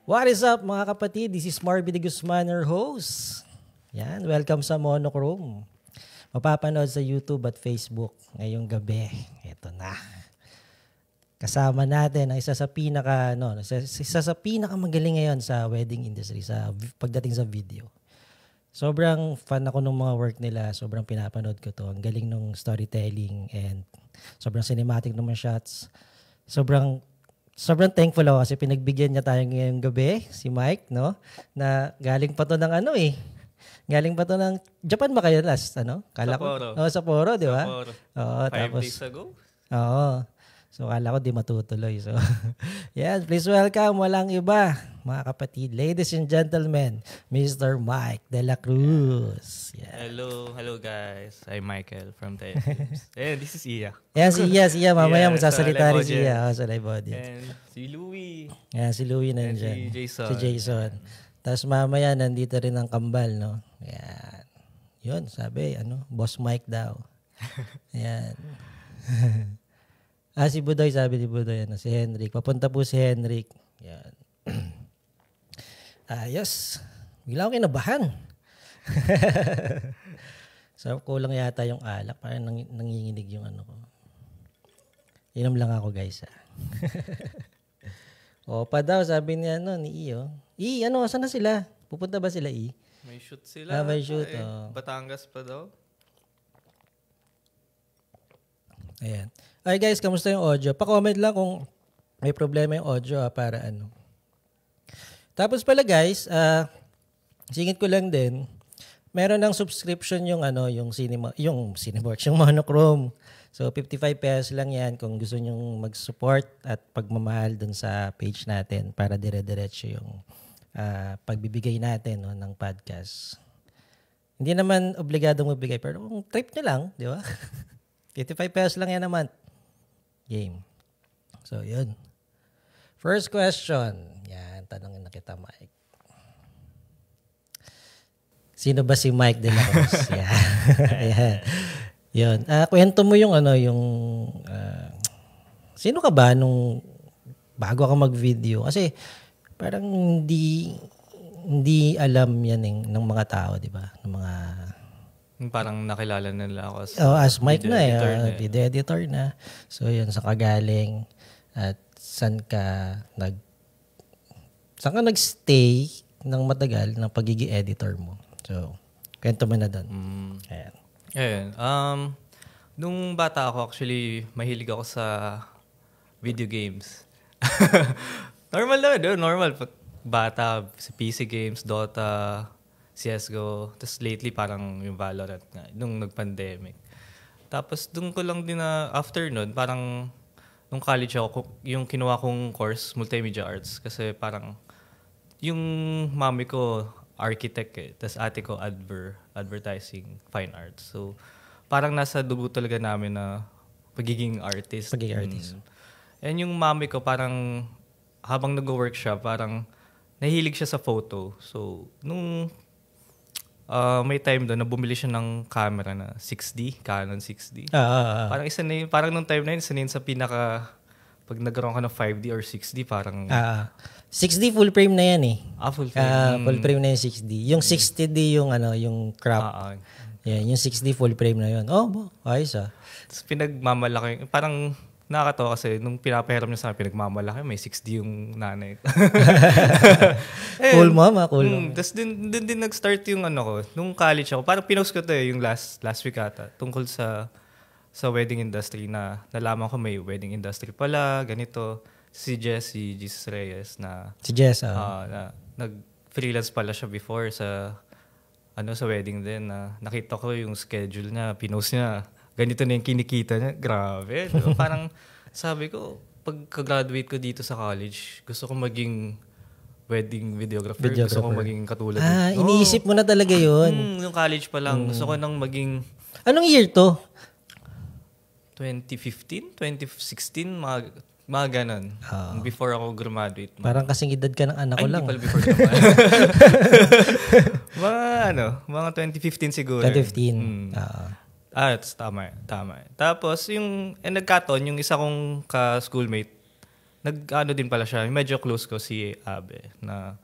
What is up mga kapatid? This is Marvin de Guzman, your host. Yan, welcome sa Monochrome. Mapapanood sa YouTube at Facebook ngayong gabi. Ito na. Kasama natin ang isa sa pinakamagaling ngayon sa wedding industry sa pagdating sa video. Sobrang fan ako ng mga work nila. Sobrang pinapanood ko to. Ang galing ng storytelling and sobrang cinematic naman shots. Sobrang thankful ako kasi pinagbigyan niya tayo ngayong gabi, si Mike, no? Na galing pa to ng galing pa to ng Japan ba kayo last, Kala Sapporo. ko. Oh, Sapporo, di ba? Sapporo. Oo, 5 days ago? Oo. So, kala ko di matutuloy. So, yes, please welcome walang iba, mga kapatid. Ladies and gentlemen, Mr. Mike De La Cruz. Yeah. Hello guys. I'm Michael from Televisions. And this is Iya. Yan, si Iya. Mamaya magsasalita rin live si Iya sa live audience. And si Louie. Yan, si Louie nandiyan. Si Jason. Tapos mamaya nandito rin ang kambal, no? Yan. Yun, sabi, Boss Mike daw. Yan. Si Budoy, sabi ni Budoy, si Henrik. Papunta po si Henrik. Yan. Ayos. Bigla akong kinabahan. So, kulang yata yung alak. Parang nanginginig yung ko. Inom lang ako, guys. Opa daw, sabi niya, ni Iyo. Saan na sila? Pupunta ba sila, May shoot sila. May shoot. Batangas pa daw. Ayan. Ay guys, kamusta yung audio? Pa-comment lang kung may problema yung audio para Tapos pala guys, singit ko lang din, meron ng subscription yung Cineworks, yung Monochrome. So 55 pesos lang yan kung gusto nyong mag-support at pagmamahal dun sa page natin para dire-diretso yung pagbibigay natin ng podcast. Hindi naman obligadong magbigay, pero kung trip nyo lang, di ba? 55 pesos lang yan a month. Game. So, yun. First question. Yan, tanongin na kita, Mike. Sino ba si Mike De La Cruz? Yan. Yan. Yun. Kwento mo yung sino ka ba nung bago ka mag-video? Kasi parang hindi alam yan ng mga tao, di ba? Ng mga Parang nakilala nila ako as Mike video editor na. So, yun, sa kagaling. At saan ka nagstay ng matagal ng pagiging editor mo? So, kwento mo na doon. Ayan. Nung bata ako, actually, mahilig ako sa video games. Normal naman, normal. Bata, sa PC games, Dota, CSGO. Tapos lately parang yung Valorant nga, nung nag-pandemic. Tapos doon ko lang din after nun, parang nung college ako, yung kinuha kong course, Multimedia Arts. Kasi parang yung mami ko, architect Tapos ate ko, advertising, fine arts. So parang nasa dugo talaga namin na pagiging artist. And yung mami ko, parang habang nag-work siya, parang nahilig siya sa photo. So nung may time doon na bumili siya ng camera na 6D, Canon 6D. Parang isa na yun, parang nung time na yun, isa na yun sa pinaka, pag nagkaroon ka ng 5D or 6D, parang 6D full frame na yan full frame. Full frame na yung 6D. Yung 60D yung crop. Yan, yung 6D full frame na yun. Ayos Tapos pinagmamalaki, parang nakakatawa kasi nung pinapahiram niya sa akin, pinagmamalaki, may 6D yung nanay ko. Cool mama. Tapos din nag-start yung ko. Nung college ako, parang pinost ko to yung last week ata, tungkol sa wedding industry na nalaman ko may wedding industry pala, ganito. Si Jesus Reyes na... Si Jess, na nag-freelance pala siya before sa wedding din na nakita ko yung schedule niya, pinost niya. Ganito na yung kinikita niya. Grabe. Parang sabi ko, pagka-graduate ko dito sa college, gusto ko maging wedding videographer. Gusto ko maging katulad. Iniisip mo na talaga yun. Yung college pa lang. Gusto ko nang maging... Anong year to? 2015? 2016? Mga ganon. Before ako graduate. Parang kasing edad ka ng anak ko lang. Hindi pala before mga 2015 siguro. 2015. Tama. Tapos yung nagkataon, yung isa kong ka-schoolmate nag-ano din pala siya, medyo close ko si Abe, na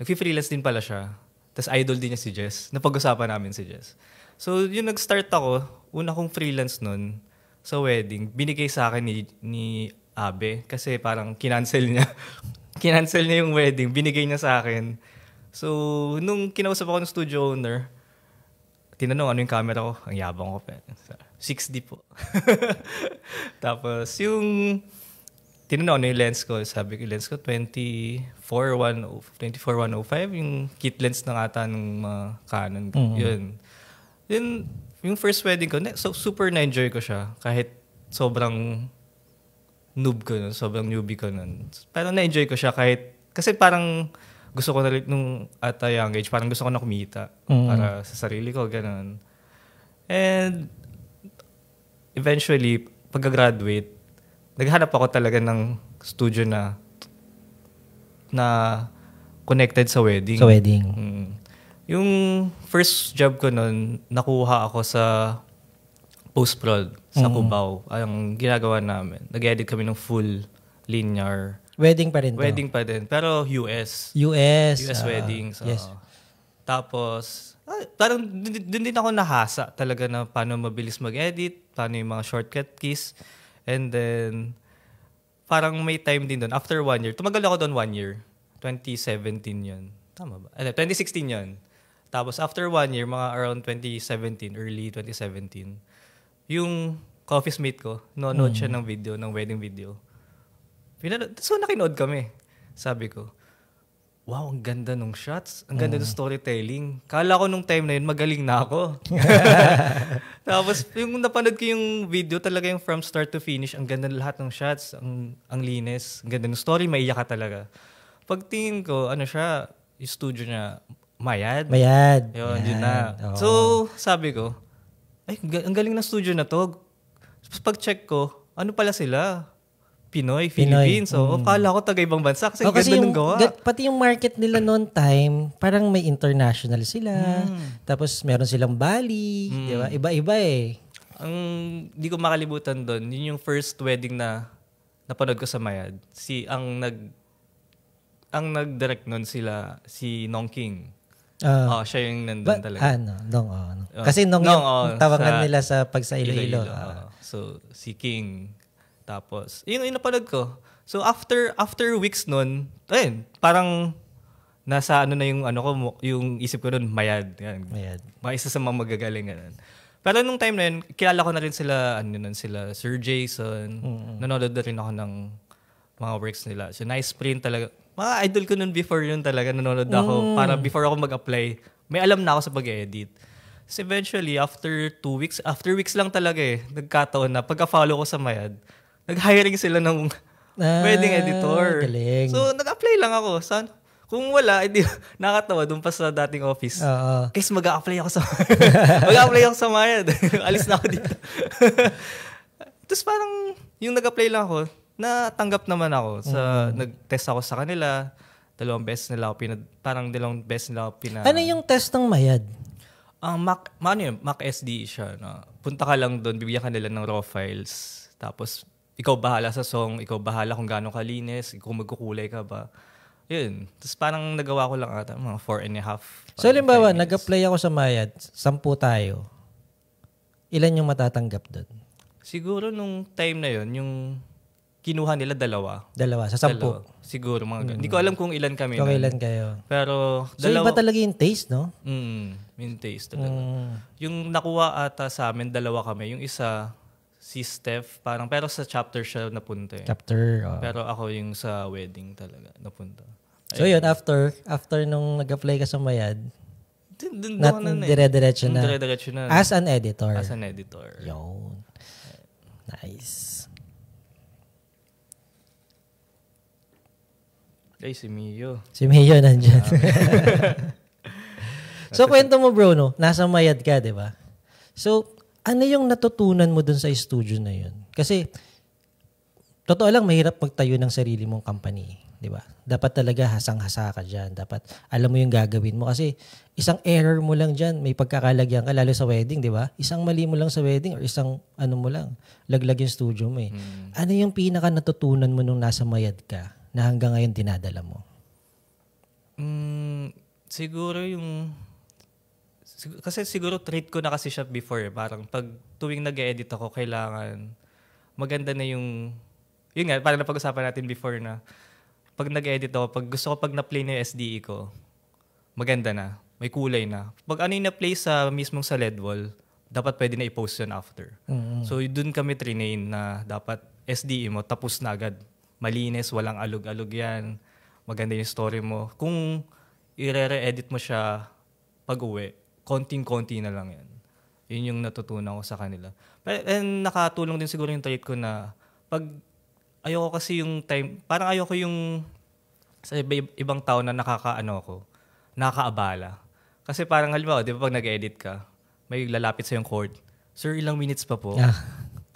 nag-freelance din pala siya. Tapos idol din niya si Jess. Napag-usapan namin si Jess. So, yung nag-start ako, una kong freelance nun, sa wedding, binigay sa akin ni Abe. Kasi parang kinancel niya. Kinancel niya yung wedding, binigay niya sa akin. So, nung kinausap ako ng studio owner, tinanong ano yung camera ko, ang yabang ko pa. 6D po. Tapos, yung tinanong ano yung lens ko, sabi ko, lens ko 24-105, yung kit lens na ata ng mga Canon. Yun, yung first wedding ko, so super na-enjoy ko siya. Kahit sobrang noob ko nun, sobrang newbie ko nun. Pero na-enjoy ko siya kahit, kasi parang gusto ko na rin nung at a young age, parang gusto ko na kumita para sa sarili ko, ganun. And eventually, pagka-graduate, naghanap ako talaga ng studio na connected sa wedding. Sa wedding. Yung first job ko nun, nakuha ako sa post-prod sa Cubao. Ang ginagawa namin, nag-edit kami ng full linear. Wedding pa rin to? Wedding pa din. Pero US. US weddings. Yes. Tapos, parang dun din ako nahasa talaga na paano mabilis mag-edit, paano yung mga shortcut keys. And then, parang may time din doon. After 1 year, tumagal ako doon 1 year. 2017 yun. Tama ba? 2016 yun. Tapos after 1 year, mga around 2017, early 2017, yung office mate ko, nood siya ng video, ng wedding video. So nakinood kami. Sabi ko, wow, ang ganda nung shots. Ang ganda ng storytelling. Kala ko nung time na yun, magaling na ako. Tapos, yung napanood ko yung video, talaga yung from start to finish, ang ganda lahat ng shots, ang linis, ang ganda ng story, maiyak ka talaga. Pagtingin ko, ano siya, yung studio niya, Mayad. Yun na. Oh. So, sabi ko, ay, ang galing ng studio na to. Pag-check ko, ano pala sila? Pinoy, Philippines. So, kala ko taga-ibang bansa kasi ganda ng gawa. Pati yung market nila noon time, parang may international sila. Tapos meron silang Bali. Di ba? Iba-iba eh. Ang di ko makalimutan doon, yun yung first wedding na napanood ko sa Mayad. Ang nag-direct noon sila, si Nong King. Siya yung nandun talaga. Kasi Nong yung tawagan nila sa pag sa Iloilo. So, si King. Tapos, yun yung napanood ko. So, after weeks nun, ayun, parang nasa ano na yung ano ko, yung isip ko nun, Mayad. Yan. Mga isa sa mga magagaling. Ganun. Pero nung time na yun, kilala ko na rin sila, sila Sir Jason. Nanonood na rin ako ng mga works nila. So, nice print talaga. Mga idol ko nun before yun talaga. Nanonood ako. Para before ako mag-apply, may alam na ako sa pag-edit. So, eventually, after weeks lang talaga nagkataon na pagka-follow ko sa Mayad, nag-hiring sila ng wedding editor. Galing. So, nag-apply lang ako. Kung wala, edi nakatawa doon pa sa dating office. Guys, mag-a-apply ako sa Mayad. Alis na ako dito. Tapos parang, yung nag-apply lang ako, natanggap naman ako. Nag-test ako sa kanila. Dalawang beses nila ako Ano yung test ng Mayad? Mac SD siya. Punta ka lang doon, bibigyan ka nila ng raw files. Tapos, ikaw bahala sa song, ikaw bahala kung gaano kalinis, kung magkukulay ka ba. Yun. Tapos parang nagawa ko lang ata, mga 4.5. So, halimbawa, nag-apply ako sa Mayad, 10 tayo. Ilan yung matatanggap doon? Siguro nung time na yun, yung kinuha nila 2. Sa 10? Siguro, mga Hindi ko alam kung ilan kami. Kung ilan kayo. Pero, so, iba talaga yung taste, no? Yung taste talaga. Yung nakuha ata sa amin, 2 kami. Yung isa, si Steph, parang, pero sa chapter siya napunta. Chapter, Pero ako yung sa wedding talaga napunta. So yun, after nung nag-apply ka sa Mayad, dire-diretso na. As an editor. Yun. Nice. Ay, si Mio. Si Mio nandyan. So, kwento mo bro, no? Nasa Mayad ka, di ba? So, ano yung natutunan mo dun sa studio na yun? Kasi, totoo lang, mahirap magtayo ng sarili mong company. Di ba? Dapat talaga hasang-hasa ka dyan. Dapat alam mo yung gagawin mo. Kasi isang error mo lang dyan, may pagkakalagyan ka, lalo sa wedding, di ba? Isang mali mo lang sa wedding or isang ano mo lang, laglag yung studio mo eh. Ano yung pinaka natutunan mo nung nasa Mayad ka na hanggang ngayon dinadala mo? Siguro kasi siguro trait ko na kasi siya before. Parang pag tuwing nag-edit ako, kailangan maganda na yun nga, parang napag-usapan natin before na pag nag-edit ako, pag na-play na yung SDE ko, maganda na. May kulay na. Pag ano yung na-play sa mismong sa LED wall, dapat pwede na i-post yun after. So, dun kami trinain na dapat SDE mo, tapos na agad. Malinis, walang alog-alog yan. Maganda yung story mo. Kung i-re-edit mo siya pag-uwi, konting-konti na lang yan. Yun yung natutunan ko sa kanila. And nakatulong din siguro yung trait ko na pag ayoko kasi yung time, parang ayoko yung sa ibang tao na nakakaabala. Kasi parang halimbawa, di ba pag nag-edit ka, may lalapit sa yung chord, sir, ilang minutes pa po?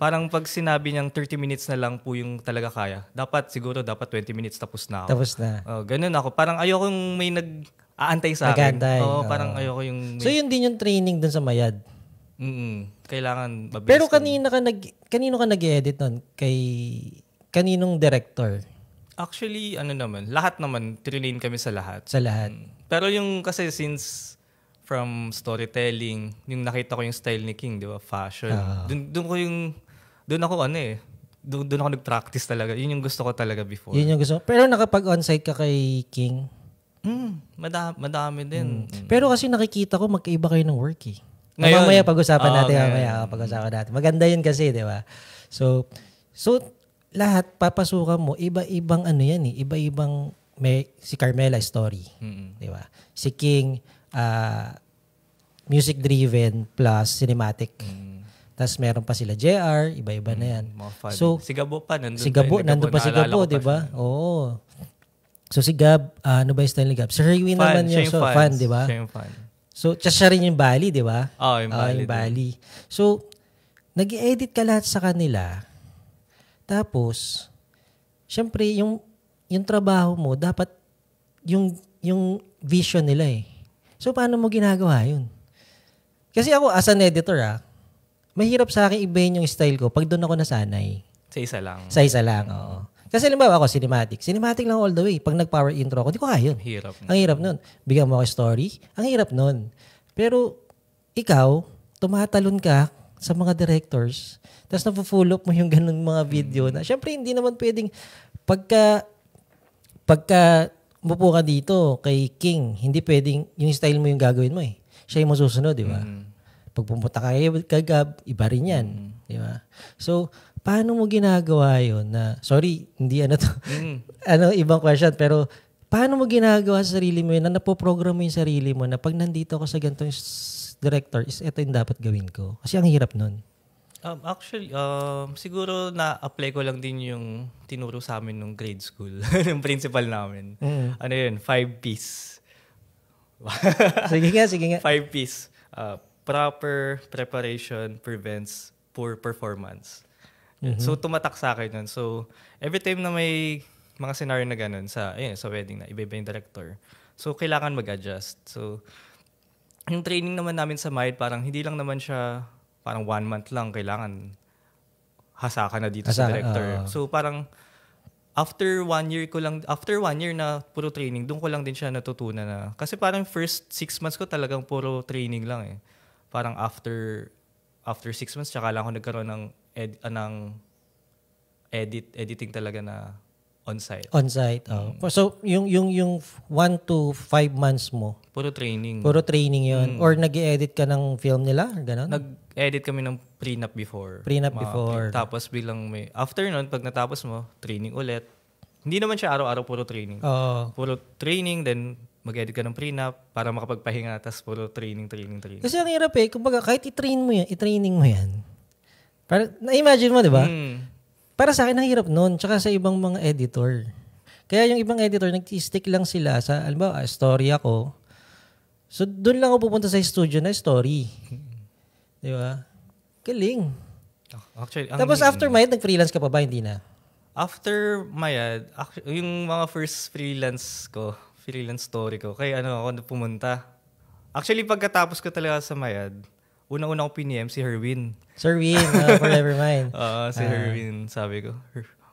Parang pag sinabi niyang 30 minutes na lang po yung talaga kaya, dapat 20 minutes tapos na ako. Tapos na. Ganun ako. Parang ayoko yung may nag-aantay sa akin. Parang ayoko yung... So yun din yung training dun sa Mayad? Kailangan mabilis. Pero kanino ka nag-edit nun? Kaninong director? Actually, lahat naman, trinain kami sa lahat. Sa lahat. Pero yung kasi since from storytelling, yung nakita ko yung style ni King, di ba? Fashion. Doon ako nag-practice talaga. Yun yung gusto ko talaga before. Yun yung gusto. Pero nakapag-onsite ka kay King? Madami din. Pero kasi nakikita ko magkaiba kayo ng work eh. Ngayon, mamaya pag-usapan natin. Maganda yun kasi, di ba? So lahat papasukan mo, iba-ibang yan eh. Iba-ibang, si Carmela story. Di ba? Si King, music-driven plus cinematic. Tapos meron pa sila JR, iba-iba na yan. So, si Gabo pa, nandun pa si Gabo, di ba? Oo. So si Gab, ano ba yung style ni Gab? Si Herwin naman yung fan, di ba? Siya yung fan. So, siya rin yung Bali, di ba? Yung Bali. So, nag-edit ka lahat sa kanila. Tapos, syempre, yung trabaho mo, dapat yung vision nila eh. So, paano mo ginagawa yun? Kasi ako, as an editor, mahirap sa akin ibahin yung style ko pag doon ako nasanay. Sa isa lang. Sa isa lang, oo. Kasi halimbawa ako, cinematic. Cinematic lang all the way. Pag nag-power intro ako, di ko kaya yun. Hirap. Ang hirap nun. Bigyan mo ako story, ang hirap nun. Pero, ikaw, tumatalon ka sa mga directors, tapos napo-full up mo yung ganun mga video na, syempre, hindi naman pwedeng, pagka umupo ka dito kay King, hindi pwedeng, yung style mo yung gagawin mo eh. Siya yung masusunod, di ba? Pag pumunta ka kay Gab, iba rin yan. Di ba? So, paano mo ginagawa yun na, sorry, hindi ibang question, pero paano mo ginagawa sa sarili mo yun na napoprogram mo yung sarili mo na pag nandito ako sa ganitong director, ito yung dapat gawin ko? Kasi ang hirap nun. Actually, siguro na-apply ko lang din yung tinuro sa amin nung grade school, yung principal namin. Ano yun? 5Ps. Sige nga. 5Ps. Proper preparation prevents poor performance. So, tumatak sa akin yun. So, every time na may mga scenario na ganun sa wedding na iba-iba yung director, so, kailangan mag-adjust. So, yung training naman namin sa Mayad, parang hindi lang naman siya, parang 1 month lang, kailangan hasa ka na dito sa director. So, parang, after 1 year na puro training, doon ko lang din siya natutunan na, kasi parang first 6 months ko talagang puro training lang eh. Parang after 6 months, tsaka lang ako nagkaroon ng editing talaga na on-site. On-site, So, yung 1 to 5 months mo? Puro training. Puro training yun? Or nag-edit ka ng film nila? Ganon? Nag-edit kami ng prenup before. Tapos biglang after nun, pag natapos mo, training ulit. Hindi naman siya araw-araw puro training. Puro training, then mag-edit ka ng prenup para makapagpahinga, tapos puro training. Kasi ang hirap eh, kumbaga kahit i-training mo yan. Para, na-imagine mo, di ba? Para sa akin, ang hirap nun. Tsaka sa ibang mga editor. Kaya yung ibang editor, nag-stick lang sila sa, alam ba, story ako. So, doon lang ako pupunta sa studio na story. Di ba? Galing. Actually, tapos after Mayad, nag-freelance ka pa ba? Hindi na? After Mayad, yung mga first freelance story ko, kaya ako pumunta. Actually, pagkatapos ko talaga sa Mayad, unang-una ko piniem si Herwin. Sir Win, Forever Mine. Si Herwin, sabi ko,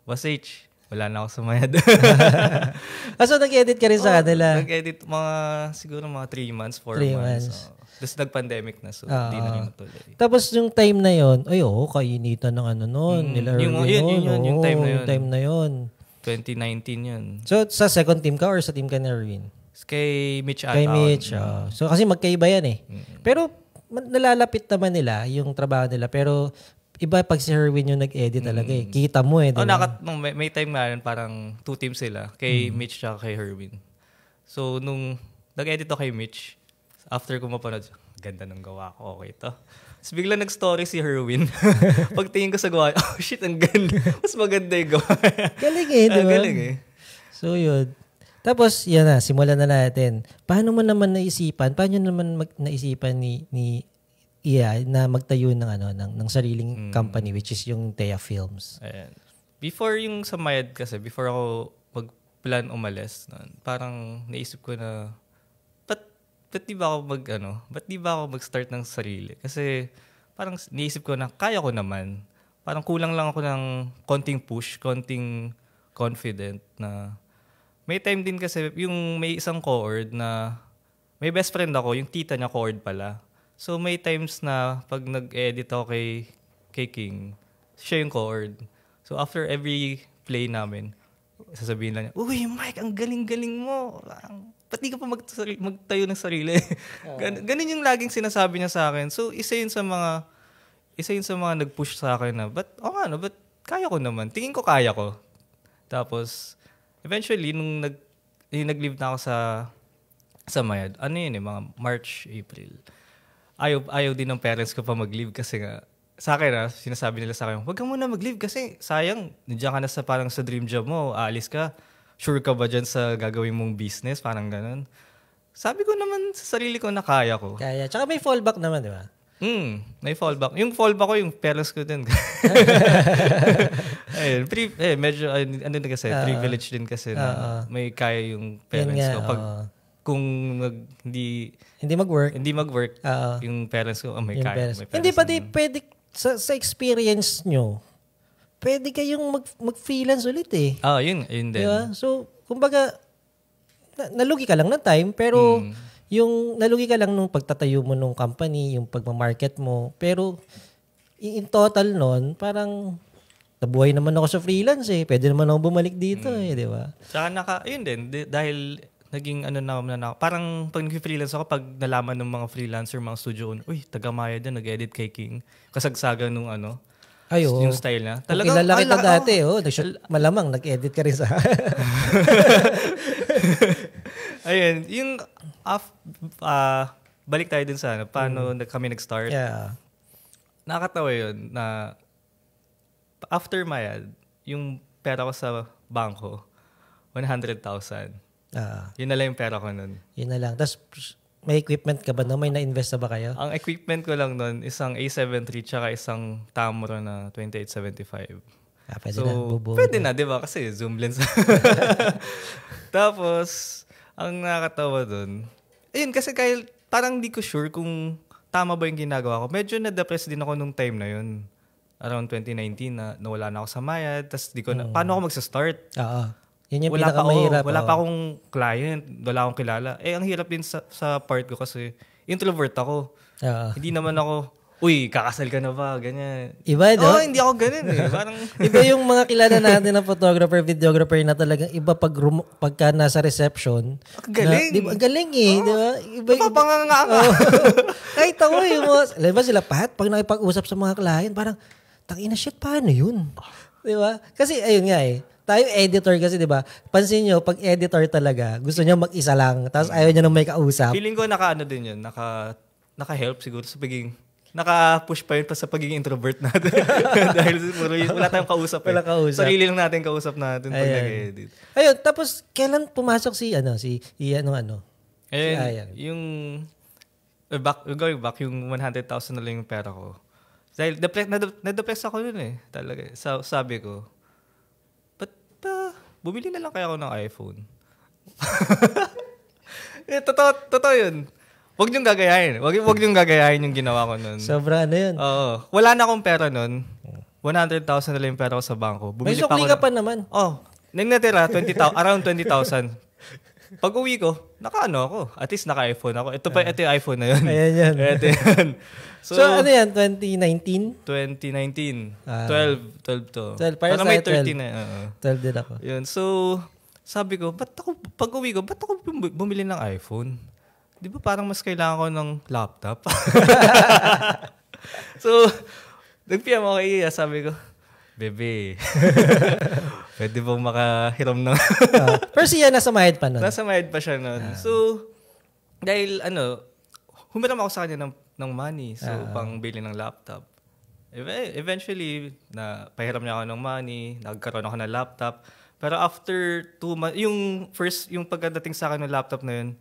Boss H, wala na ako sa Mayad. So, nag-edit ka rin sa kanila? Nag-edit siguro mga 3 months, 4 3 months. Tapos nag-pandemic na, so hindi na rin natuloy. Tapos yung time na yon, kainitan ng noon. Nila yun, yung time na yun. Time na yun. 2019 yun. So, sa second team ka or sa team ka ni Erwin? Kay Mitch Ataon. Kay Mitch. So, kasi magkaiba yan eh. Pero, nalalapit naman nila yung trabaho nila. Pero, iba pag si Erwin yung nag-edit talaga eh. Kita mo eh. May time nga rin, parang 2 teams sila. Kay Mitch at kay Herwin. So, nung nag-edit ako kay Mitch, after ko mapanood, ganda ng gawa ko. Okay to. Tapos bigla nag-story si Herwin. Pagtingin ko sa gawa, oh shit, ang ganda. Mas maganda yung gawa. Galing eh, di ba? Galing eh. So, yun. Tapos, yan na, simulan na natin. Paano naman naisipan ni Iya na magtayo ng sariling company which is yung Thea Films? Ayan. Before yung sa Mayad kasi, before ako mag-plan umalis, parang naisip ko na, ba't di ba ako mag-start ng sarili? Kasi parang naisip ko na kaya ko naman. Parang kulang lang ako ng konting push, konting confident na may time din kasi yung may isang co-ord na may best friend ako, yung tita niya co-ord pala. So may times na pag nag-edit ako kay King, siya yung co-ord. So after every play namin, sasabihin lang niya, "Uy, Mike, ang galing-galing mo. Ba't di ka pa magtayo ng sarili?" Ganun yung laging sinasabi niya sa akin. So isa yun sa mga nag-push sa akin na, ba't kaya ko naman. Tingin ko kaya ko. Tapos, eventually, nung nag-leave na ako sa Mayad, mga March, April, ayaw din ng parents ko pa mag-leave kasi nga, sa akin sinasabi nila sa akin, "Huwag ka muna mag-leave kasi sayang, nandiyan ka na parang sa dream job mo, aalis ka. Sure ka ba dyan sa gagawin mong business?" Parang ganun. Sabi ko naman sa sarili ko na kaya ko. Kaya. Tsaka may fallback naman, di ba? May fallback. Yung fallback ko, yung parents ko din. Ayun, medyo, kasi, privilege din kasi na may kaya yung parents ko. Pag, kung hindi mag-work, yung parents ko, may kaya. May hindi pa pwede, sa experience nyo, pwede kayong mag-freelance ulit eh. Yun din. Diba? So, kumbaga, nalugi ka lang ng time, pero yung nalugi ka lang nung pagtatayo mo nung company, yung pagmamarket mo, pero in total nun, parang nabuhay naman ako sa freelance eh. Pwede naman ako bumalik dito eh, di ba? Tsaka yun din, dahil naging parang pag nag-freelance ako, pag nalaman ng mga freelancer, mga studio owner, "Uy, taga-Maya din, nag-edit kay King." Kasagsagan nung yung style niya. Talagang kilala kita dati, malamang nag-edit ka rin sa... Ayun, yung balik tayo din sa paano kami nag-start. Yeah. Nakakatawa yun na after Mayad, yung pera ko sa bangko, 100,000. Yun na lang yung pera ko nun. Yun na lang. Tapos, may equipment ka ba na? May na-invest na ba kayo? Ang equipment ko lang nun, isang A7 III tsaka isang Tamro na 2875. Pwede na, di ba? Kasi zoom lens. Tapos, ang nakakatawa dun, ayun, kasi parang di ko sure kung tama ba yung ginagawa ko. Medyo na-depress din ako nung time na yun. Around 2019 na nawala na ako sa Mayad. Tapos paano ako magsa-start? Yun yung pinakamahirap. Wala pa akong client, wala akong kilala. Ang hirap din sa part ko kasi introvert ako. Hindi naman ako, "Uy, kakasal ka na ba?" Ganyan. Iba, no? Hindi ako ganun eh. Parang iba yung mga kilala natin na photographer, videographer na talagang iba pagka nasa reception. Galing. Diba, galing eh. Diba? Napapanganga. Kahit ako alam ba sila, Pat, pag nakipag-usap sa mga client, parang, tangina shit, paano yun? Diba? Kasi, ayun nga eh. Tayo editor kasi, di ba? Pansin nyo, pag editor talaga, gusto niya mag-isa lang. Tapos ayaw niya nang may kausap. Feeling ko din yun. Naka-help siguro sa naka-push pa yun pa sa pagiging introvert natin. Dahil siguro wala tayong kausap. Wala kausap. Sarili lang natin kausap natin pag nag-edit. Ayun, tapos kailan pumasok si Ayun, yung going back, yung 100,000 na lang yung pera ko. Dahil na-depress ako dun eh. Talaga. Sabi ko, bumili na lang kaya ako ng iPhone. Totoo yun. Huwag niyong gagayahin. Huwag niyong gagayahin yung ginawa ko nun. Sobra ano yun. Oo. Wala na akong pera nun. 100,000 na lang yung pera ko sa bangko. May sukli ka pa naman. Nang natira, around 20,000. Pag uwi ko, ako. At least naka-iPhone ako. Ito yung iPhone na yun. Ayan yan. Ito yan. So, ano yan? 2019? 2019. 12 to. 12. Para may sa 13 na. 12 din ako. Yun. So, sabi ko, pag uwi ko, ba't ako bumili ng iPhone? Di ba parang mas kailangan ko ng laptop? So, nag-PM ako kay Iya, sabi ko, Bebe, pwede bang makahiram ng... Pero siya nasa Mahid pa nun? Nasa Mahid pa siya nun. So, dahil humiram ako sa kanya ng money. So, pang bili ng laptop. Eventually, pahiram niya ako ng money, nagkaroon ako ng laptop. Pero after 2 months, yung pagdating sa akin ng laptop na yun,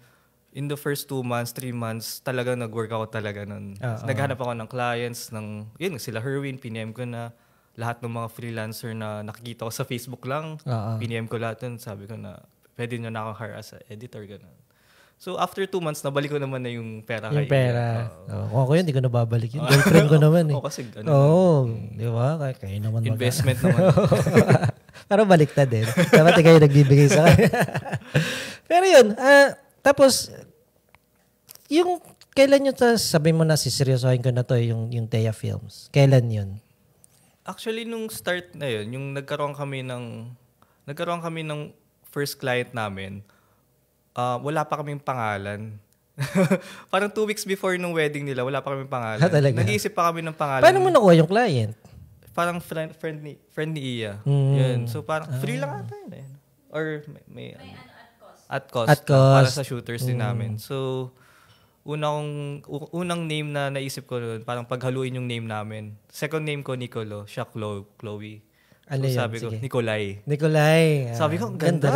in the first 2 months, 3 months, talagang nag-work ako talaga nun. Naghanap ako ng clients, sila Herwin, PNM ko na. Lahat ng mga freelancer na nakikita ko sa Facebook lang, PNM ko lahat nun. Sabi ko na, pwede nyo na akong hire as a editor, gano'n. So, after 2 months, nabalik ko naman na yung pera. Yung pera. Kung ako yun, di ko nababalik yun. Girlfriend ko naman eh. Kasi di ba? Kaya naman investment naman. Para baliktad din. Dapat kayo nagbibigay sa kanya. Pero yun, tapos, yung kailan yun sabi mo na siseryosohin ko na to, yung Thea Films? Kailan yun? Actually, nung start na yun, yung nagkaroon kami ng first client namin, wala pa kaming pangalan. Parang 2 weeks before nung wedding nila, wala pa kaming pangalan. Nag-iisip pa kami ng pangalan. Paano mo nakuha yung client? Parang friend ni Iya. Yun. So parang free lang ata yun. Or may at cost. Para sa shooters din namin. So, unang name na naisip ko noon, parang paghaluin yung name namin. Second name ko, Nicolo. Siya, Chloe. So, sabi ko, Nicolay. Sabi ko, ganda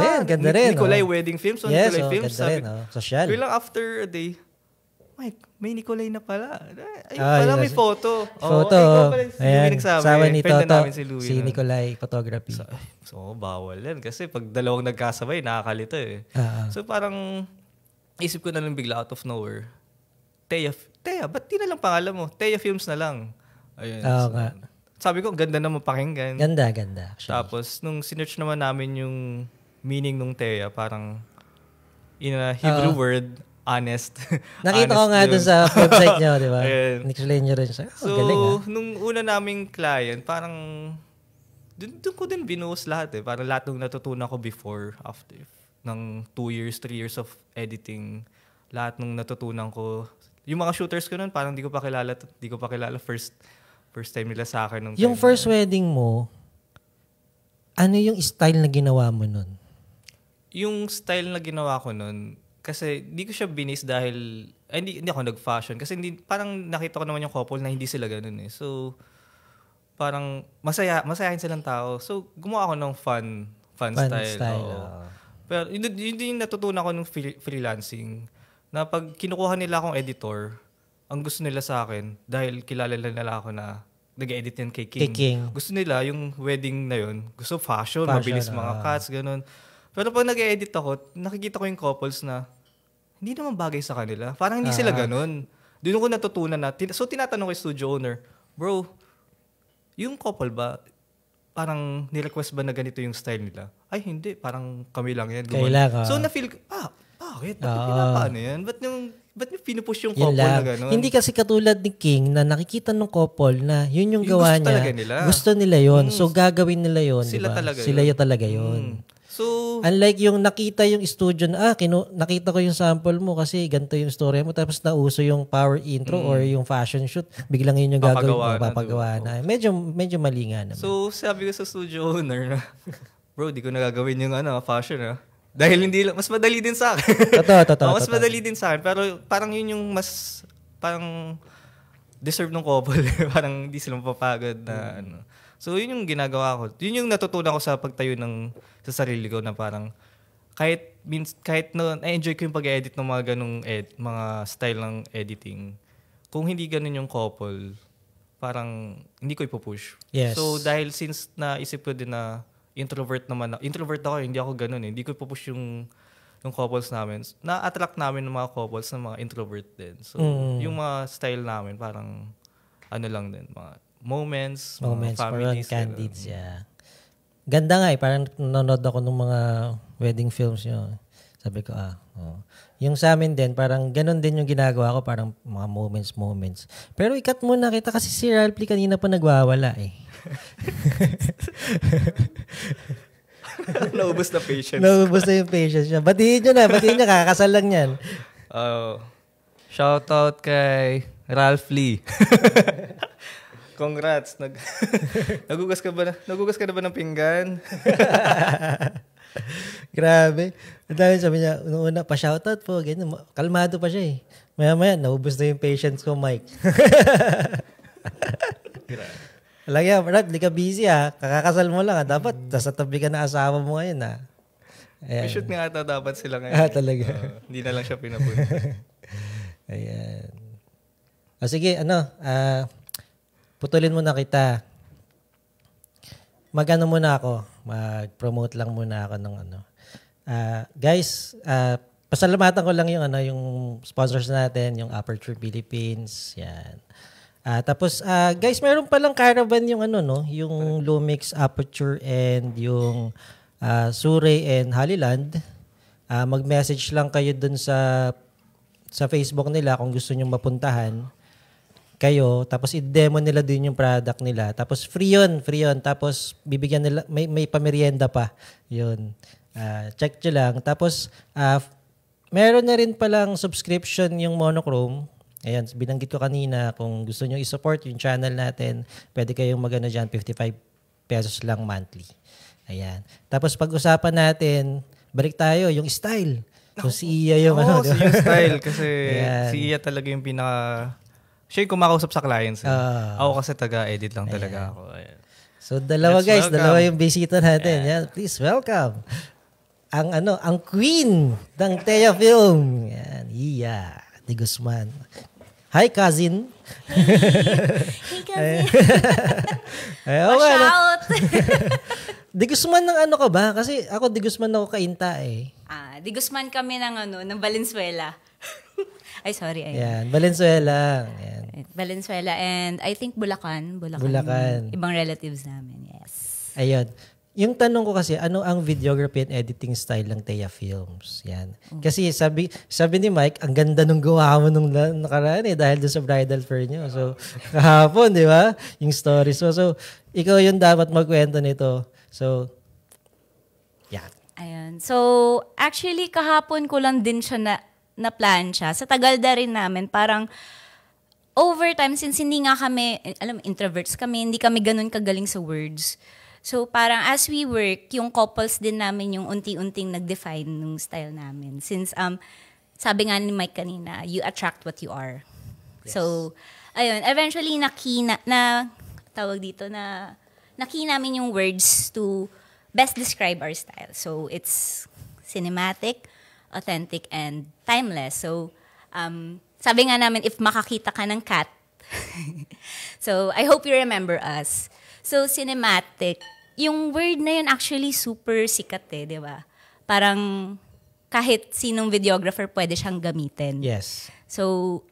rin. Nicolay Wedding Films. So, yes, Nicolay Films. Ganda rin. Social. Pero lang after a day, Mike, may Nicolay na pala. Ayun may photo. Ayan, sawa ni Toto, si Nicolay Photography. So, bawal yan. Kasi pag dalawang nagkasabay, nakakalito eh. So, parang isip ko na lang bigla out of nowhere. Thea, ba't di na lang pangalan mo? Thea Films na lang. Ayun. Sabi ko, ganda naman pakinggan. Ganda. Actually. Tapos, nung sinearch naman namin yung meaning nung Thea, parang in a Hebrew word, honest. Nakita ko nga dun sa website nyo, di ba? Nag-explain nyo rin siya. Galing, nung una naming client, parang dun ko din binuhos lahat eh. Parang lahat nung natutunan ko before, after ng 2 years, 3 years of editing, lahat nung natutunan ko. Yung mga shooters ko nun, parang di ko pa kilala first time nila sa akin. Yung first wedding mo, ano yung style na ginawa mo nun? Yung style na ginawa ko nun, kasi di ko siya binis dahil, hindi ako nag-fashion. Kasi parang nakita ko naman yung couple na hindi sila ganun eh. So, parang masayahin silang tao. So, gumawa ako ng fun style. Pero yun yung natutunan ko ng freelancing. Na pag kinukuha nila akong editor, ang gusto nila sa akin, dahil kilala nila ako na nag-edit yan kay King. Gusto nila yung wedding na yun, gusto fashion mabilis mga cuts, ganun. Pero pag nag-edit ako, nakikita ko yung couples na hindi naman bagay sa kanila. Parang hindi sila ganun. Doon ko natutunan na. So tinatanong ko yung studio owner, bro, yung couple ba, parang nirequest ba na ganito yung style nila? Ay, hindi. Parang kami lang yan. So na-feel ko, bakit? Bakit pinapaano yan? Ba't nyo pinupush yung couple na gano'n? Hindi kasi katulad ni King na nakikita ng couple na yun yung gawa niya. Gusto nila yun. So gagawin nila yun. Sila talaga yun. So, unlike yung nakita yung studio na, nakita ko yung sample mo kasi ganito yung story mo, tapos nauso yung power intro or yung fashion shoot, biglang yun yung gagawin mo, papagawa na. Medyo mali nga naman. So, sabi ko sa studio owner na, bro, di ko nagagawin yung fashion Dahil mas madali din sa akin. Totoo. Mas madali din sa akin, pero parang yun yung mas, parang deserve ng couple. Parang hindi sila mapapagod na So, yun yung ginagawa ko. Yun yung natutunan ko sa pagtayo sa sarili ko na parang kahit na-enjoy ko yung pag-edit ng mga ganung mga style ng editing. Kung hindi ganun yung couple, parang hindi ko ipupush. Yes. So, dahil since naisip ko din na introvert ako, hindi ako ganun eh. Hindi ko pupush yung couples namin. Na-attract namin ng mga couples na mga introvert din. So, yung mga style namin, parang, lang din, mga moments mga families. Candids, yeah. Ganda nga eh, parang nanonood ako ng mga wedding films nyo. Sabi ko, Yung sa amin din, parang ganun din yung ginagawa ko, parang mga moments. Pero ikat muna kita kasi si Ralph kanina pa nagwawala eh. Naubos na patience. Naubos na yung patience niya. Batiin nyo, kakasal lang yan. Shoutout kay Ralph Lee. Congrats. Nagugas ka na ba ng pinggan? Grabe. Ang dami sabi niya, una pa-shoutout po. Ganyan. Kalmado pa siya eh. Maya-maya, naubos na yung patience ko, Mike. Lagi, Brad, di ka busy ha. Kakakasal mo lang ha. Dapat, sa tabi ka na asawa mo ngayon ha. May shoot nga ata dapat sila ngayon. Talaga. Hindi na lang siya pinapunta. Ayan. Sige, putulin muna kita. Muna ako. Mag-promote lang muna ako ng guys, pasalamatan ko lang yung sponsors natin, yung Aperture Philippines. Yan. Tapos guys, meron palang caravan yung yung Lumix, Aperture and yung Surrey and Hollyland. Mag-message lang kayo dun sa Facebook nila kung gusto niyo mapuntahan kayo, tapos i-demo nila din yung product nila. Tapos free yun. Tapos bibigyan nila, may pamerienda pa. Yun. Check nyo lang. Tapos meron na rin palang subscription yung Monochrome. Ayan, binanggit ko kanina, kung gusto nyo i-support yung channel natin, pwede kayong magano dyan, 55 pesos lang monthly. Ayan. Tapos pag-usapan natin, balik tayo, yung style. So si Iya yung si yung style. Kasi si Iya talaga yung siya yung kumakausap sa clients. Ako kasi taga-edit lang talaga ako. Ayan. So dalawa yung bisita natin. Yan. Please welcome ang queen ng Thea Film. Yan, Iya de Guzman. Hi cousin. Hey cousin. Watch out. De Guzman ng ka ba? Kasi ako De Guzman ako kainta eh. De Guzman kami ng Valenzuela. Ay, sorry. Yan, Valenzuela. Yan. Valenzuela and I think Bulacan. Ibang relatives namin, yes. Ayun. Yung tanong ko kasi, ano ang videography and editing style ng Thea Films? Yan. Kasi sabi ni Mike, ang ganda nung gawa mo nung nakaraan dahil dun sa bridal fair nyo. So, kahapon, di ba? Yung stories mo. So, ikaw yung dapat magkwento nito. So, yan. Ayun. So, actually, kahapon ko lang din siya na plan siya. Sa Tagalda rin namin, parang overtime, since hindi nga kami, introverts kami, hindi kami ganun kagaling sa words. So parang as we work, yung couples din namin yung unti-unting nag-define ng style namin. Since, sabi nga ni Mike kanina, you attract what you are. Yes. So, ayun, eventually naki namin yung words to best describe our style. So, it's cinematic, authentic, and timeless. So, sabi nga namin, if makakita ka ng cat, so, I hope you remember us. So, cinematic, yung word na yun actually super sikat di ba? Parang kahit sinong videographer pwede siyang gamitin. Yes. So,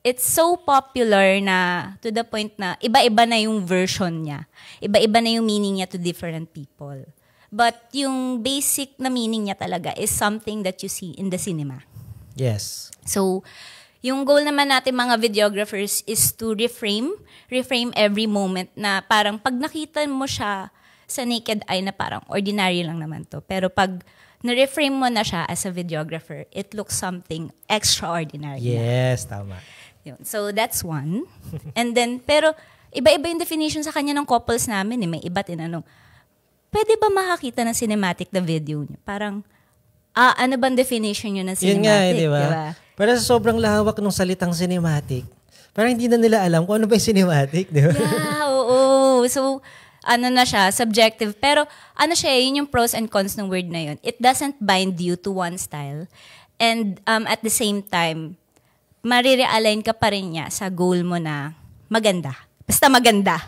it's so popular na to the point na iba-iba na yung version niya. Iba-iba na yung meaning niya to different people. But yung basic na meaning niya talaga is something that you see in the cinema. Yes. So, yung goal naman natin mga videographers is to reframe every moment na parang pag nakita mo siya sa naked eye na parang ordinary lang naman to. Pero pag na-reframe mo na siya as a videographer, it looks something extraordinary. Yes, tama. Yun. So, that's one. And then, pero iba-iba yung definition sa kanya ng couples namin. May iba tinanong, pwede ba makakita ng cinematic na video niyo? Parang, ano bang definition niyo ng cinematic? Yun nga, di ba? Para sa sobrang lawak ng salitang cinematic, parang hindi na nila alam kung ano ba yung cinematic, di ba? Yeah, oo. So, ano na siya, subjective. Pero, ano siya, yun yung pros and cons ng word na yun. It doesn't bind you to one style. And at the same time, marirealign ka pa rin niya sa goal mo na maganda. Basta maganda.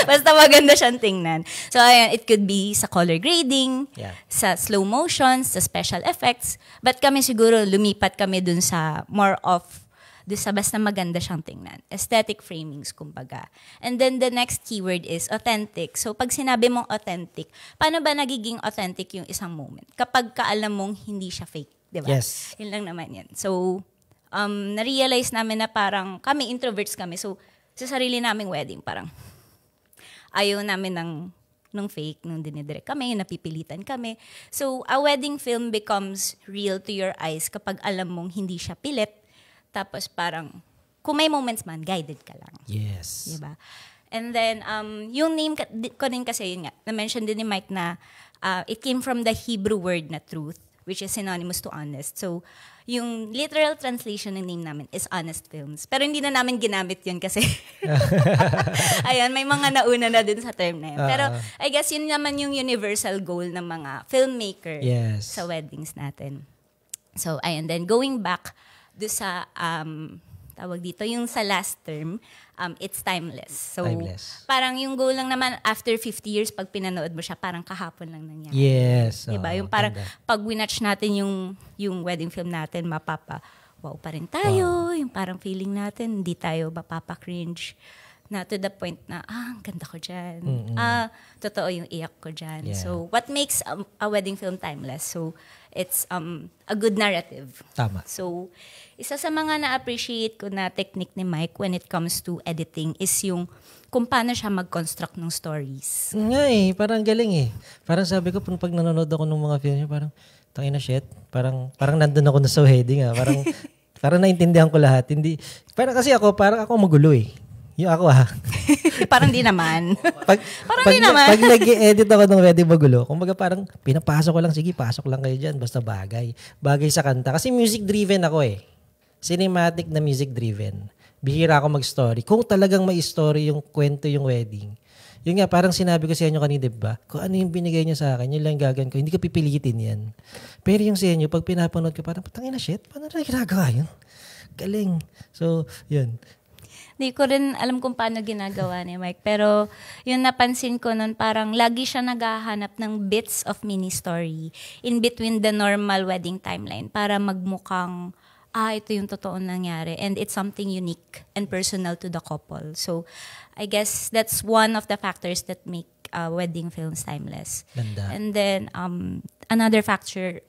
Basta maganda siyang tingnan. So, ayan, it could be sa color grading, sa slow motions, sa special effects. But kami siguro, lumipat kami dun sa more of, dun sa basta maganda siyang tingnan. Aesthetic framings, kumbaga. And then the next keyword is authentic. So, pag sinabi mong authentic, paano ba nagiging authentic yung isang moment? Kapag kaalam mong hindi siya fake, di ba? Yes. Yun lang naman yan. So, na-realize namin na parang, kami introverts kami. So, sa sarili naming wedding, parang ayaw namin ng fake, nung dinidirect kami, napipilitan kami. So, a wedding film becomes real to your eyes kapag alam mong hindi siya pilit. Tapos parang, kung may moments man, guided ka lang. Yes. Diba? And then, yung name ko din kasi, yun nga, na-mention din ni Mike na it came from the Hebrew word na truth, which is synonymous to honest. So, yung literal translation ng name namin is Honest Films. Pero hindi na namin ginamit yun kasi ayun, may mga nauna na din sa term na yun. Pero I guess yun naman yung universal goal ng mga filmmaker sa weddings natin. So, ayun. Then going back do sa tawag dito, yung sa last term, it's timeless. So, parang yung goal lang naman, after 50 years, pag pinanood mo siya, parang kahapon lang nangyari. Yes. Diba? Yung parang, pag winatch natin yung wedding film natin, wow pa rin tayo. Yung parang feeling natin, hindi tayo mapapa-cringe. Na to the point na, ang ganda ko dyan. Totoo yung iyak ko dyan. Yeah. So, what makes a wedding film timeless? So, it's a good narrative. Tama. So, isa sa mga na-appreciate ko na technique ni Mike when it comes to editing is yung kung paano siya mag-construct ng stories. Nga parang galing Parang sabi ko, pag nanonood ako ng mga film niya, parang, tangina shit, parang nandun ako na sa wedding Parang naintindihan ko lahat. Hindi, kasi parang ako magulo Yung ako Parang di naman. Pag nag-i-edit ako ng wedding magulo, kumbaga parang pinapasok ko lang, sige, pasok lang kayo dyan, basta bagay. Bagay sa kanta. Kasi music-driven ako Cinematic na music-driven. Bihira ako mag-story. Kung talagang may story yung kwento yung wedding. Yun nga, parang sinabi ko sa inyo kanina, diba? Kung ano yung binigay niyo sa akin, yun lang gagawin ko. Hindi ko pipilitin yan. Pero yung sa inyo, pag pinapanood ko, parang, tangina shit, paano na ginagawa yun? Galing. So, yun. Hindi ko rin alam kung paano ginagawa ni Mike. Pero yung napansin ko nun, parang lagi siya naghahanap ng bits of mini story in between the normal wedding timeline para magmukhang, ito yung totoong nangyari. And it's something unique and personal to the couple. So, I guess that's one of the factors that make wedding films timeless. Ganda. And then, another factor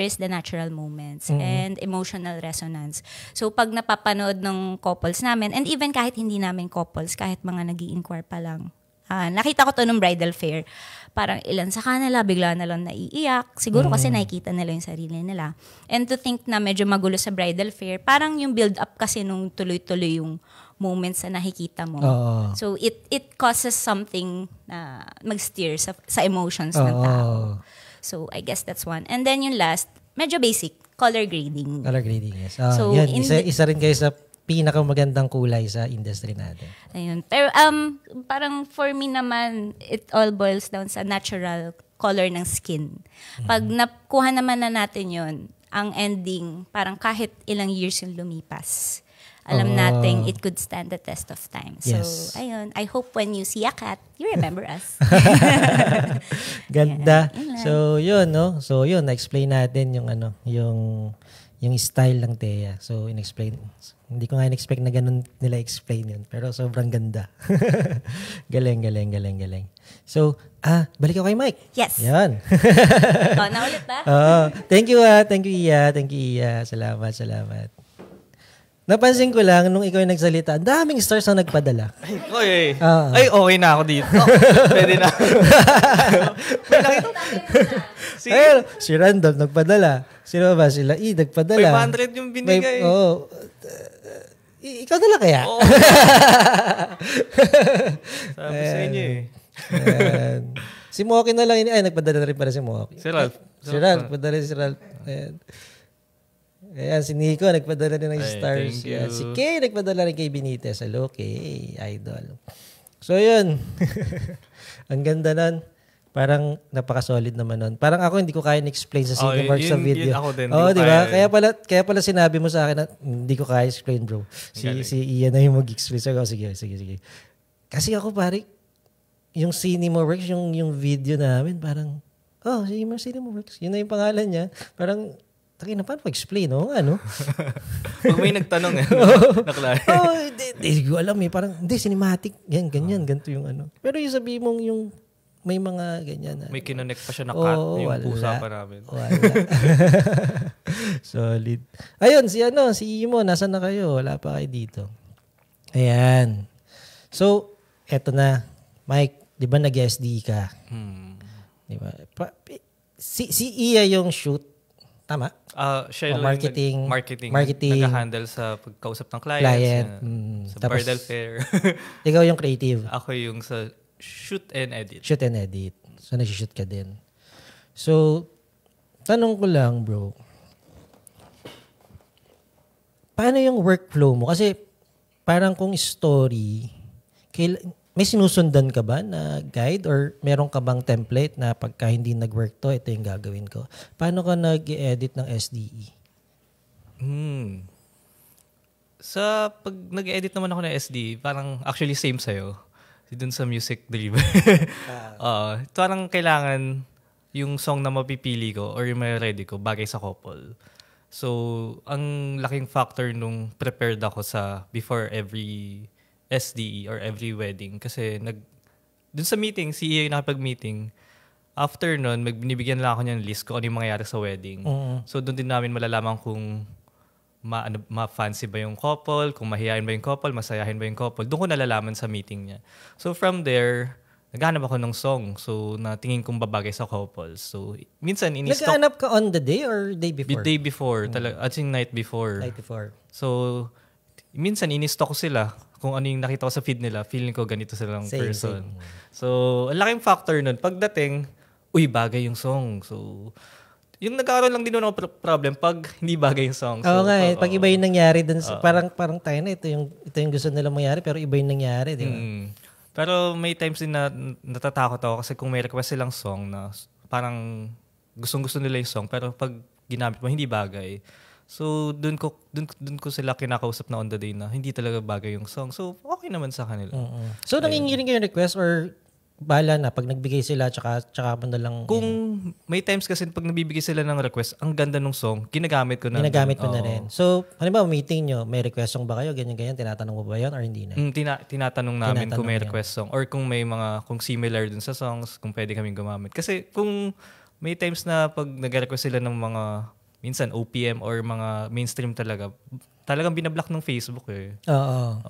is the natural moments and emotional resonance. So, pag napapanood ng couples namin, and even kahit hindi namin couples, kahit mga nag-i-inquire pa lang, nakita ko to nung bridal fair, parang ilan sa kanila, bigla na lang naiiyak. Siguro kasi nakikita nila yung sarili nila. And to think na medyo magulo sa bridal fair, parang yung build-up kasi nung tuloy-tuloy yung moments na nakikita mo. So, it causes something na mag-steer sa emotions ng tao. So, I guess that's one. And then yung last, medyo basic, color grading. Color grading, yes. So, yan, isa rin kayo sa pinakamagandang kulay sa industry natin. Ayun. Pero parang for me naman, it all boils down sa natural color ng skin. Pag nakuha naman na natin yun, ang ending, parang kahit ilang years yung lumipas, alam nating it could stand the test of time. So, ayun. I hope when you see a cat, you remember us. Ganda. So, yun, no? So, yun, na-explain natin yung style ng Thea. So, hindi ko nga in-expect na ganun nila explain yun. Pero sobrang ganda. Galing. So, balik ako kay Mike. Yes. Yan. Naulit ba? Thank you, Iya. Thank you, Iya. Salamat. Napansin ko lang, nung ikaw yung nagsalita, ang daming stars na nagpadala. Ay, okay na ako dito. Pwede na. Si Randolph nagpadala. Sino ba? Sila nagpadala. 500 yung binigay. Ikaw dala kaya? Oo. Sabi sa inyo Si Moki na lang. Nagpadala na rin para si Moki. Si Ralph. Nagpadala si Ralph. Ayan, si Nico, nagpadala rin ng stars. Yan. Si Kay, nagpadala rin kay Benitez. Hello, Kay. Idol. So, yun. Ang ganda nun. Parang napaka-solid naman nun. Parang ako hindi ko kaya explain sa Cinemark sa video. Yun ako din. Oo, di ba? Kaya pala sinabi mo sa akin na hindi ko kaya explain, bro. Si Ian na yung mag-explain. So, sige. Kasi ako pare, yung Cinemark, yung video namin, parang, Cinemark. Yun na yung pangalan niya. Parang, na paano explain, no? Ano? Pag may nagtanong naklaro. Hindi ko alam eh. Parang, hindi, cinematic. Yan, ganyan, ganito yung ano. Pero yung sabi mong yung may mga ganyan. May kinonect pa siya na cut yung pusa pa namin. Wala. Solid. Ayun, si Imo, nasan na kayo? Wala pa kayo dito. Ayan. So, eto na. Mike, di ba nag-SD ka? Di ba? Si Iya yung shoot. Tama? Siya yung marketing. Nag-handle sa pagkausap ng client. Sa Tapos, bridal fair. Ikaw yung creative. Ako yung sa shoot and edit. So, nag-shoot ka din. So, tanong ko lang, bro. Paano yung workflow mo? Kasi, parang kung story, may sinusundan ka ba na guide or meron ka bang template na pagka hindi nag-work to, ito yung gagawin ko? Paano ka nag-edit ng SDE? Sa pag nag-edit naman ako ng SDE, parang actually same sa'yo. Dun sa music delivery. Parang kailangan yung song na mapipili ko or yung may ready ko bagay sa couple. So, ang laking factor nung prepared ako sa before every SDE or every wedding. Kasi dun sa meeting, si EA nakipag-meeting, after nun, binibigyan lang ako niya ng list kung ano yung mangyayari sa wedding. So, dun din namin malalaman kung ma-fancy ba yung couple, kung mahihayin ba yung couple, masayahin ba yung couple. Doon ko nalalaman sa meeting niya. So from there, naghanap ako ng song. So na tingin kong babagay sa couple. So minsan ini-stock. Naghanap ka on the day or day before? Day before. At yung night before. So minsan ini-stock ko sila. Kung ano yung nakita ko sa feed nila, feeling ko ganito silang person. So ang laking factor nun. Pagdating, bagay yung song. So yung nagkaroon lang din ako problem pag hindi bagay yung song. Oo nga eh. Pag iba yung nangyari dun, parang tayo na, ito yung gusto nila mangyari, pero iba yung nangyari, di ba? Pero may times din na natatakot ako kasi kung may request silang song na parang gustong-gusto nila yung song, pero pag ginamit mo, hindi bagay. So, dun ko sila kinakausap na on the day na hindi talaga bagay yung song. So, okay naman sa kanila. So, nangingiring kayo yung request or bala na pag nagbigay sila tsaka mo na lang kung may times kasi pag nagbibigay sila ng request ang ganda ng song ginagamit ko na rin. So halimbawa meeting nyo may request song ba kayo ganyan tinatanong mo ba yun or hindi na? Tinatanong namin kung may request song or kung may mga kung similar dun sa songs kung pwede kaming gumamit kasi kung may times na pag nag-request sila ng mga minsan OPM or mga mainstream talagang binablock ng Facebook eh.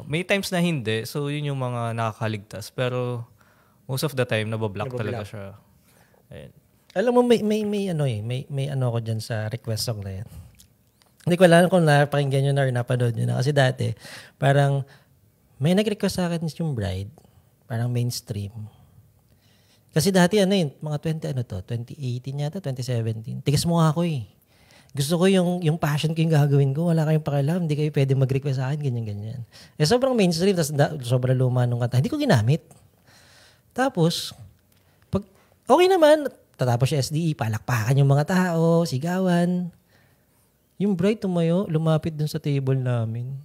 May times na hindi so yun yung mga nakakaligtas pero most of the time, nabablock talaga siya. Ayan. Alam mo, may ano ko dyan sa request song na yan. Hindi ko alam kung napakinggan nyo na or napanood nyo na. Kasi dati, parang may nag-request sa akin yung bride. Parang mainstream. Kasi dati, mga 2018 yata, 2017. Tigas mo nga ako eh. Gusto ko yung passion ko yung gagawin ko. Wala kayong pakialam. Hindi kayo pwede mag-request sa akin. Ganyan. Sobrang mainstream. Tapos sobrang luma nung kanta. Hindi ko ginamit. Tapos, pag okay naman, tatapos yung SDE, palakpakan yung mga tao, sigawan. Yung bride tumayo, lumapit dun sa table namin.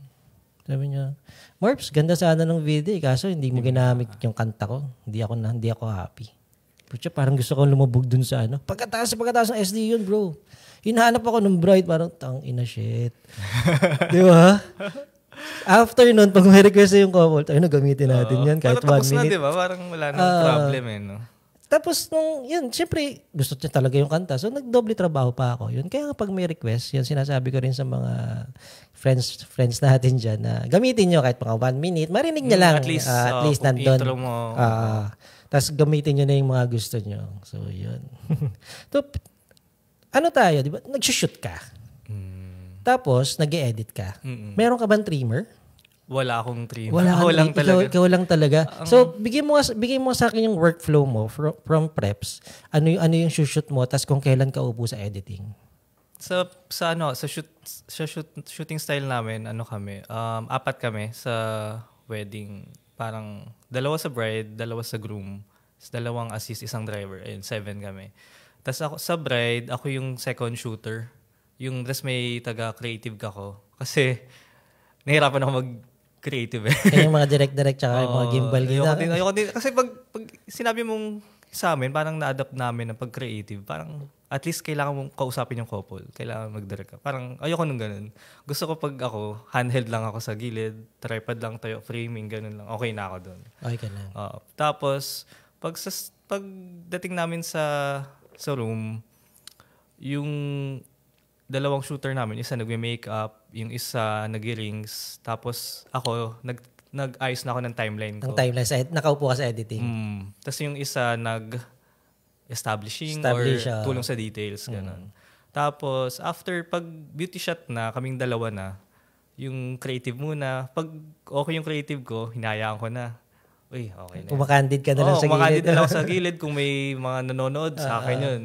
Sabi niya, Marps, ganda sana ng video kaso hindi mo ginamit yung kanta ko. Hindi ako happy. Pero parang gusto ko lumabog dun sa ano. Pagkataas ng SDE yun, bro. Hinahanap ako ng bride, parang tang ina shit. Di ba? After nun, pag may request yung couple, tayo na gamitin natin yan kahit 1 minute. Tapos na, di ba? Parang wala nang problem no? Tapos syempre, gusto niya talaga yung kanta. So, nagdoble trabaho pa ako. Yun. Kaya pag may request, yan sinasabi ko rin sa mga friends natin dyan na gamitin nyo kahit mga 1 minute. Marinig niya lang. At least nandun. Intro mo. Tapos gamitin nyo na yung mga gusto nyo. So, yun. So, ano tayo, di ba? Nag-shoot ka. Tapos, nag-e-edit ka. Meron ka bang trimmer? Wala akong trimmer. Ako lang talaga. Ikaw lang talaga. So, bigay mo sa akin yung workflow mo from preps. Ano yung shoot mo, tapos kung kailan ka upo sa editing. Sa shooting style namin, kami, 4 kami sa wedding. Parang 2 sa bride, 2 sa groom, 2 assist, isang driver. Ayun, 7 kami. Tapos ako, sa bride, ako yung second shooter. Yung, tas may taga-creative ako. Kasi, nahirapan ako mag-creative eh. Kaya yung mga direct tsaka yung mga gimbal. Ayoko din. Kasi pag sinabi mong sa amin, parang na-adapt namin ng pag-creative. Parang at least kailangan mong kausapin yung couple. Kailangan mag-direct ka. Parang ayoko nung ganun. Gusto ko pag ako, handheld lang ako sa gilid, tripod lang tayo, framing, ganun lang. Okay na ako doon. Okay ka lang. Tapos, pagdating namin sa room, yung 2 shooter namin, isa nagme-makeup, yung isa nag-rings, tapos ako, nag-ayos na ako ng timeline ko. Ang timeline, nakaupo ka sa editing. Tapos yung isa establishing or tulong sa details. Ganun. Tapos, after pag beauty shot na, kaming 2 na, yung creative muna. Pag okay yung creative ko, hinayaan ko na. Uy, okay na. Kumakandid ka na lang sa gilid. Kumakandid na lang sa gilid kung may mga nanonood sa akin yun.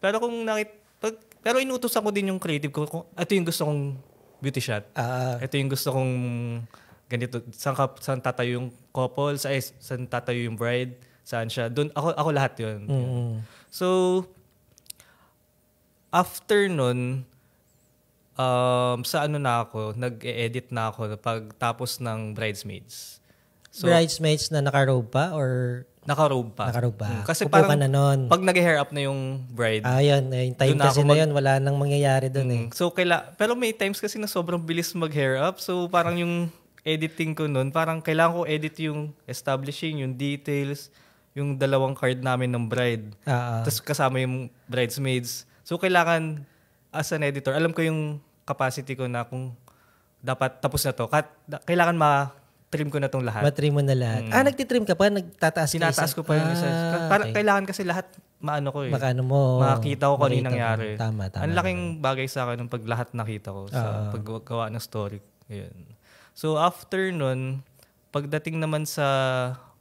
Pero kung pero inuutosan ko din yung creative ko. Ito yung gusto kong beauty shot. Ito yung gusto kong ganito. Saan tatayo yung couple? Saan tatayo yung bride? Saan siya? Doon, ako lahat yun. So, after nun, sa na ako, nag-e-edit na ako pagtapos ng Bridesmaids. So, Bridesmaids na naka-robe pa or naka-robe pa. Naka-robe pa. Kasi Upo parang, ka na nun. pag nag-hair up na yung bride. Yun. Yung time kasi na yun, wala nang mangyayari dun eh. So, pero may times kasi na sobrang bilis mag-hair up. So, parang yung editing ko nun, parang kailangan ko edit yung establishing, yung details, yung 2 card namin ng bride. Tapos kasama yung bridesmaids. So, kailangan, as an editor, alam ko yung capacity ko na kung dapat tapos na to. Kailangan ma-trim ko na tong lahat. Ma-trim mo na lahat. Nagtitrim ka pa? Nagtataas ka? Sinataas ko pa yung isa. Okay. Kailangan kasi lahat maano ko eh. mo. Makita ko kung ano yung nangyari. Tama. Ang laking bagay sa akin ng pag lahat nakita ko sa paggawa ng story. Yun. So, after nun, pagdating naman sa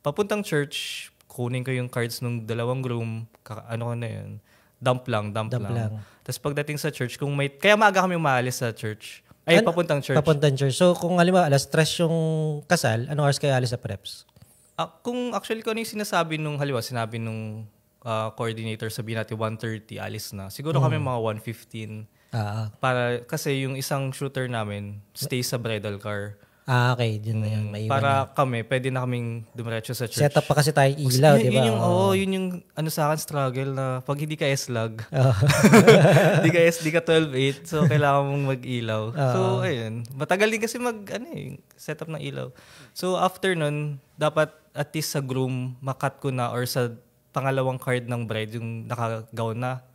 papuntang church, kunin ko yung cards ng 2 groom, ano ko na yun, dump lang. Tapos pagdating sa church, kaya maaga kami umaalis sa church. Papuntang church. Papuntang church. So, kung halimbawa, alas 3 yung kasal, ano oras kayo alis sa preps? Kung ano yung sinabi nung coordinator, sabihin natin 1:30, alis na. Siguro kami mga 1:15. Kasi yung isang shooter namin, stay sa bridal car. Okay. Yun na yun. Para kami, pwede na kaming dumiretso sa church. Set up pa kasi tayo ilaw, di ba? Yun yung ano sa akin struggle na pag hindi ka S-log, di ka 12-8, so kailangan mong mag-ilaw. So, ayun. Matagal din kasi set up ng ilaw. So, after nun, dapat at least sa groom, makat ko na or sa pangalawang card ng bride, yung nakagaw na.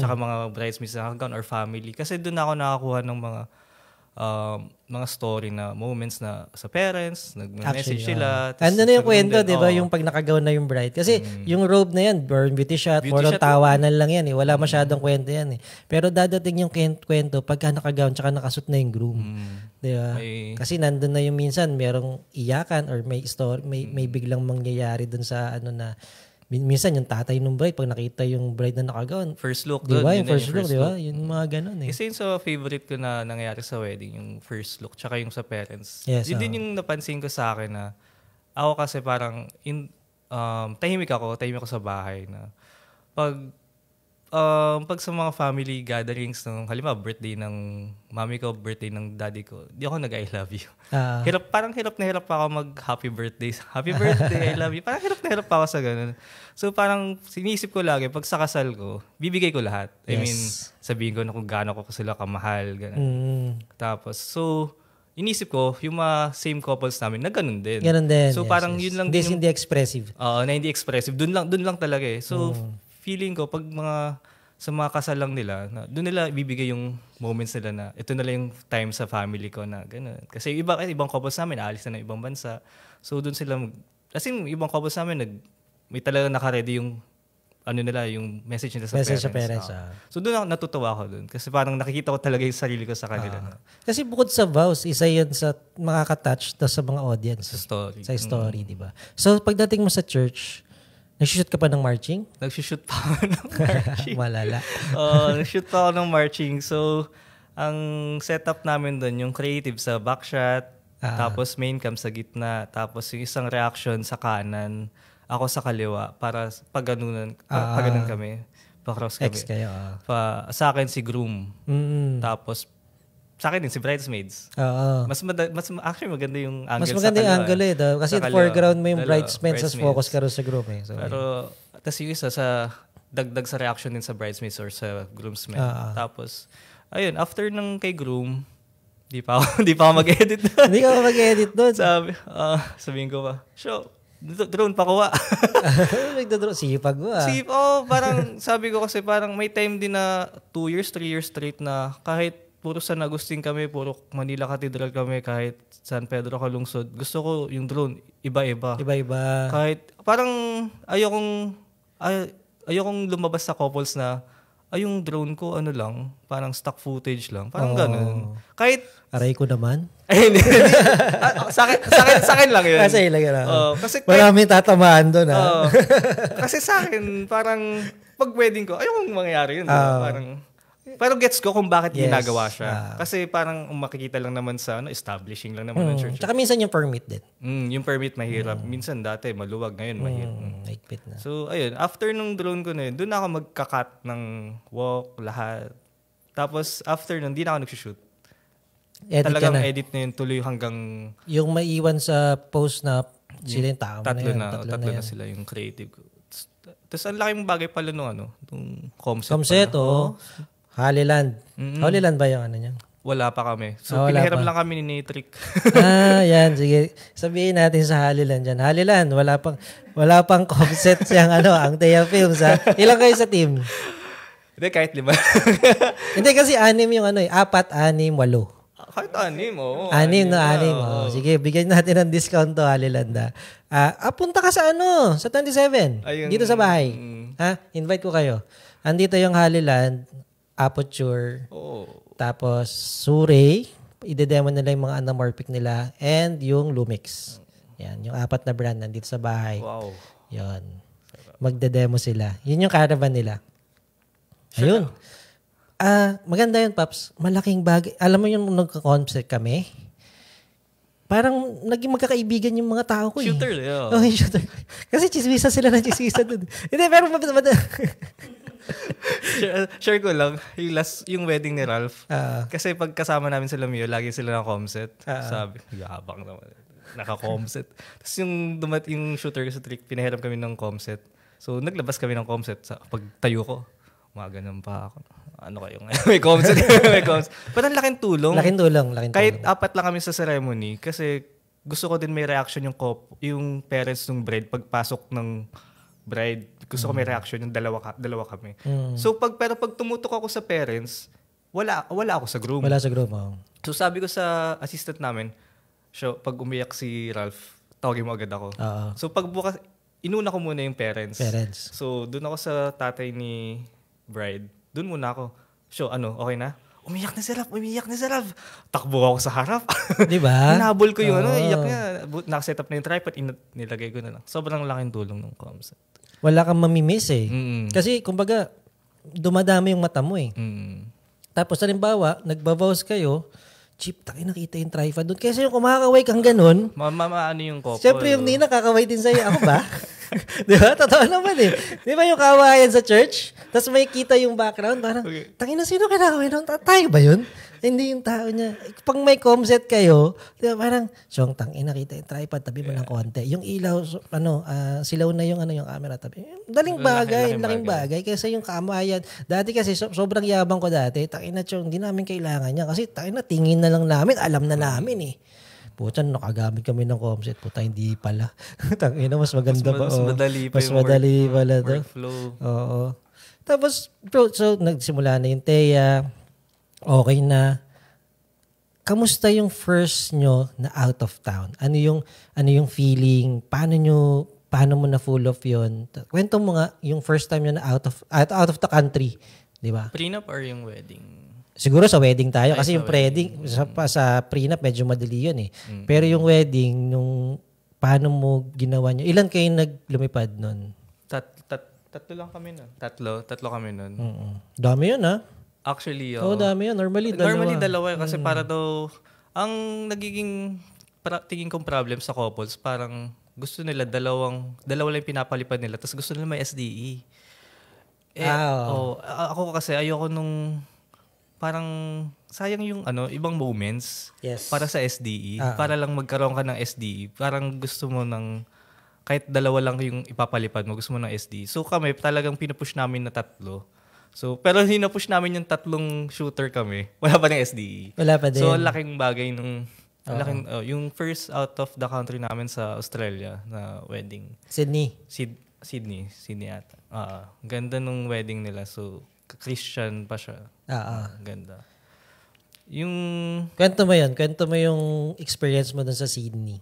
Tsaka mga bridesmaids na nakagaw or family. Kasi doon ako nakakuha ng mga story na moments na sa parents, nag-message sila. Ano na yung kwento, di ba? Yung pag nakagaw na yung bride. Kasi yung robe na yan, burn beauty shot, walang tawanan lang yan eh. Wala masyadong kwento yan eh. Pero dadating yung kwento pagka nakagaw tsaka nakasuot na yung groom. Di ba? Kasi nandun na yung minsan, merong iyakan or may story, may biglang mangyayari dun sa minsan yung tatay ng bride, pag nakita yung bride na nakagawan. First look. Di ba? Yung first look, di ba? Yung mga ganun eh. Isa yun sa favorite ko na nangyayari sa wedding, yung first look, tsaka yung sa parents. Yes, yun din yung napansin ko sa akin na ako kasi parang tahimik ako sa bahay na pag sa mga family gatherings ng halimbawa birthday ng mami ko, birthday ng daddy ko, di ako nag-I love you. Parang hirap na hirap pa ako mag-happy birthday. Happy birthday, I love you. Parang hirap na hirap pa ako sa ganun. So parang sinisip ko lagi, pag sa kasal ko, bibigay ko lahat. I mean, sabihin ko na kung gaano ko sila kamahal. Ganun. Tapos, so, inisip ko, yung mga same couples namin, na ganun din. Ganun din. So parang yun lang. Hindi expressive. Na hindi expressive. Dun lang talaga eh. So, feeling ko pag sa mga kasal lang nila, doon nila ibibigay yung moments nila na ito na lang yung time sa family ko na gano'n. Kasi ibang couples namin, aalis na ng ibang bansa. So doon sila, kasi ibang couples namin, may talaga naka-ready yung yung message nila sa parents. So doon natutuwa ako doon. Kasi parang nakikita ko talaga yung sarili ko sa kanila. Kasi bukod sa vows, isa yun sa makaka-touch sa mga audience. Sa story, di ba? So pagdating mo sa church, nag-shoot ka pa ng marching? Nag-shoot pa ako ng marching. Malala. Nag-shoot pa ako ng marching. So, ang setup namin doon, yung creative sa backshot, tapos main cam sa gitna, tapos yung isang reaction sa kanan, ako sa kaliwa para pag ganunan kami. Pa-cross kami. Ex kayo. Sa akin si groom. Tapos sa akin din si bridesmaids. Oo. Actually maganda yung angle Mas maganda yung angle Kasi foreground mo yung bridesmaids as focus ka rin sa groom So, pero, tas yung isa sa dagdag sa reaction din sa bridesmaids or sa groomsmen. Tapos, ayun, after ng kay groom, di pa ako mag-edit. Hindi ka mag-edit doon. Sabihin ko pa, drone pa kuha. Sipag mo parang sabi ko kasi parang may time din na 2 years, 3 years straight na kahit puro San Agustin kami, puro Manila Cathedral kami, kahit San Pedro Calungsod, gusto ko yung drone, iba-iba. Iba-iba. Kahit parang ayokong lumabas sa couples na yung drone ko parang stock footage lang. Parang ganun. Kahit aray ko naman. Ay, hindi. Sa akin lang yun. Kasi lang yun. Kasi maraming tatamaan doon. Kasi sa akin, parang pag wedding ko, ayokong mangyayari yun. Pero gets ko kung bakit ginagawa siya. Kasi parang makikita lang naman sa establishing lang naman ng church. Tsaka minsan yung permit din. Yung permit mahirap. Minsan dati maluwag, ngayon mahirap. Higpit na. So, ayun. After nung drone ko na yun, doon ako magka-cut ng walk, lahat. Tapos, after nun, di na ako nagsushoot. Talagang edit na yun tuloy hanggang... Yung maiwan sa post na sila yung tao tatlo na sila yung creative ko. Tapos, ang laking bagay pala nung Comset. Haliland. Haliland ba yung niya? Wala pa kami. So, pinahiram lang kami ni Natrick. Yan. Sige. Sabihin natin sa Haliland dyan. Haliland, wala pang Comset siyang ang Thea Films. Ilang kayo sa team? Hindi, kahit 5. Hindi, kasi 6 yung 4, 6, 8. Kahit 6, oo. 6. Sige, bigyan natin ng discount to, Haliland. Punta ka sa sa 27. Dito sa bahay. Invite ko kayo. Andito yung Haliland, Aperture, tapos Surrey, ide-demo nila yung mga anamorphic nila, and yung Lumix. Yan, yung 4 na brand nandito sa bahay. Wow. Yan. Magde-demo sila. Yun yung caravan nila. Ayun. Maganda yun, Paps. Malaking bagay. Alam mo yung nagka-concept kami? Parang naging magkakaibigan yung mga tao ko. Shooter, shooter. Kasi chismisa sila ng chismisa dun. Hindi, pero share ko lang, yung wedding ni Ralph. Kasi pag kasama namin sila Mio, lagi sila ng Comset. Sabi, yabang naman. Naka-Comset. Tapos yung shooter sa trick, pinahiram kami ng Comset. So, naglabas kami ng Comset. Pagtayo ko, ganun pa ako. Ano kayo ngayon? May Comset. Pero laking tulong. Laking tulong. Kahit 4 lang kami sa ceremony, kasi gusto ko din may reaction yung parents ng bride pagpasok ng bride. Gusto ko may reaction yung dalawa kami. So pero pag tumutok ako sa parents, wala ako sa groom. Wala sa groom. So sabi ko sa assistant namin, pag umiyak si Ralph, tawagin mo agad ako. So pag bukas, inuna ko muna yung parents. So doon ako sa tatay ni bride. Doon muna ako. Okay na? Umiyak na si Ralph. Takbo ako sa harap. Di ba? Hinabol ko yung iyak niya. Nakaset up na yung tripod, nilagay ko na lang. Sobrang laking tulong ng Comset. Wala kang mamimiss Kasi, kumbaga, dumadami yung mata mo Tapos, halimbawa, nagbabaws kayo, Chip, nakita yung tripod doon. Kasi yung kumakaway kang ganun. Ano yung couple? Siyempre, yung Nina, kakaway din sa'yo. Ako ba? Di ba? Totoo naman Di ba yung kawayan sa church? Tapos may kita yung background. Parang, tangina, sino kinakaway nun? Tayo ba yun? Hindi yung tao niya. Pag may Comset kayo, di ba, parang, tangina, kita yung tripod, tabi mo ng konti. Yung ilaw, silaw na yung camera, tabi. Laking bagay. Kasi yung kamayan. Dati kasi, sobrang yabang ko dati. Tangina, hindi namin kailangan niya. Kasi, tangina, tingin na lang namin. Alam na namin Puta, nakagamit kami ng Comset. Puta, hindi pala. Tangina, mas maganda ba? Mas madali pa mas madali pala to. Workflow. Oo. Tapos, bro, so nagsimula na yung Thea. Okay na. Kamusta yung first nyo na out of town? Ano yung feeling? Paano mo na full of yon? Kwento mo nga yung first time nyo na out of the country, di ba? Prenup or yung wedding? Siguro sa wedding tayo kasi yung wedding sa prenup medyo madali yun Pero yung wedding paano mo ginawa nyo? Ilan kayo naglumipad nun? Tatlo lang kami nun. Tatlo kami nun. Dami yun Actually, dami yun. Normally dalawa kasi para daw ang nagiging tingin kong problem sa couples, parang gusto nila dalawa lang yung pinapalipad nila, tapos gusto nila may SDE. Ako kasi ayoko nung parang sayang yung ibang moments para sa SDE. Para lang magkaroon ka ng SDE. Parang gusto mo ng kahit dalawa lang yung ipapalipad mo, gusto mo ng SDE. So kami talagang pinupush namin na 3. So pero hinapush namin yung 3 shooter kami. Wala pa ng SDE. Wala pa din. So laking bagay nung yung first out of the country namin sa Australia na wedding. Sydney ata. Ganda nung wedding nila. So Christian pa siya. Ganda. Kwento mo yung experience mo dun sa Sydney.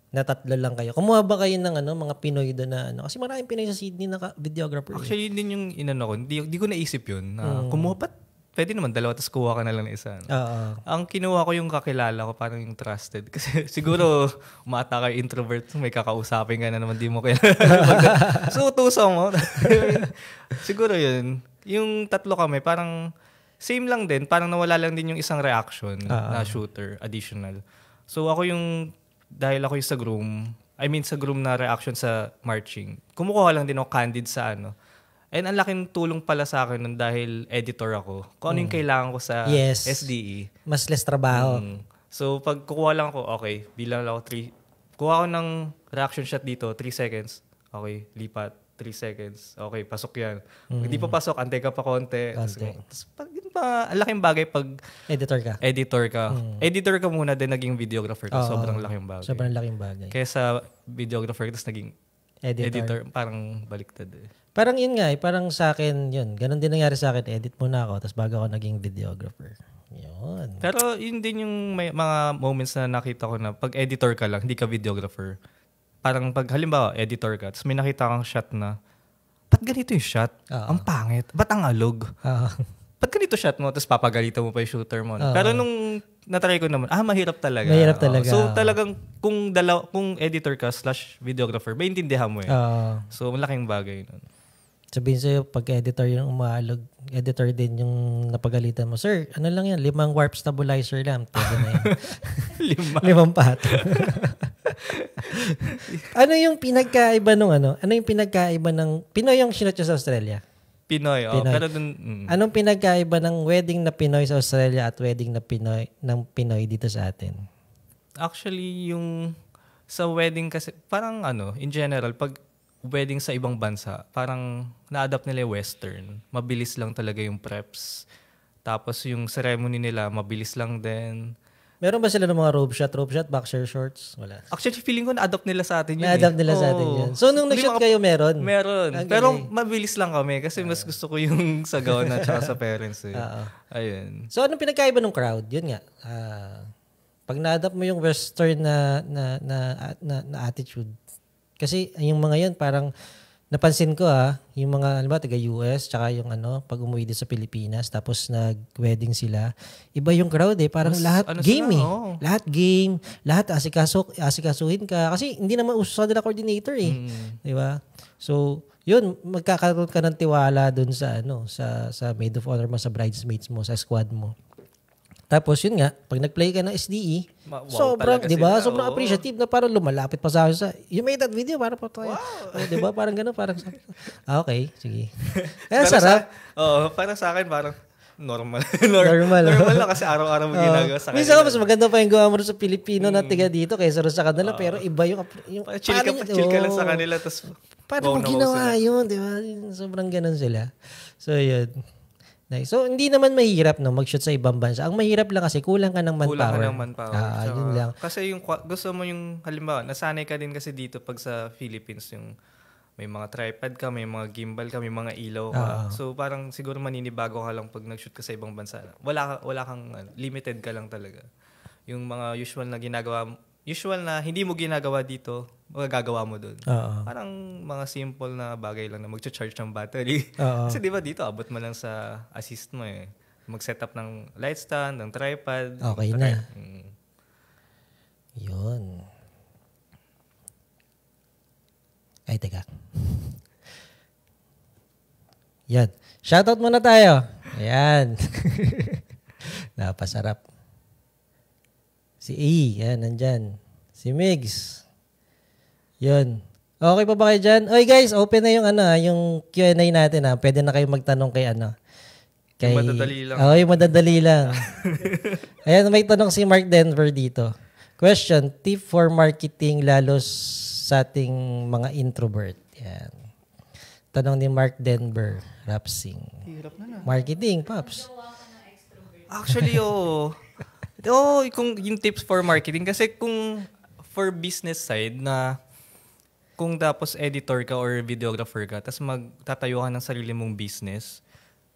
Na 3 lang kayo. Kumuha ba kayo ng mga Pinoy doon na Kasi maraming Pinoy sa Sydney na videographer. Actually, din yung inano ko. Hindi ko naisip yun. Kumuha pa. Pwede naman 2, tapos kuha ka na lang na isa. Ang kinuha ko yung kakilala ko, parang yung trusted. Kasi siguro, umata kayo introvert, may kakausapin ka na naman, di mo kailangan. So, tuso mo. Siguro yun. Yung 3 kami, parang same lang din. Parang nawala lang din yung isang reaction na shooter, additional. So, dahil ako yung sa groom na reaction sa marching, kumukuha lang din ako candid sa And ang laking tulong pala sa akin nun dahil editor ako. Kung ano yung kailangan ko sa SDE. Mas less trabaho. So, pag kukuha lang ako, okay, bilang lang ako 3. Kuha ko ng reaction shot dito, 3 seconds. Okay, lipat, 3 seconds. Okay, pasok yan. Hindi pa pasok, antay ka pa konti. Tapos, ang laking bagay pag editor ka. Editor ka muna, din naging videographer ka. Sobrang laking bagay. Sobrang laking bagay. Kesa videographer, tapos naging editor. Parang baliktad eh. Parang yun nga parang sa akin yun. Ganon din nangyari sa akin. Edit muna ako, tapos bago ako naging videographer. Yun. Pero yun din yung may mga moments na nakita ko na pag editor ka lang, hindi ka videographer. Parang pag halimbawa, editor ka, tapos may nakita kang shot na, ba't ganito yung shot? Ang pangit. Ba't ang alog? Ba't ganito shot mo? Tapos papagalitan mo pa yung shooter mo. Pero nung natry ko naman, mahirap talaga. Mahirap talaga. So talagang kung editor ka / videographer, maintindihan mo eh. So malaking bagay nun. Sabihin sa'yo, pag editor yung umaalog, editor din yung napagalitan mo. Sir, ano lang yan? 5 warp stabilizer lang. Pwede na yan. 5 pato. Ano yung pinagkaiba ng Pinoy yung sinot sa Australia? Pinoy. Pero Anong pinagkaiba ng wedding na Pinoy sa Australia at wedding na Pinoy dito sa atin? Actually, yung sa wedding kasi, parang in general, pag wedding sa ibang bansa, parang na-adapt nila yung Western. Mabilis lang talaga yung preps. Tapos yung ceremony nila, mabilis lang din. Meron ba sila ng mga robe shot, boxer shorts? Wala. Actually, feeling ko na-adapt nila sa atin yun. Na-adapt nila sa atin yun. So, nung nag-shoot kayo, meron? Meron. Pero mabilis lang kami kasi mas gusto ko yung sa gawa na tsaka sa parents. Ayun. So, anong pinagkaiba ng crowd? Yun nga. Pag na-adapt mo yung Western na attitude, kasi yung mga yun, parang napansin ko yung mga, taga-US, tsaka yung pag umuwi din sa Pilipinas, tapos nag-wedding sila, iba yung crowd parang lahat game Lahat game, lahat asikasuhin ka. Kasi hindi naman uso sa nila coordinator Di ba? So, yun, magkakaroon ka ng tiwala dun sa, sa maid of honor mo, sa bridesmaids mo, sa squad mo. Tapos yun nga, pag nag-play ka ng SDE, sobrang, di ba? Sobrang appreciative na parang lumalapit pa sa akin you made that video para pa tayo. Di ba? Parang gano'n, parang okay, sige. Kaya sarap. Para sa akin, parang normal. Normal lang kasi araw-araw mo ginagawa sa kanila. Minsan mas maganda pa yung gawa mo sa Pilipino na tiga dito kaysa sa kanila, pero iba yung chill ka lang sa kanila, tapos paano mo ginawa yun, di ba? Sobrang gano'n sila. So, yun. Nice. So, hindi naman mahirap mag-shoot sa ibang bansa. Ang mahirap lang kasi kulang ka ng manpower. Kulang ka ng manpower. Yun lang. Kasi gusto mo yung, halimbawa, nasanay ka din kasi dito pag sa Philippines, yung may mga tripod ka, may mga gimbal ka, may mga ilaw ka. So, parang siguro maninibago ka lang pag nag-shoot ka sa ibang bansa. Wala kang, limited ka lang talaga. Yung mga usual na hindi mo ginagawa dito, magagawa mo doon. Parang mga simple na bagay lang na mag-charge ng battery. Kasi di ba dito, abot mo lang sa assist mo mag-set up ng light stand, ng tripod. Okay na. Yun. Ay, teka. Yan. Shoutout muna tayo. Ayan. Napasarap. Si E, yan, nandyan. Si Migs. Yun. Okay pa ba kayo dyan? Oy guys, open na yung yung Q&A natin Pwede na kayo magtanong kay Yung madadali lang. Yung madadali lang. Ayan, may tanong si Mark Denver dito. Question, tip for marketing lalo sa ating mga introvert. Yan. Tanong ni Mark Denver, Rapsing. Hirap na. Marketing, Pops. Actually, kung yung tips for marketing, kasi kung for business side na kung tapos editor ka or videographer ka, tapos magtatayo ka ng sarili mong business,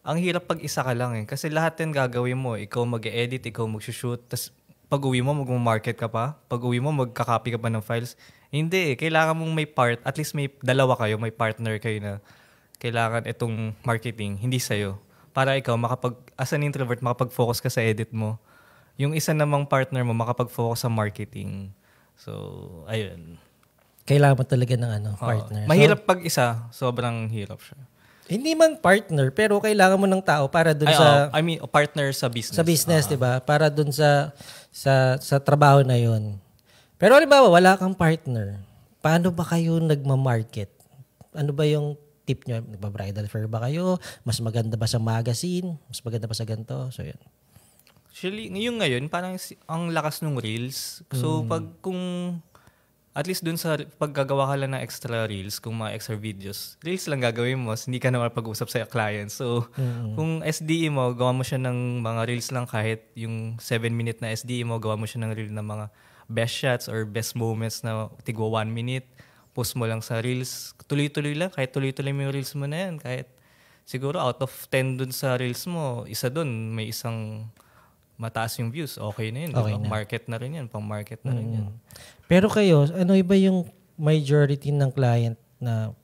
ang hirap pag isa ka lang Kasi lahat yan gagawin mo. Ikaw mag-edit, ikaw mag-shoot, tapos pag uwi mo, mag-market ka pa. Pag uwi mo, magka-copy ka pa ng files. Hindi Kailangan mong may at least may dalawa kayo, may partner kayo na kailangan itong marketing, hindi sa'yo. Para ikaw, as an introvert, makapag-focus ka sa edit mo. Yung isa namang partner mo, makapag-focus sa marketing. So, ayun. Kailangan mo talaga ng partner. Mahirap pag isa, sobrang hirap siya. Hindi man partner, pero kailangan mo ng tao para dun sa... I mean, partner sa business. Sa business, di ba? Para dun sa trabaho na yun. Pero halimbawa, wala kang partner. Paano ba kayo nagma-market? Ano ba yung tip nyo? Nagba-bridal fair ba kayo? Mas maganda ba sa magazine? Mas maganda ba sa ganito? So, yun. Actually, ngayon, parang ang lakas ng reels. So, kung at least dun sa paggagawa ka lang ng extra reels, kung mga extra videos, reels lang gagawin mo, hindi ka na pag-usap sa client. So, kung SDE mo, gawa mo siya ng mga reels lang kahit yung 7-minute na SDE mo, gawa mo siya ng reel ng mga best shots or best moments na tigwa 1 minute, post mo lang sa reels. Tuloy-tuloy lang, kahit tuloy-tuloy mo yung reels mo na yan. Kahit siguro out of 10 dun sa reels mo, isa dun, may isang mataas yung views, okay na yun. Okay diba? na. Market na rin yan, pang-market na rin yan. Pero kayo, ano iba yung majority ng client na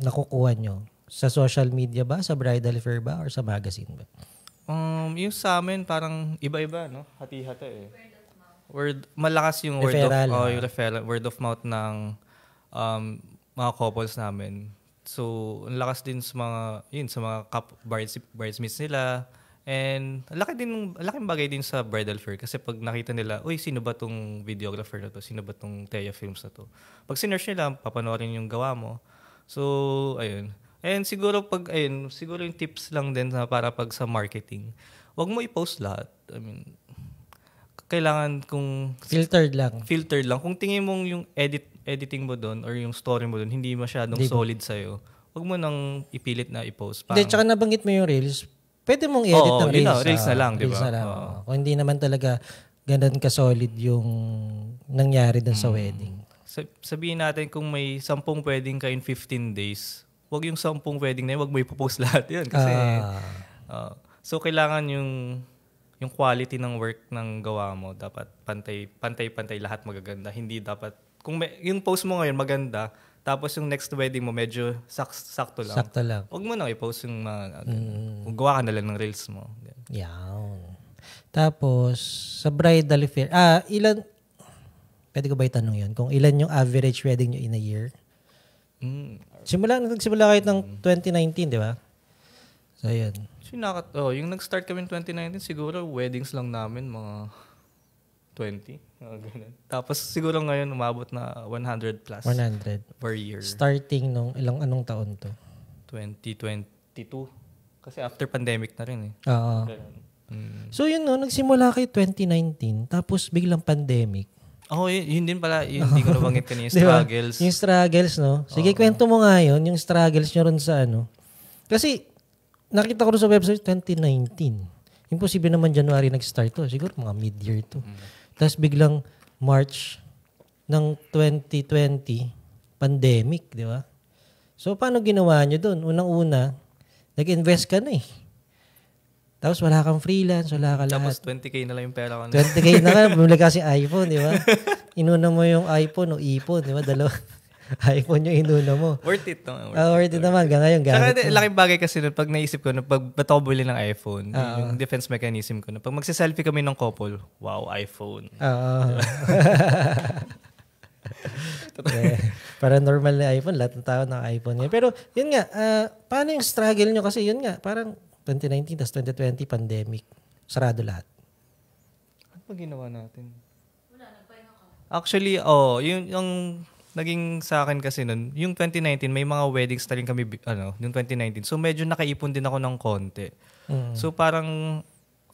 nakukuha nyo? Sa social media ba? Sa bridal fair ba? Or sa magazine ba? Yung sa amin, parang iba-iba, no? Hati-hati malakas yung referral, yung referral, word of mouth ng mga couples namin. So, ang lakas din sa mga bridesmaids nila. And laking bagay din sa bridal fair kasi pag nakita nila, uy, sino ba tong videographer na to? Sino ba tong Thea Films na to? Pag sinearch nila, papanoorin yung gawa mo. So, ayun. And siguro yung tips lang din para pag sa marketing. Huwag mo i-post lahat. I mean, kailangan kung filtered lang. Kung tingin mong yung editing mo doon or yung story mo doon hindi masyadong solid sa'yo, huwag mo nang ipilit na i-post. Hindi, tsaka nabanggit mo yung reels. Pwede mong edit ng reels. Reels na lang, di ba? Kung hindi naman talaga ganun ka-solid yung nangyari dun sa wedding. Sabihin natin kung may 10 wedding ka in 15 days, wag yung 10 wedding na yun, wag mo ipopost lahat yun. Kasi, so kailangan yung quality ng work ng gawa mo, dapat pantay-pantay lahat magaganda. Hindi dapat, kung yung post mo ngayon maganda, tapos yung next wedding mo medyo sakto lang. Sakto lang. Huwag mo na i-post yung mga kung gawa ka na lang ng reels mo. Yan. Tapos, sa bridal fair, pwede ko ba itanong yun? Kung ilan yung average wedding nyo in a year? Nagsimula kayo ng 2019, di ba? So, yun. Yung nag-start kami in 2019, siguro weddings lang namin, mga 20. Ganun. Tapos siguro ngayon umabot na 100 plus 100 per year. Starting nung anong taon to? 2022. Kasi after pandemic na rin Oo. So yun nagsimula kay 2019 tapos biglang pandemic. Yun din pala, yun hindi ko nabanggit kanina, yung struggles. Yung struggles, no? Sige, kwento mo nga yun, yung struggles nyo rin sa Kasi nakita ko rin sa website 2019. Imposible naman January nag-start to. Siguro mga mid-year to. Tapos biglang March ng 2020, pandemic, di ba? So, paano ginawa nyo doon? Unang-una, nag-invest ka na Tapos wala kang freelance, wala ka lahat. Tapos 20K na lang yung pera ko. 20K na ka, bumili kasi iPhone, di ba? Inuna mo yung iPhone o ipon, di ba? iPhone yung inuna mo. Worth it naman. Worth it naman. Ngayon, gamit mo. Laking bagay kasi pag naisip ko, ba't ako bili ng iPhone? Yung defense mechanism ko. Pag magsiselfie kami ng couple, wow, iPhone. Para normal na iPhone, lahat ng tao ng iPhone ngayon. Pero yun nga, paano yung struggle nyo? Kasi yun nga, parang 2019 tas 2020, pandemic. Sarado lahat. Ano pa ginawa natin? Actually, yung naging sa akin kasi nun, yung 2019, may mga weddings na rin kami, yung 2019. So, medyo nakaipon din ako ng konti. So, parang,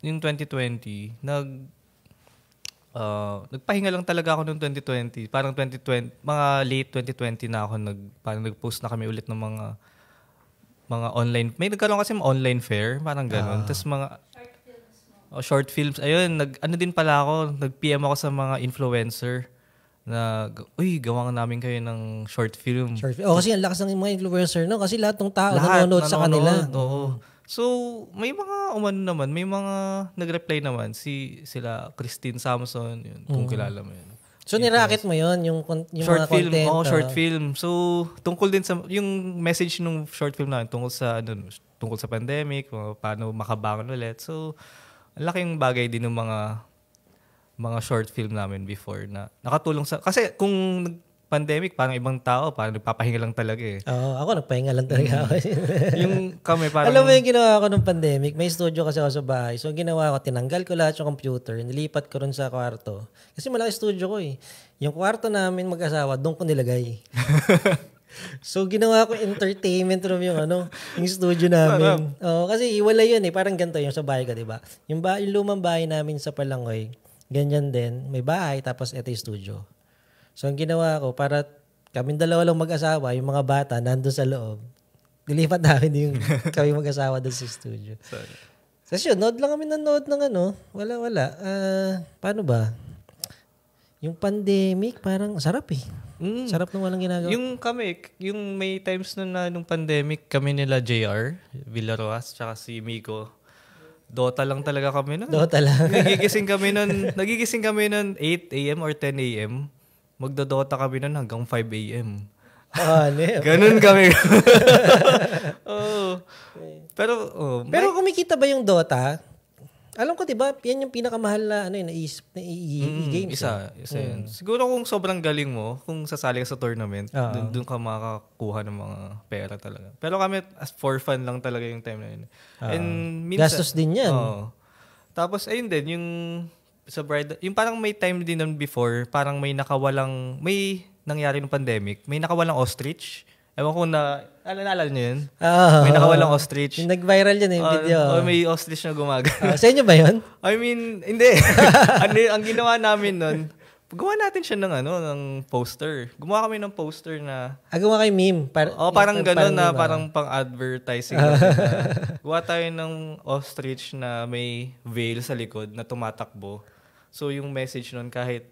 yung 2020, nagpahinga lang talaga ako noong 2020. Parang 2020, mga late 2020 na ako, parang nag-post na kami ulit ng mga online, may nagkaroon kasi online fair, parang gano'n. Tapos mga, short films. Ayun, ano din pala ako, nag-PM ako sa mga influencer na, gawang namin kayo ng short film. Kasi ang lakas ng mga influencer, no? Kasi lahat ng tao nanonood sa kanila. Oo. So, may mga naman, may mga nag-reply naman, sila Christine Samson, yun, kung kilala mo yun. So, nirakit mo yun, yung short mga film, content? Short film. So, tungkol din sa, yung message ng short film na tungkol sa pandemic, paano makabangon ulit. So, ang laking bagay din ng mga short film namin before na nakatulong sa... Kasi kung pandemic, parang ibang tao, parang nagpapahinga lang talaga eh. Oo, ako nagpahinga lang talaga ako. Yung kami parang... Alam mo yung ginawa ko ng pandemic, may studio kasi ako sa bahay. So ginawa ko, tinanggal ko lahat yung computer, nilipat ko rin sa kwarto. Kasi malaki studio ko eh. Yung kwarto namin mag-asawa, doon ko nilagay. So, ginawa ko entertainment room yung studio namin. Kasi iwala yun eh. Parang ganito yung sa bahay ko, diba? Yung lumang bahay namin sa Palangoy, ganyan din. May bahay, tapos ito yung studio. So, ang ginawa ko, para kaming dalawa lang mag-asawa, yung mga bata nandun sa loob. Nilipat namin yung kami mag-asawa doon sa studio. Tapos yun, nod lang kami nanood ng Wala. Paano ba? Yung pandemic, parang sarap eh. Sarap nung walang ginagawa. Yung may times nung pandemic, kami nila JR, Villaroas, tsaka si Miko. Dota lang talaga kami nun. Dota lang. Nagigising kami nun 8 a.m. or 10 a.m. Magdodota kami nun hanggang 5 a.m. Ganun kami. Pero kumikita ba yung Dota? Alam ko, diba, yan yung pinakamahal na e-games. Isa yun. Siguro kung sobrang galing mo, kung sasali ka sa tournament, doon ka makakakuha ng mga pera talaga. Pero kami, as for fun lang talaga yung time na yun. And minsan, gastos din yan. Tapos, ayun din, yung sa bride, yung parang may time din nun before, parang may nangyari ng pandemic, may nakawalang ostrich. Ewan ko naalala niyo yun? May nakawalang ostrich. Yung nag-viral yun yung video. May ostrich na gumagana. Sa inyo ba yun? I mean, hindi. Ang ginawa namin nun, gawa natin siya ng poster. Gumawa kami ng poster na... Gumawa kayo meme? Parang gano'n na, parang pang-advertising. Gawa tayo ng ostrich na may veil sa likod na tumatakbo. So, yung message nun kahit...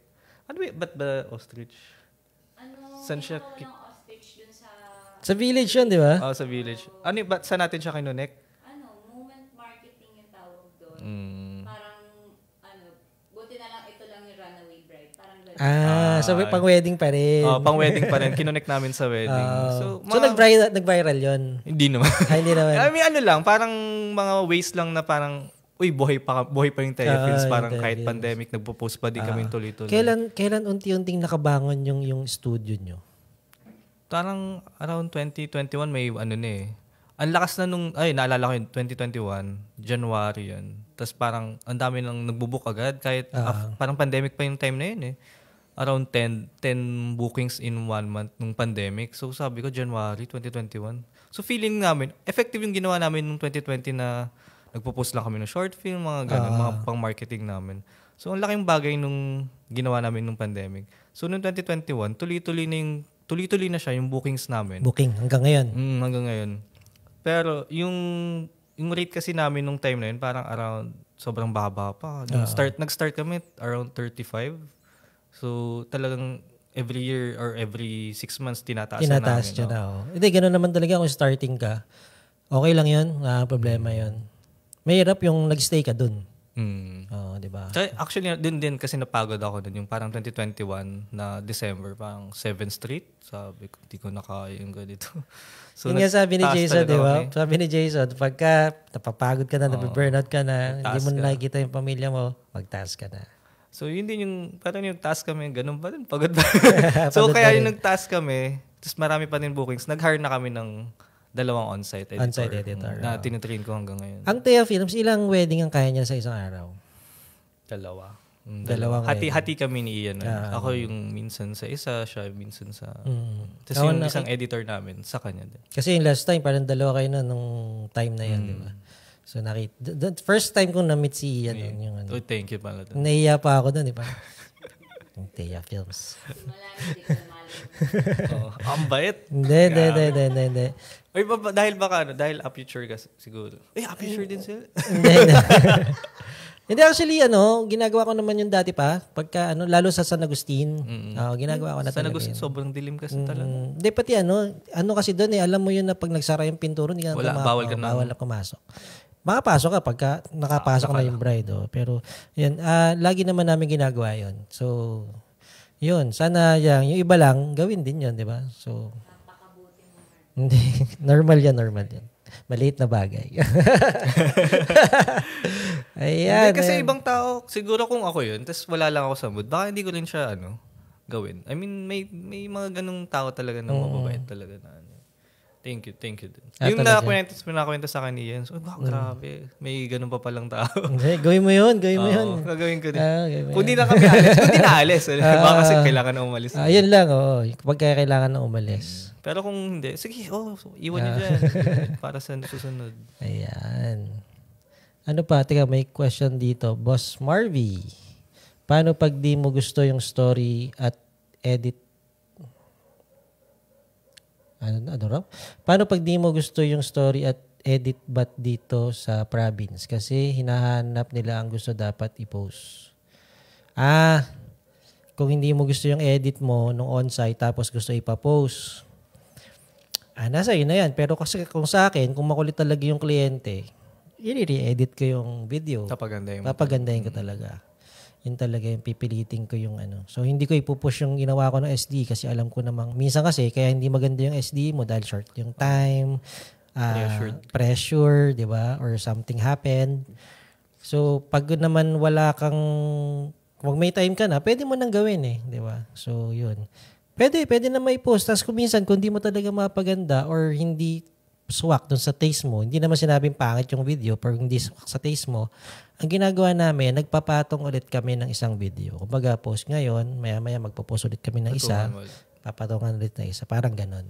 Ba't ba ostrich? Saan siya... Sa village yun, di ba? Sa village. Ba't saan natin siya kinunik? Moment marketing yung tawag doon. Parang, buti na lang ito lang yung runaway bride. Parang gano'n. So pang-wedding pa rin. Pang-wedding pa rin. Kinunik namin sa wedding. So nag-viral yun? Hindi naman. Hindi naman. I mean, lang, parang mga ways lang na parang, buhay pa yung Telefilms. Parang kahit pandemic, nagpo-post pa din kami tuloy-tuloy. Kailan unti-unting nakabangon yung studio nyo? Parang around 2021 may ang lakas na naalala ko yun, 2021, January yun. Tapos parang ang dami nang nagbubook agad kahit parang pandemic pa yung time na yun eh. Around 10 bookings in 1 month nung pandemic. So sabi ko, January 2021. So feeling namin, effective yung ginawa namin nung 2020 na nagpo-post lang kami ng short film, mga ganun, mga pang-marketing namin. So ang laking bagay nung ginawa namin nung pandemic. So nung 2021, tuloy-tuloy na siya yung bookings namin. Booking hanggang ngayon? Hanggang ngayon. Pero yung rate kasi namin nung time na yun, parang around, sobrang baba pa. Nag-start kami around 35. So talagang every year or every 6 months tinataas na namin. Hindi, gano'n naman talaga kung starting ka. Okay lang yun, problema yun. Mahirap yung nag-stay ka dun. Di ba? Actually, din kasi napagod ako dun. Yung parang 2021 na December, parang 7th Street. Sabi ko, hindi ko nakaya yung ganito. So, yun nga sabi ni Jason, di ba? Sabi ni Jason, pagka napapagod ka na, napiburnout ka na, hindi mo na nakikita yung pamilya mo, mag-task ka na. So, yun din parang yung task kami, ganun pa rin, pagod pa. So, kaya yung nag-task kami, tapos marami pa din bookings, nag-hire na kami ng 2 on-site editor. Na tinitrain ko hanggang ngayon. Ang Teo Films, ilang wedding ang kaya niya sa isang araw? 2. Dalawang Hati kami ni Ian. Ako yung minsan sa isa, siya minsan sa... Tapos yung isang editor namin, sa kanya din. Kasi yung last time, parang dalawa kayo nung time na yan, di ba? So, the first time kong na-meet si Ian. Yung, Oh, thank you pala. Nahiya pa ako doon, di ba? Yung Thea Films. Ang bait. Hindi. Ay, dahil Aperture ka siguro. Aperture din sila. Hindi. Hindi, actually, ginagawa ko naman yung dati pa. Pagka, lalo sa San Agustin. Ginagawa ko na San talaga Agustin, yun. sobrang dilim kasi talaga. Hindi, pati kasi doon alam mo yun na pag nagsara yung pinturo, hindi ka bawal na pumasok. Makapasok ka pagka nakapasok na yung bride. Pero, yun, lagi naman namin ginagawa yun. So, yun, sana yung iba lang, gawin din yun, di ba? So, hindi, normal yan. Maliit na bagay. Ayan. Hindi, kasi ibang tao, siguro kung ako yun, tapos wala lang ako sa mood, baka hindi ko rin siya, gawin. I mean, may mga ganung tao talaga na mababait talaga na, Thank you din. Yung nakakwento sa akin ni Jens, grabe, may ganun pa palang tao. Hindi, gawin mo yun. Gagawin ko din. Kung di na kami alis, baka kasi kailangan na umalis. Yun lang, Kapag kailangan na umalis. Pero kung hindi, sige, iwan niyo dyan. Para sa susunod. Ayan. Ano pa? Teka, may question dito. Boss Marvy, paano pag di mo gusto yung story at edit? Ano raw? Paano pag di mo gusto yung story at edit but dito sa province? Kasi hinahanap nila ang gusto dapat i-post. Kung hindi mo gusto yung edit mo nung on-site tapos gusto ipa-post. Nasa yun na yan. Pero kasi kung sa akin, kung makulit talaga yung kliyente, i-re-edit ko yung video. Papagandahin ko talaga. Yun talaga yung pipilitin ko yung So, hindi ko ipupush yung ginawa ko ng SD kasi alam ko namang, minsan kasi, kaya hindi maganda yung SD mo dahil short yung time, pressure, di ba? Or something happened. So, pag naman wag may time ka na, pwede mo nang gawin di ba? So, yun. Pwede na may post. Tapos kung minsan, kung di mo talaga mapaganda or hindi swak dun sa taste mo, hindi naman sinabing pangit yung video, pero hindi swak sa taste mo, ang ginagawa namin, nagpapatong ulit kami ng isang video. Kumbaga, post ngayon, maya-maya magpo-post ulit kami ng isa, papatungan ulit ng isa. Parang ganon.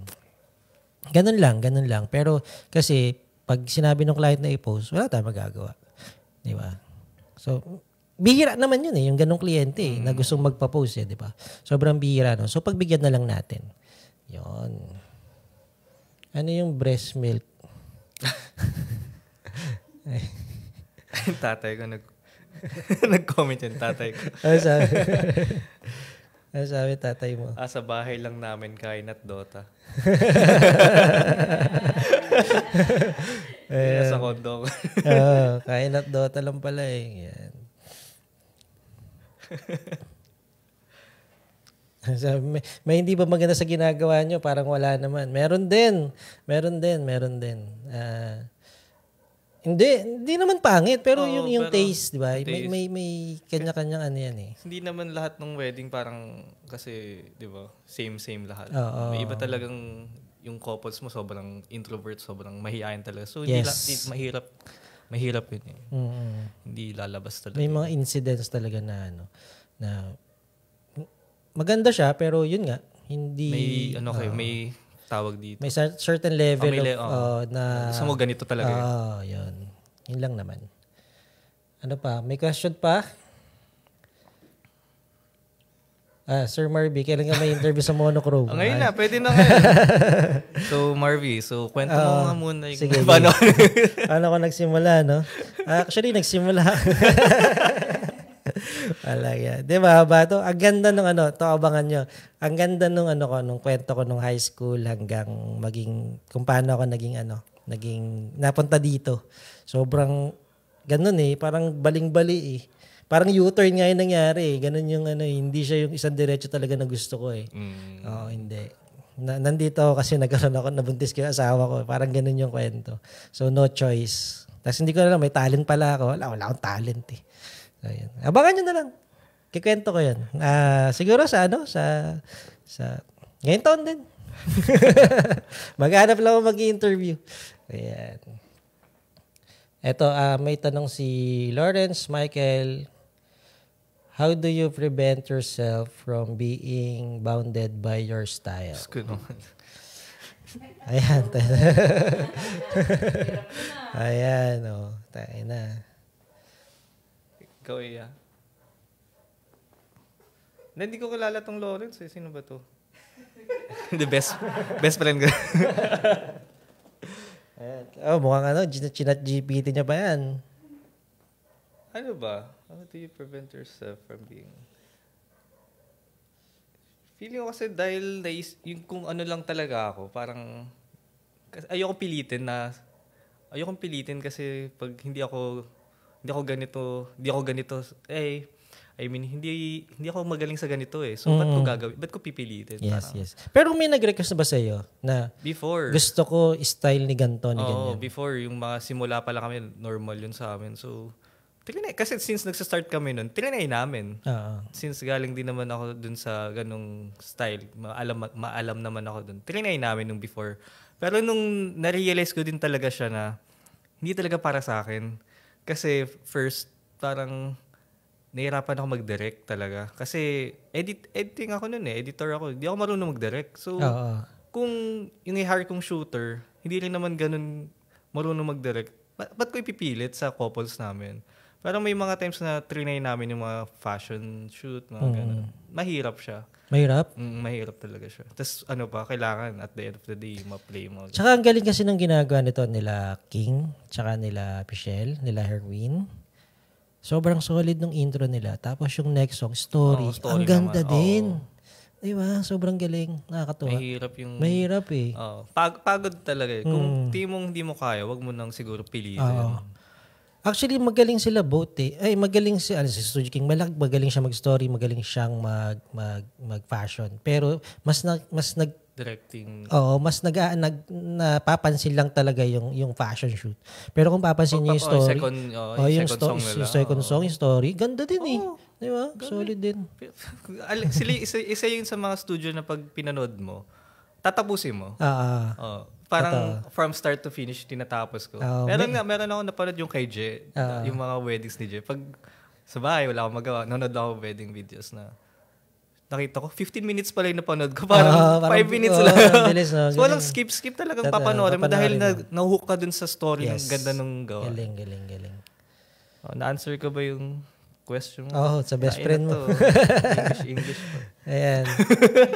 Ganon lang. Pero kasi, pag sinabi ng client na i-post, wala tayong magagawa. Di ba? So, bihira naman yun yung ganong kliyente na gustong magpa-post di ba? Sobrang bihira, no? So, pagbigyan na lang natin. Yun. Ano yung breast milk? Tatay ko nag-comment yung tatay ko. Ano sabi tatay mo? Sa bahay lang namin kain at Dota. Sa kondo ko. Kain at Dota lang pala Yan. Sabi, may hindi ba maganda sa ginagawa nyo? Parang wala naman. Meron din. Hindi naman pangit, pero yung taste, di ba? May kanya-kanyang yan Hindi naman lahat ng wedding parang kasi, di ba, same lahat. May iba talagang yung couples mo sobrang introvert, sobrang mahihayin talaga. So, mahirap yun Hindi lalabas talaga. May mga incidents talaga na maganda siya, pero yun nga, hindi... May tawag dito. May certain level na... Gusto mo ganito talaga yun. Yun lang naman. Ano pa? May question pa? Sir Marvy, kailan ka may interview sa Monochrome? Ngayon na, pwede na ngayon. So, Marvy, kwento mo nga muna. Sige. Paano ako nagsimula, no? Actually, nagsimula. Wala yan. Di ba, Bato? Ang ganda nung to abangan nyo. Ang ganda nung nung kwento ko nung high school hanggang kung paano ako naging napunta dito. Sobrang ganun parang baling-bali Parang U-turn nga yung nangyari Ganun yung hindi siya yung isang diretso talaga na gusto ko hindi. Nandito ako kasi nabuntis ko yung asawa ko. Parang ganun yung kwento. So, no choice. Tapos hindi ko alam, may talent pala ako. Wala akong talent So, yan. Abangan nyo na lang. Kikwento ko yan. Siguro sa ngayong taon din. Maghanap lang ako mag-i-interview. Ayan. Eto, may tanong si Lawrence Michael. How do you prevent yourself from being bounded by your style? Diyos ko naman. Ayan. Ayan, oh. Tayo na. Ikaw, Iya. Hindi ko kilala tong Lawrence eh. Sino ba to? The best friend ko. Ayan. Oh, mukhang chinat GPT niya ba yan? Ano ba? How do you prevent yourself from being... Feeling ko kasi dahil yung kung ano lang talaga ako, parang... Ayokong pilitin kasi pag hindi ako ganito, hindi ako magaling sa ganito eh. So, ba't ko gagawin? Ba't ko pipilitin? Yes, parang, yes. Pero may nag-request na ba sa'yo na before. gusto ko style ni ganito, ni Oo, ganyan? before. Yung mga simula pa lang kami, normal yun sa amin. So, kasi since nagsa-start kami nun, trinay namin. Since galing din naman ako dun sa ganong style, maalam naman ako dun. Trinay namin nung before. Pero nung na-realize ko din talaga siya na hindi talaga para sa akin. Kasi first, parang nahirapan ako mag-direct talaga. Kasi editing ako nun eh. Editor ako. Hindi ako marunong mag-direct. So, kung yung i-hire kong shooter, hindi rin naman ganun marunong mag-direct, ba't ko ipipilit sa couples namin? Pero may mga times na trinay namin yung mga fashion shoot, mga ganun. Mahirap siya. Mahirap? Mahirap talaga siya. Tapos kailangan at the end of the day, ma-play mo. Tsaka ang galing kasi ng ginagawa nito nila King, tsaka nila Pichelle, nila Herwin. Sobrang solid ng intro nila. Tapos yung next song, Story. Ang ganda naman din. Diba? Sobrang galing. Nakakatuwa. Mahirap eh. Pagod talaga eh. Kung hindi mo kaya, wag mo nang siguro pilitin. Actually, magaling sila both eh. Ay, magaling si Studio King. Magaling siya mag-story, magaling siyang mag-fashion. Pero mas directing. Oo, mas napapansin lang talaga yung fashion shoot. Pero kung papansin niyo yung story, second song, yung story, ganda din eh. Di ba? Solid din. Isa yun sa mga studio na pag pinanood mo, tatapusin mo. Parang from start to finish, tinatapos ko. Meron ako napanood yung kay Je, yung mga weddings ni Je. Pag sa bahay, wala akong magawa. Nanonood ako wedding videos na nakita ko, 15 minutes pala yung napanood ko. Parang 5 minutes lang. Bilis, no? So walang skip talagang papanoorin mo dahil nahook ka dun sa story ng ganda nung gawa. Galing. Na-answer ko ba yung question mo? Sa best friend mo. English pa. Ayan.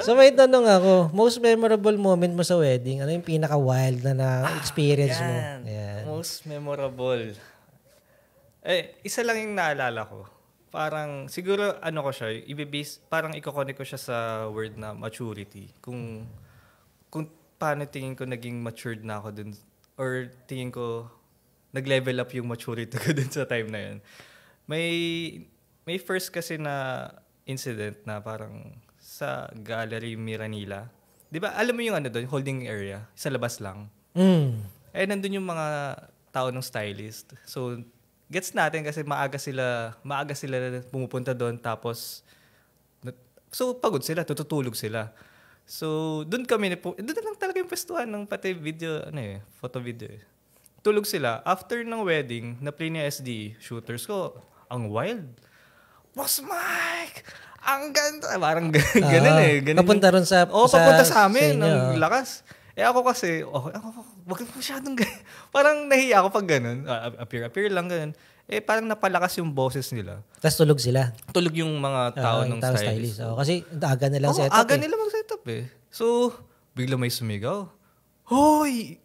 So may tanong ako, most memorable moment mo sa wedding, ano yung pinaka-wild na experience mo? Ayan. Most memorable. Isa lang yung naalala ko. Parang, siguro, ko siya, parang i-connect ko siya sa word na maturity. Kung paano tingin ko naging matured na ako dun, or tingin ko, nag-level up yung maturity ko dun sa time na yun. May first kasi na incident na parang sa Gallery Miranila. Di ba, alam mo yung holding area, sa labas lang. Nandun yung mga tao ng stylist. So, gets natin kasi maaga sila pumupunta doon tapos so pagod sila, tutulog sila. So doon lang talaga yung pwestuhan ng pati video, photo video eh. Tulog sila. After ng wedding, na-play ni SD shooters ko, ang wild. Boss Mike! Ang ganda! Parang ganun eh. Papunta ron sa papunta sa amin. Ang lakas. Ako kasi, wag masyadong ganun. Parang nahiya ako pag ganun. Appear lang ganun. Parang napalakas yung boses nila. Tapos tulog sila? Tulog yung mga tao ng stylist. Kasi aga na lang setup aga nila mag-setup eh. So, bigla may sumigaw. Hoy!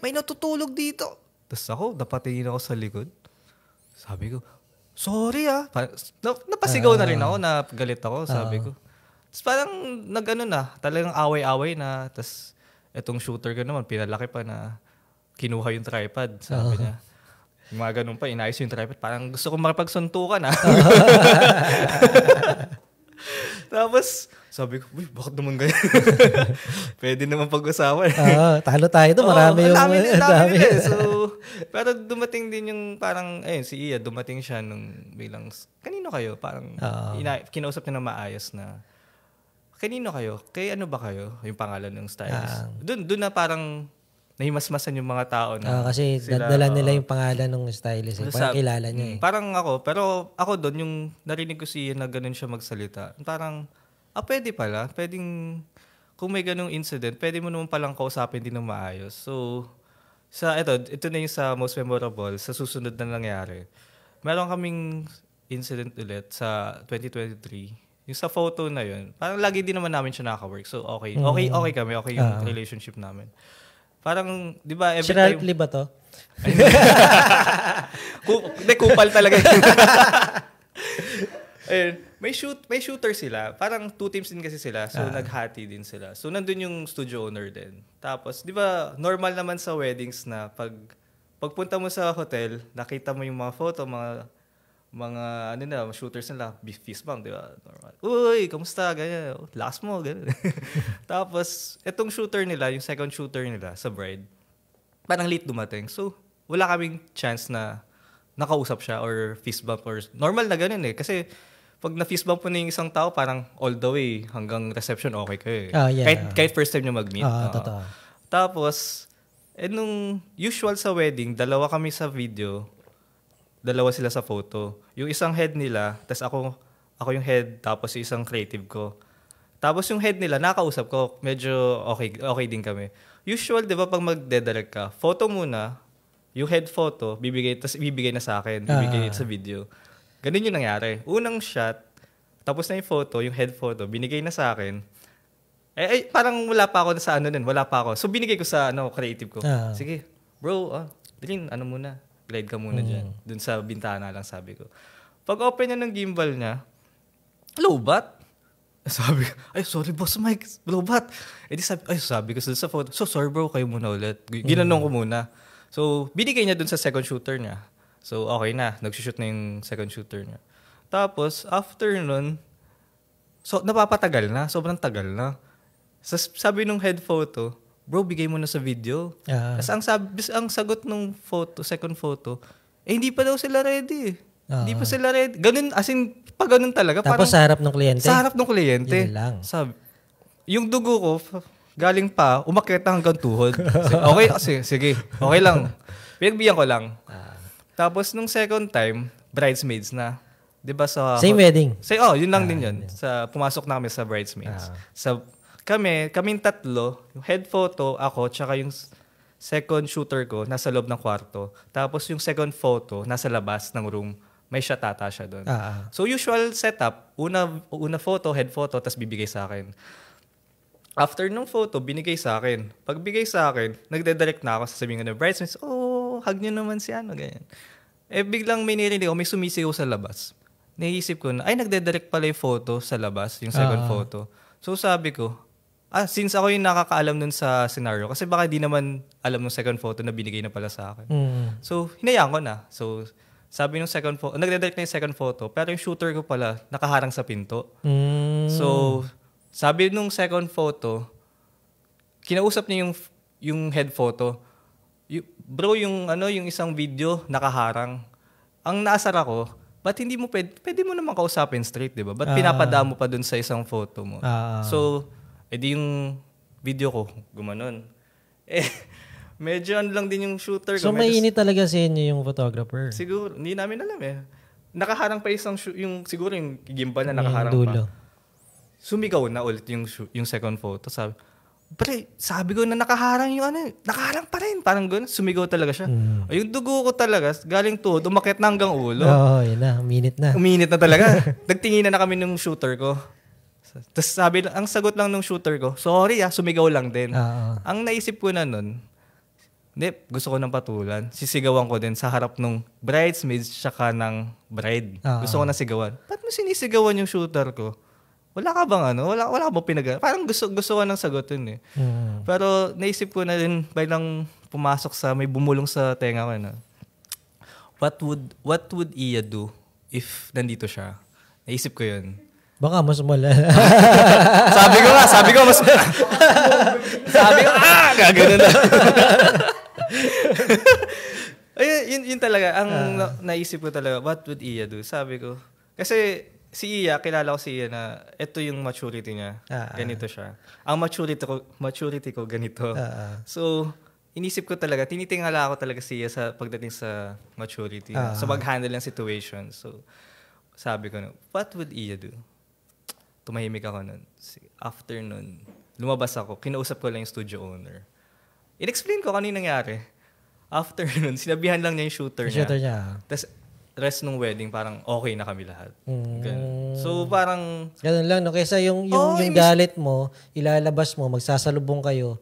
May natutulog dito. Tapos ako, napatingin ako sa likod. Sabi ko, sorry ah. Napasigaw na rin ako, galit ako, sabi ko. Tapos parang talagang away-away na. Tapos etong shooter ko naman, pinalaki pa na kinuha yung tripod, sabi niya. Yung mga ganun pa, inayos yung tripod. Parang gusto kong makipagsuntukan ah. Tapos, sabi ko, bakit naman ganyan? Pwede naman pag-usapan. Talo tayo ito. Marami yung... Dami. So, pero dumating din yung parang, si Iya, dumating siya nung bilang, kanino kayo? Parang, kinausap niya na maayos na, kanino kayo? Kay ano ba kayo? Yung pangalan ng stylist. Doon na parang, nahimasmasan yung mga tao na Kasi dala nila yung pangalan ng stylist. Parang kilala niya eh. Parang pero ako doon, yung narinig ko siya na ganun siya magsalita. Parang, pwede pala. Pwedeng, kung may ganung incident, pwede mo naman palang kausapin din ng maayos. So, ito na yung sa most memorable, sa susunod na nangyari. Meron kaming incident ulit sa 2023. Yung sa photo na yun, parang lagi din naman namin siya nakaka-work. So, okay kami. Okay yung relationship namin. Parang, di ba, every time... Shirley ba to? Hindi, kupal talaga. Ayun, may shooter sila. Parang 2 teams din kasi sila. So, naghati din sila. So, nandun yung studio owner din. Tapos, di ba, normal naman sa weddings na pagpunta mo sa hotel, nakita mo yung mga photo, mga shooters nila, fist bump, di ba? Normal. Uy, kamusta? Ganyan. Last mo, ganyan. Tapos, etong shooter nila, yung second shooter nila sa bride, parang late dumating. So, wala kaming chance na nakausap siya or fist bump or normal na ganun eh. Kasi, pag na-fist bump mo na yung isang tao, parang all the way hanggang reception, okay kayo eh. Kahit first time nyo mag-meet. Totoo. Tapos, nung usual sa wedding, dalawa kami sa video, dalawa sila sa photo. Yung isang head nila, tas ako yung head, tapos yung isang creative ko. Tapos yung head nila, nakausap ko, medyo okay din kami. Usual, di ba, pag magde-direct ka, photo muna, yung head photo, bibigay na sa akin, bibigay sa video. Ganun yung nangyari. Unang shot, tapos na yung photo, yung head photo, binigay na sa akin. Parang wala pa ako sa wala pa ako. So binigay ko sa creative ko. Sige, bro, Dilin, muna. Glide ka muna dyan. Dun sa bintana lang, sabi ko. Pag open niya ng gimbal niya, low-bat. Sabi ko, sorry boss Mike, low-bat. Sabi ko sa photo, so sorry bro, kayo muna ulit. Ginanong ko muna. So, binigay niya dun sa second shooter niya. So, okay na. Nag-shoot na yung second shooter niya. Tapos, after nun, napapatagal na. Sobrang tagal na. Sabi nung head photo, bro, bigay mo na sa video. Tapos ang sagot nung second photo, hindi pa daw sila ready. Hindi pa sila ready. Ganun, as in, pag ganun talaga. Tapos sa harap ng kliyente? Sa harap ng kliyente. Yun lang. Yung dugo ko, galing pa, umakyat na hanggang tuhod. Okay, sige. Okay lang. Pinagbigyan ko lang. Tapos nung second time, bridesmaids na. 'Di ba sa same wedding? Yun lang din 'yun. Pumasok na kami sa bridesmaids. Kaming tatlo, yung head photo, ako, tsaka yung second shooter ko, nasa loob ng kwarto. Tapos yung second photo, nasa labas ng room. May siya doon. So usual setup, una photo, head photo, tas bibigay sa akin. After nung photo, binigay sa akin. Pagbigay sa akin, nagde-direct na ako, sasabihin ko na bridesmaids, hug nyo naman si ganyan. Biglang may nirinig ako, may sumisigaw sa labas. Naisip ko na, nagde-direct pala yung photo sa labas, yung second photo. So sabi ko, since ako yung nakakaalam nun sa scenario, kasi baka di naman alam ng second photo na binigay na pala sa akin. So, hinayaan ko na. So, sabi nung second photo, nagde-direct na yung second photo, pero yung shooter ko pala, nakaharang sa pinto. So, sabi nung second photo, kinausap niya yung head photo. Bro, yung isang video, nakaharang. Ang naasar ako, ba't hindi mo pwede mo naman kausapin straight, di ba? Ba't pinapadamo pa dun sa isang photo mo? So, edi yung video ko, gumanon. Medyo lang din yung shooter ko. So, mainit talaga sa inyo yung photographer? Siguro, hindi namin alam Nakaharang pa siguro yung gimbal na nakaharang dulo. pa. Sumigaw na ulit yung second photo. Sabi ko na nakaharang nakaharang pa rin. Parang gano'n, sumigaw talaga siya. Yung dugo ko talaga, galing tuhod, umakyat na hanggang ulo. Yun na, uminit na. Uminit na talaga. Nagtingin na kami ng shooter ko. Tapos ang sagot lang ng shooter ko, sorry sumigaw lang din. Ang naisip ko na nun, gusto ko ng patulan. Sisigawan ko din sa harap ng bridesmaids tsaka ng bride. Gusto ko na sigawan. Ba't mo sinisigawan yung shooter ko? Wala ka bang Wala ka bang pinag- Parang gusto ko ng sagutin Pero naisip ko na din, bailang pumasok may bumulong sa tenga ko What would Iya do if nandito siya? Naisip ko yun. Baka mas mala. sabi ko, gagano na. Yun talaga, ang naisip ko talaga, what would Iya do? Sabi ko, kasi si Iya, kilala ko si Iya na ito yung maturity niya. Ganito siya. Ang maturity ko ganito. So, inisip ko talaga, tinitingala ako talaga siya sa pagdating sa maturity, sa mag-handle ng situation. So, sabi ko, what would Iya do? Tumahimik ako nun. After nun, lumabas ako, kinausap ko lang yung studio owner. In-explain ko kano yung nangyari. After nun, sinabihan lang niya yung shooter niya. Tapos, rest nung wedding, parang okay na kami lahat. So, parang... Ganun lang, no? Kaysa yung galit mo, ilalabas mo, magsasalubong kayo.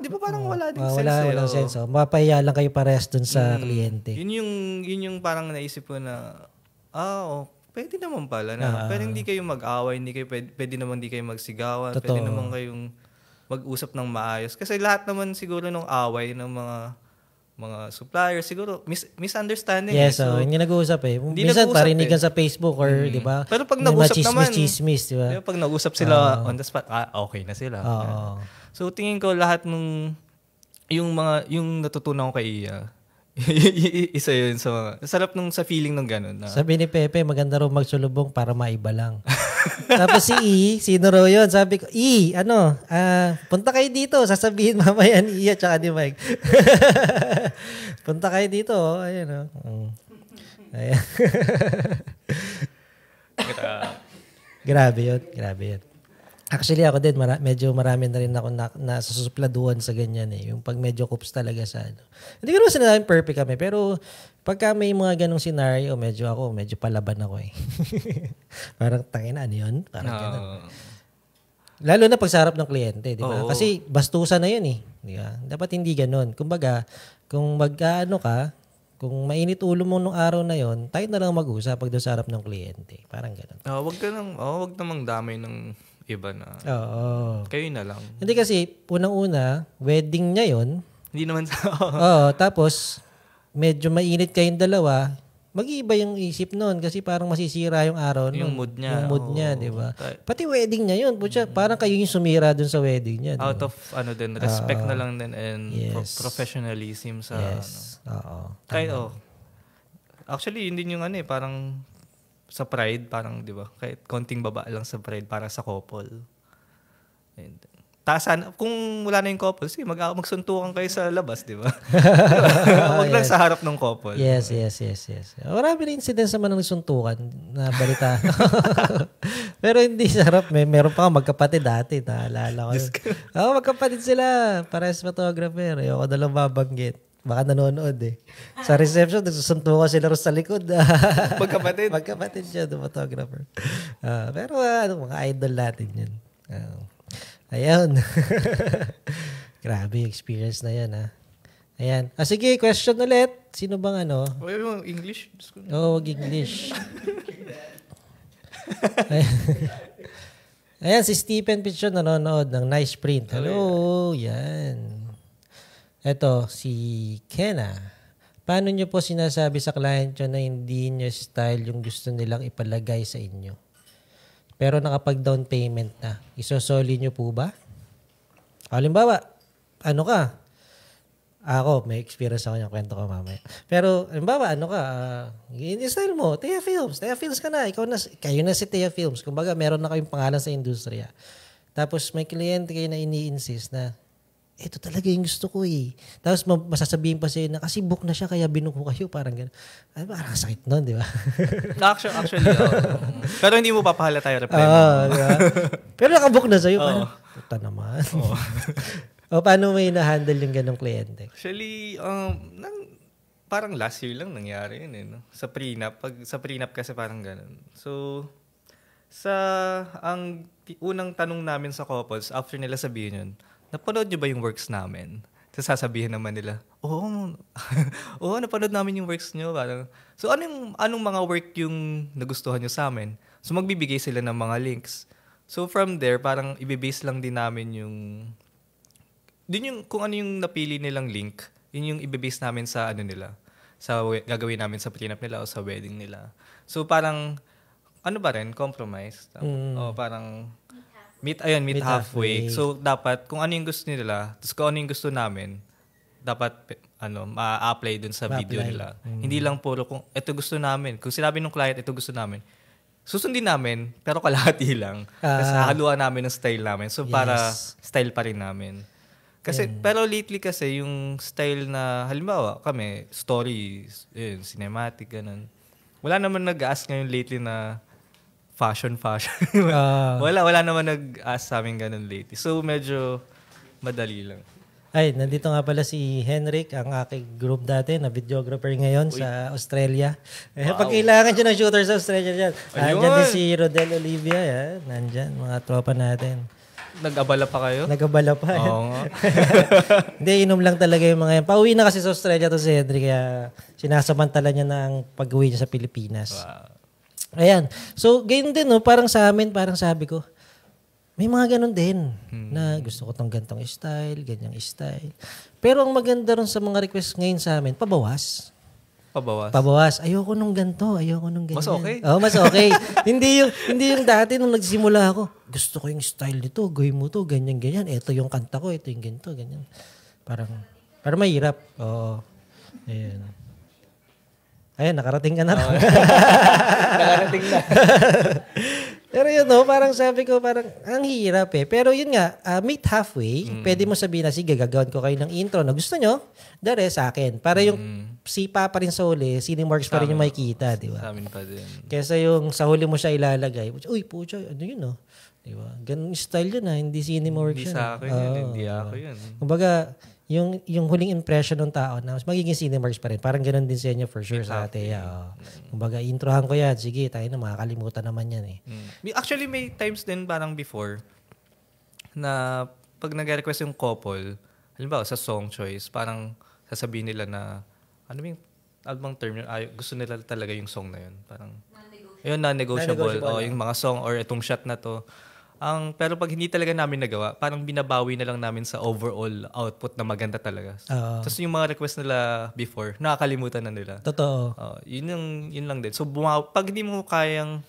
Di ba parang wala din sense? Walang sense. Mapahiya lang kayo parehas dun sa kliyente. Yun yung parang naisip ko na, pwede naman pala na. Pero hindi kayo mag-away, pwede naman hindi kayo magsigawan, pwede naman kayong mag-usap ng maayos. Kasi lahat naman siguro ng away ng mga suppliers, siguro misunderstanding. Yes, so hindi nag-uusap eh. Minsan parinigan sa Facebook or di ba? Pero pag nag-usap naman, chismis, di ba? Pag nag-usap sila on the spot, okay na sila. So tingin ko lahat yung natutunan ko kay Iya, isa yun sa mga, sarap sa feeling ng gano'n. Sabi ni Pepe, maganda raw magsulubong para maiba lang. Tapos sino raw yun? Sabi ko, punta kayo dito. Sasabihin mamaya ni Iya tsaka ni Mike. Punta kayo dito. Ayan. Ayan. Grabe yun. Actually, ako din, medyo marami na rin ako nasusupladuan sa ganyan eh. Yung pag medyo coops talaga sa ano. Hindi ko naman sinasabing perfect kami, pero pagka may mga ganong scenario, medyo palaban ako eh. Parang tangina, ano yun? Parang ganun. Lalo na pag sa harap ng kliyente, di ba? Kasi bastusan na yun eh. Di ba? Dapat hindi ganun. Kumbaga, kung mag-ano ka, kung mainit ulo mo nung araw na yon, tayo na lang mag-usap pag doon sa harap ng kliyente. Parang ganun. Wag namang damay ng iba na. Kayo na lang. Hindi kasi, unang-una, wedding niya yon. Hindi naman sa... Tapos, medyo mainit kayong dalawa, mag-iiba yung isip nun kasi parang masisira yung araw nun. Yung mood niya. Yung mood niya, di ba? Pati wedding niya yun. Parang kayo yung sumira dun sa wedding niya. Out of, respect na lang din and professionalism sa... Yes. Actually, yun din yung parang sa pride, parang, di ba? Kahit konting baba lang sa pride para sa couple. And, kung wala na yung couple, sige, magsuntukan kayo sa labas, di ba? Huwag lang sa harap ng couple. Yes. Marami rin incidents naman ng suntukan na balita. Pero hindi sa harap. Meron pa magkapatid dati. Naalala ko. Magkapatid sila. Parehas photographer. Ayoko na lang babanggit. Baka nanonood eh. Sa reception, nagsusuntukan sila rin sa likod. Magkapatid? Magkapatid siya, the photographer. Pero mga idol natin yun. Ayun. Grabe yung experience na yan, ha. Ayan. Sige, question ulit. Sino bang yung English? Wag English. Ayan, si Stephen Pichon nanonood ng Nice Print. Hello, yan. Ito, si Kenna. Paano nyo po sinasabi sa client nyo na hindi nyo style yung gusto nilang ipalagay sa inyo? Pero nakapag-down payment na. Isosoli nyo po ba? Halimbawa, ako, may experience ako yung kwento ko mamaya. Pero, halimbawa, in-style mo, Tia Films. Tia Films ka na. Kayo na si Tia Films. Kumbaga, meron na kayong pangalan sa industriya. Tapos, may kliyente kayo na ini-insist na, ito talaga yung gusto ko eh. Tapos masasabihin pa sa'yo na kasi book na siya kaya binuko kayo. Parang gano'n. Ay, parang sakit nun, di ba? Actually, pero hindi mo papahalata yung reply. Diba? Pero nakabook na sa'yo. Parang, puta naman. Paano mo na-handle yung ganong kliyente? Actually, parang last year lang nangyari yun eh. No? Sa prenup. Sa prenup kasi parang gano'n. So, ang unang tanong namin sa couples, after nila sabihin yun, napanood nyo ba yung works namin? So, sasabihin naman nila, oo, napanood namin yung works nyo. Parang, so, anong mga work yung nagustuhan nyo sa amin? So, magbibigay sila ng mga links. So, from there, parang ibibase lang din namin kung ano yung napili nilang link, yun yung ibibase namin sa gagawin namin sa prenup nila o sa wedding nila. So, parang, compromise. Parang, meet halfway. So, dapat, kung ano yung gusto nila, tapos kung ano yung gusto namin, dapat, ma-apply dun sa video nila. Hindi lang puro kung ito gusto namin. Kung sinabi ng client, ito gusto namin, susundin namin, pero kalahati lang. Tapos haluan namin ng style namin. So, para style pa rin namin. Kasi, pero lately kasi, yung style na, halimbawa, kami, stories, yun, cinematic, ganun. Wala naman nag-ask ngayon lately na fashion. Wala naman nag-ask sa amin ganun lately. So, medyo madali lang. Ay, nandito nga pala si Henrik, ang aking group dati na videographer ngayon sa Australia. Pag kailangan dyan ng shooter sa Australia dyan. Nandyan din si Rodel Olivia. Nandyan, mga tropa natin. Nag-abala pa kayo? Nag-abala pa. Oo nga. Hindi, inom lang talaga yung mga yan. Pauwi na kasi sa Australia to si Henry, kaya sinasamantala niya na ang pag-uwi niya sa Pilipinas. Wow. Ayan. So, ganyan din, no? Parang sa amin, parang sabi ko, may mga ganun din na gusto ko tong gantong style, ganyang style. Pero ang maganda ron sa mga request ngayon sa amin, pabawas. Pabawas. Ayoko nung ganito, ayoko nung ganyan. Mas okay? Oo, mas okay. hindi yung dati nung nagsimula ako, gusto ko yung style nito, gawin mo to, ganyan. Ito yung kanta ko, ito yung ganito, ganyan. Parang mahirap. Oo. Ayan, nakarating ka na. Nakarating na. Pero yun, no, parang sabi ko, parang ang hirap eh. Pero yun nga, meet halfway. Pwede mo sabihin na, sige, gagawin ko kayo ng intro na gusto nyo, the rest sa akin. Para yung sipa pa rin sa huli, Cinemarks pa rin yung makikita, di ba? Sa amin pa din. Kesa yung sa huli mo siya ilalagay, uy, pucha, ano yun, no? Di ba? Ganun style yun, hindi Cinemarks yun. Hindi sa akin yun, hindi ako yun. Kumbaga, yung huling impression ng tao na magiging Cinemarks pa rin. Parang ganun din sa inyo for sure sa Atea. Kumbaga, introhan ko yan. Sige, tayo na, makakalimutan naman yan eh. Actually, may times din parang before na pag nag-request yung couple, halimbawa sa song choice, parang sasabihin nila na, ano yung term yun? Gusto nila talaga yung song na yun. Parang, non-negotiable. O yung mga song or itong shot na to. Pero pag hindi talaga namin nagawa, parang binabawi na lang namin sa overall output na maganda talaga. Tapos yung mga request nila before, nakakalimutan na nila. Totoo. Yun lang din. So, pag hindi mo kayang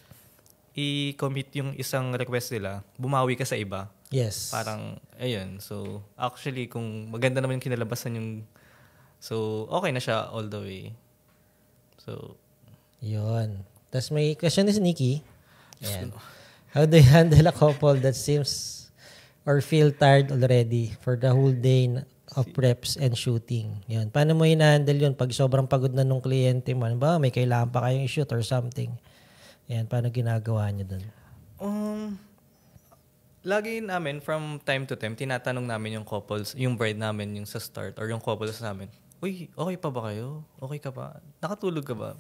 i-commit yung isang request nila, bumawi ka sa iba. Yes. Parang, ayun. So, actually, kung maganda naman yung kinalabasan yung... So, okay na siya all the way. So, yun. Tapos may question ni Nikki. Ayan. How do you handle a couple that seems or feel tired already for the whole day of preps and shooting? Yun. Paano mo hinahandle yun pag sobrang pagod na nung kliyente mo? Ano ba? May kailangan pa kayong i-shoot or something. Yan. Paano ginagawa niyo dun? Lagi namin, from time to time, tinatanong namin yung couples, yung bride namin, yung sa start, or yung couples namin, uy, okay pa ba kayo? Okay ka ba? Nakatulog ka ba?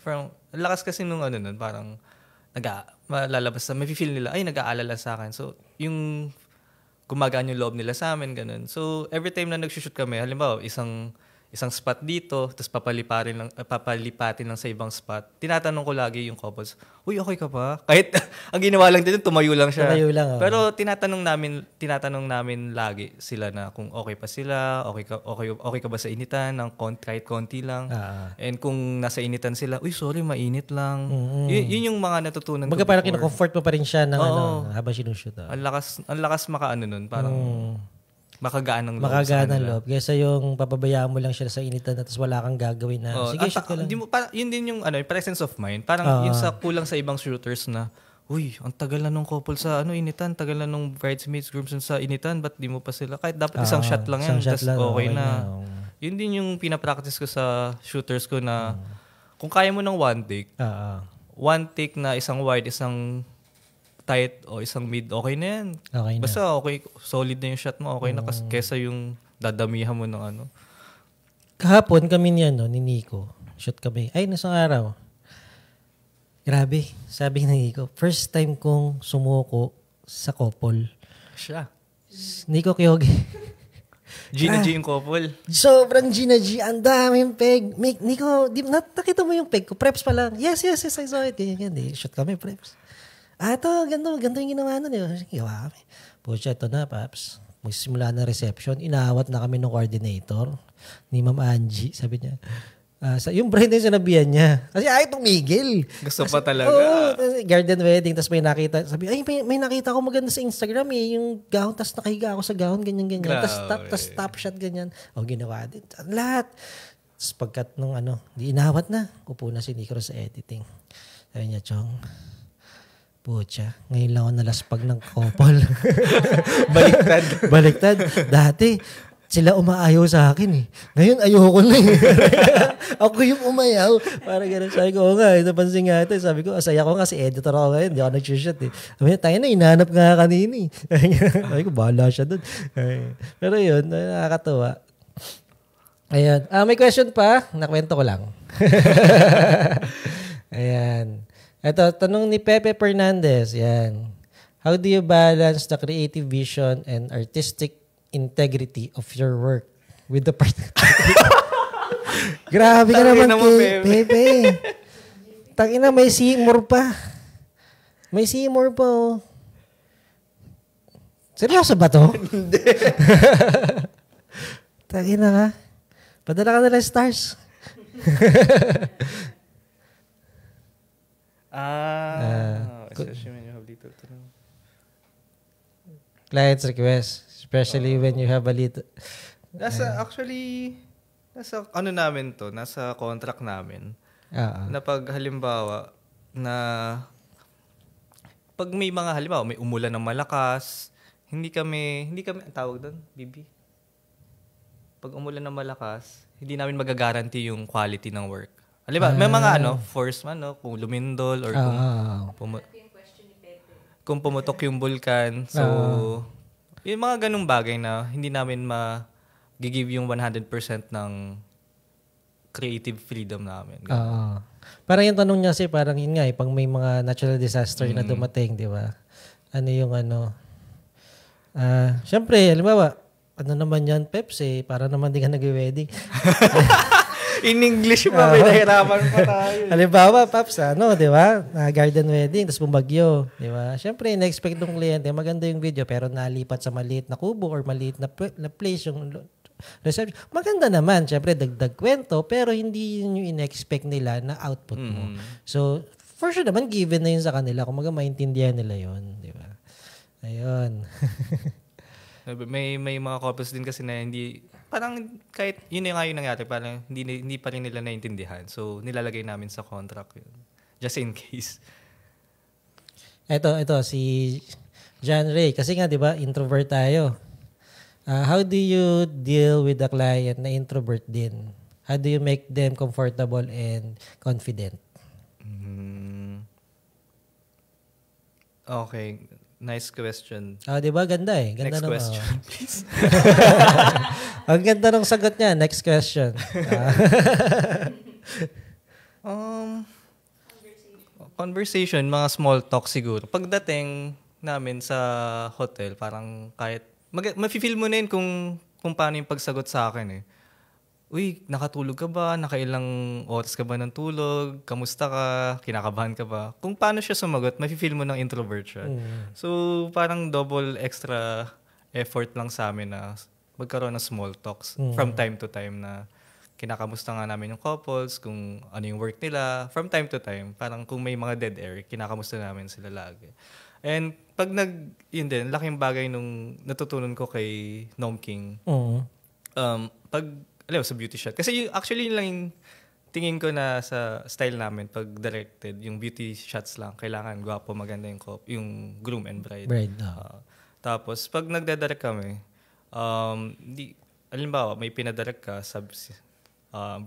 Lakas kasi nung nun, parang, malalabas na, may feel nila, ay, nag-aalala sa akin. So, yung gumagaan yung loob nila sa amin, ganun. So, every time na nag-shoot kami, halimbawa, isang spot dito, tapos papalipatin lang sa ibang spot. Tinatanong ko lagi yung couples, uy, okay ka ba? Kahit, ang ginawa lang din, tumayo lang siya. Tumayo lang, oh. Pero tinatanong namin lagi sila na kung okay pa sila, okay ka ba sa initan, kahit konti lang. And kung nasa initan sila, uy, sorry, mainit lang. Yun yung mga natutunan ko. Baga parang kinocomfort mo pa rin siya ng habang sinushoot. Ang lakas makaano nun, parang makagaan ng loob. Makagaan ng loob. Kesa yung papabayaan mo lang siya sa initan at wala kang gagawin na, sige, shoot ka lang. Yun din yung presence of mind. Parang yung sa kulang sa ibang shooters na, uy, ang tagal na nung couple sa initan, tagal na nung bridesmaids, groomsmen sa initan, ba't di mo pa sila? Kahit dapat isang shot lang yan, tapos okay na. Yun din yung pinapractice ko sa shooters ko na kung kaya mo ng one take na isang wide, isang tight o isang mid, okay na yan. Okay na. Basta okay, solid na yung shot mo, okay na kesa yung dadamihan mo ng Kahapon kami ni Nico, shoot kami. Ay, nasang araw. Grabe, sabi ni Nico, first time kong sumuko sa couple. Siya. Nico Kyoge. Gina G yung couple. Sobrang Gina G. Ang daming peg. Nico, nakita mo yung peg ko. Preps pa lang. Yes, I saw it. Ganyan. Shoot kami, preps. Ito, ganito yung ginawa nun. Gawa kami. Pucha, ito na, Paps. Magsimula na reception. Inaawat na kami ng coordinator ni Ma'am Angie. Sabi niya, yung bride na yung sinabihan niya. Kasi ayaw tumigil. Gusto pa talaga. Garden wedding. Tapos may nakita. Sabi, ay, may nakita ko maganda sa Instagram eh. Yung gown. Tapos nakahiga ako sa gown. Ganyan. Tapos top shot, ganyan. Ginawa din. Lahat. Tapos pagkat nung di inawat na. Upo na si Nico sa editing. Sabi niya, Chong, pucha, ngayon lang ako nalaspag ng couple. Baliktad. Dati, sila umaayaw sa akin eh. Ngayon, ayoko na eh. Ako yung umayaw. Parang gano'n. Sabi ko, oo nga, napansin nga ito. Sabi ko, asaya ko nga, si editor ako ngayon. Hindi ako nag-shoot eh. Sabi niya, tayo na, hinahanap nga kanina eh. Sabi ko, bahala siya doon. Pero yun, nakakatawa. Ayan. May question pa? Nakwento ko lang. Ayan. Ito, tanong ni Pepe Fernandez. Yan. How do you balance the creative vision and artistic integrity of your work with the Grabe ka naman kay Pepe. Tangina, may Seymour pa. May Seymour pa, oh. Seryoso ba to? Hindi. Tangina ka. Padala ka na lang stars. Especially when you have little to know. Client's request. Especially when you have a little... Nasa ano namin to, nasa contract namin. Na pag halimbawa, pag may mga halimbawa, may umulan ng malakas, hindi kami, ang tawag doon, Bibi? Pag umulan ng malakas, hindi namin magagaranti yung quality ng work. Halimbawa, may mga force man, kung lumindol or kung pumutok yung vulkan. So, yung mga ganung bagay na hindi namin ma-give yung 100% ng creative freedom namin. Parang yung tanong niya kasi parang yun nga pag may mga natural disaster na dumating, di ba? Ano yung syempre, halimbawa, ano naman yan, Peps para naman di ka nag-wedding. In English pa, may nahirapan pa tayo. Halimbawa, Paps, di ba? Garden wedding, tapos bumagyo, di ba? Siyempre, na-expect ng kliyente, maganda yung video, pero nalipat sa maliit na kubo or maliit na place yung reception. Maganda naman, siyempre, dagdag kwento, pero hindi yun yung in-expect nila na output mo. So, for sure naman, given na yun sa kanila, kung maintindihan nila yun, di ba? Ayun. may mga couples din kasi na hindi... Parang kahit yun nga yung nangyari, parang hindi pa rin nila naintindihan. So, nilalagay namin sa contract yun. Just in case. Ito, si John Ray. Kasi nga, di ba, introvert tayo. How do you deal with a client na introvert din? How do you make them comfortable and confident? Okay. Nice question. Di ba? Ganda eh. Ganda next question, please. Ang ganda ng sagot niya. Next question. Conversation, mga small talk siguro. Pagdating namin sa hotel, parang kahit... Mafe-feel mo na yun kung paano yung pagsagot sa akin eh. Uy, nakatulog ka ba? Nakailang oras ka ba ng tulog? Kamusta ka? Kinakabahan ka ba? Kung paano siya sumagot, mafe-feel mo ng introvert siya. So, parang double extra effort lang sa amin na magkaroon ng small talks from time to time na kinakamusta nga namin yung couples, kung ano yung work nila. From time to time, parang kung may mga dead air, kinakamusta namin sila lagi. And pag yun din, laking bagay nung natutunan ko kay Nom King. Pag alam sa beauty shot. Kasi actually yun lang yung tingin ko na sa style namin pag directed, yung beauty shots lang. Kailangan gwapo, maganda yung groom and bride. Tapos, pag nagdadirect kami, alimbawa, may pinadirect ka,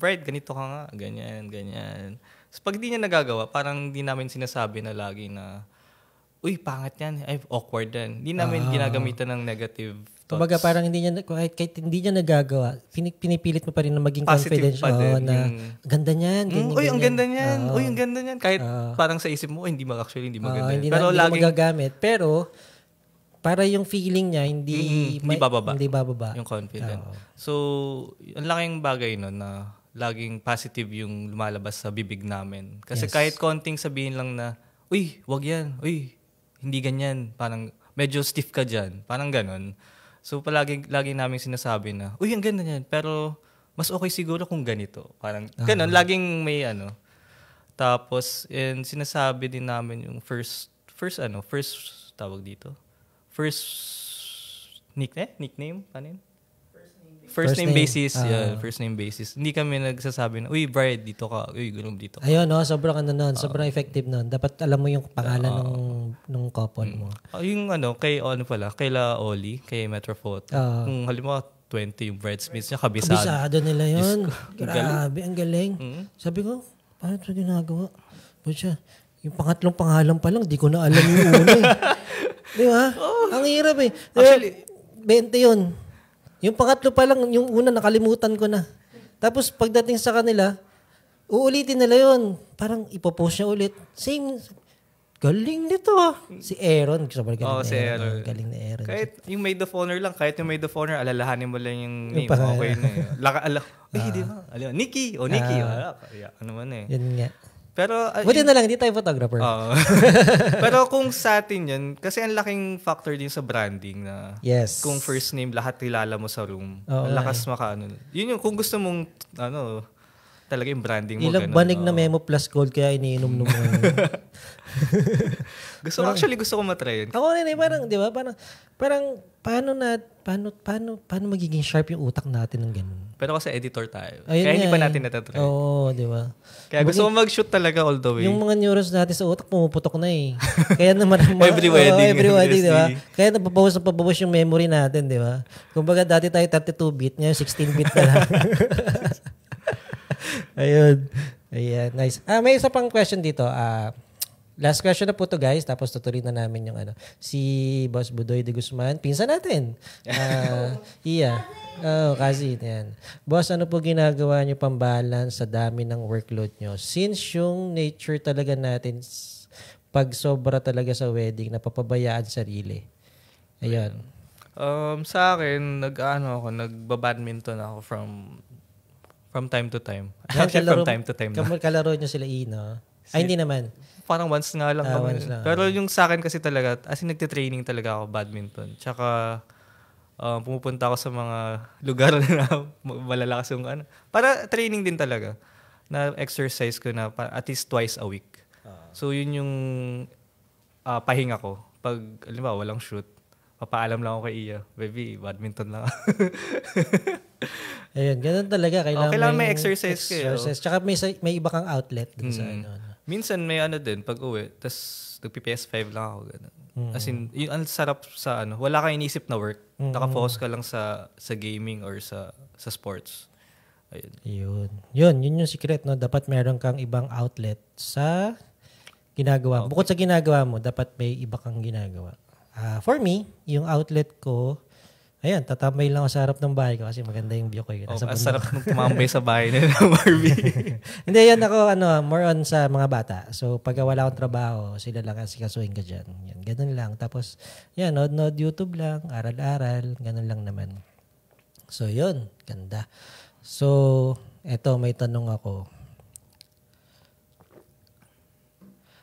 bride, ganito ka nga, ganyan, ganyan. So, pag di niya nagagawa, parang di namin sinasabi na lagi na, uy, pangit yan. Ay, awkward yan. Di namin ginagamitan ng negative thoughts. Kumbaga parang kahit hindi niya nagagawa, pinipilit mo pa rin na maging positive confident na ganda niyan. Uy, ang ganda niyan. Uy, ang ganda niyan. Kahit parang sa isip mo, hindi maganda. Pero laging magagamit. Pero para yung feeling niya hindi bababa. Yung confident. So, ang laking bagay no na laging positive yung lumalabas sa bibig namin. Kasi kahit konting sabihin lang na, uy, wag yan. Uy, hindi ganyan. Parang medyo stiff ka dyan. Parang ganon. So, lagi namin sinasabi na, uy, ang ganda niyan. Pero, mas okay siguro kung ganito. Parang ganon. Laging may Tapos, and sinasabi din namin yung first tawag dito. First nickname? Ano yun? First name basis. First name basis. Hindi kami nagsasabi na, uy, bride, dito ka. Uy, groom, dito ka. Ayun, sobrang sobrang effective nun. Dapat alam mo yung pangalan ng couple mo. Yung kay Kaila Oli, kay Metro Photo. Kung halimbawa, 20 yung bridesmaids niya, kabisado. Kabisado nila yun. Diyos ko, Grabe, ang galing. Sabi ko, paano ito ginagawa? Ba't siya, yung pangatlong pangalan pa lang, di ko na alam yung una eh. Di ba? Ang hirap eh. Actually, 20 yun. Yung pangatlo pa lang, yung una nakalimutan ko na. Tapos pagdating sa kanila, uulitin nila yun. Parang ipopost niya ulit. Same. Galing nito ah. Si Aaron. Sobrang galing si Aaron. Galing ni Aaron. Kahit yung maid of honor lang, alalahanin mo lang yung name. pangalan. Okay na eh. Di ba? Nikki. Nikki. Ano man eh. Yun nga. Pero, buti na lang, hindi tayo photographer. Pero kung sa atin yun, kasi ang laking factor din sa branding na yes. Kung first name, lahat kilala mo sa room. Oo, ang lakas makaano. Yun yung kung gusto mong, talaga yung branding mo. Ilang banig na Memo Plus Gold kaya iniinom mo. Gusto ko matry yun. Ako rin eh, parang, di ba? Parang, paano magiging sharp yung utak natin ng ganun? Pero kasi editor tayo. Ayun kaya hindi pa eh. natin natatry. Oo, di ba? Kaya gusto ko mag-shoot talaga all the way. Yung mga neurons natin sa utak, pumuputok na eh. Kaya naman, every wedding, di ba? Kaya napabawas yung memory natin, di ba? Kumbaga, dati tayo 32-bit, ngayon 16-bit na lang. Ayun. Ayan, nice. May isa pang question dito. Last question na po to guys, tapos tutuloy na namin yung si Boss Budoy de Guzman. Pinsan natin. Iya. Kasi yan. Boss, ano po ginagawa niyo pang-balance sa dami ng workload niyo? Since yung nature talaga natin, pag sobra talaga sa wedding, napapabayaan sarili. Ayun. Sa akin, nagba-badminton ako from time to time. Actually, from time to time. Kalaro niyo sila Ino. Ay, hindi naman. Parang once nga lang kami. Once lang. Pero yung sa akin kasi talaga, as in nagte-training talaga ako badminton. Tsaka pumupunta ako sa mga lugar na malalakas yung para training din talaga. Na exercise ko na at least twice a week. So yun yung pahinga ko. Pag, alam walang shoot, papaalam lang ako kay Iya. Baby, badminton lang. Ayun, ganun talaga. Kailangan may exercise kayo. Tsaka may iba kang outlet dun sa Minsan may din pag uwi, tas nagpi-PS5 lang ako. Ganun. As in, yung ang sarap sa wala kang iniisip na work. Nakafocus ka lang sa gaming or sa sports. Ayun. Yun yung secret, no? Dapat meron kang ibang outlet sa ginagawa. Okay. Bukod sa ginagawa mo, dapat may iba kang ginagawa. For me, yung outlet ko, ayan, tatambay lang ako sa harap ng bahay ko kasi maganda yung view ko. Ang sarap nung tumambay sa bahay nila, Marvin. Hindi, yan ako, more on sa mga bata. So, pag wala akong trabaho, sila lang kasi kasuhin ka dyan. Yan, ganun lang. Tapos, yan, nod YouTube lang, aral-aral, ganun lang naman. So, yun, ganda. So, eto, may tanong ako.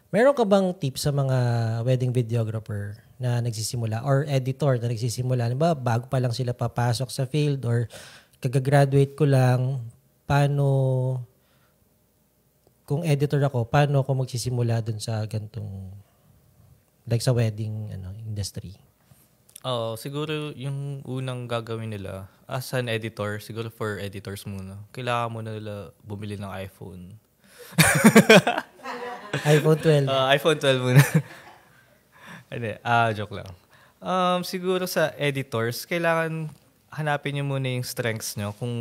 Meron ka bang tips sa mga wedding videographer na nagsisimula or editor na nagsisimula? Diba, bago pa lang sila papasok sa field or kagagraduate ko lang, kung editor ako, paano ako magsisimula dun sa gantong, like sa wedding industry? Siguro yung unang gagawin nila, as an editor, siguro for editors muna, kailangan muna nila bumili ng iPhone. iPhone 12. iPhone 12 muna. Hindi, joke lang. Siguro sa editors, kailangan hanapin nyo muna yung strengths nyo, kung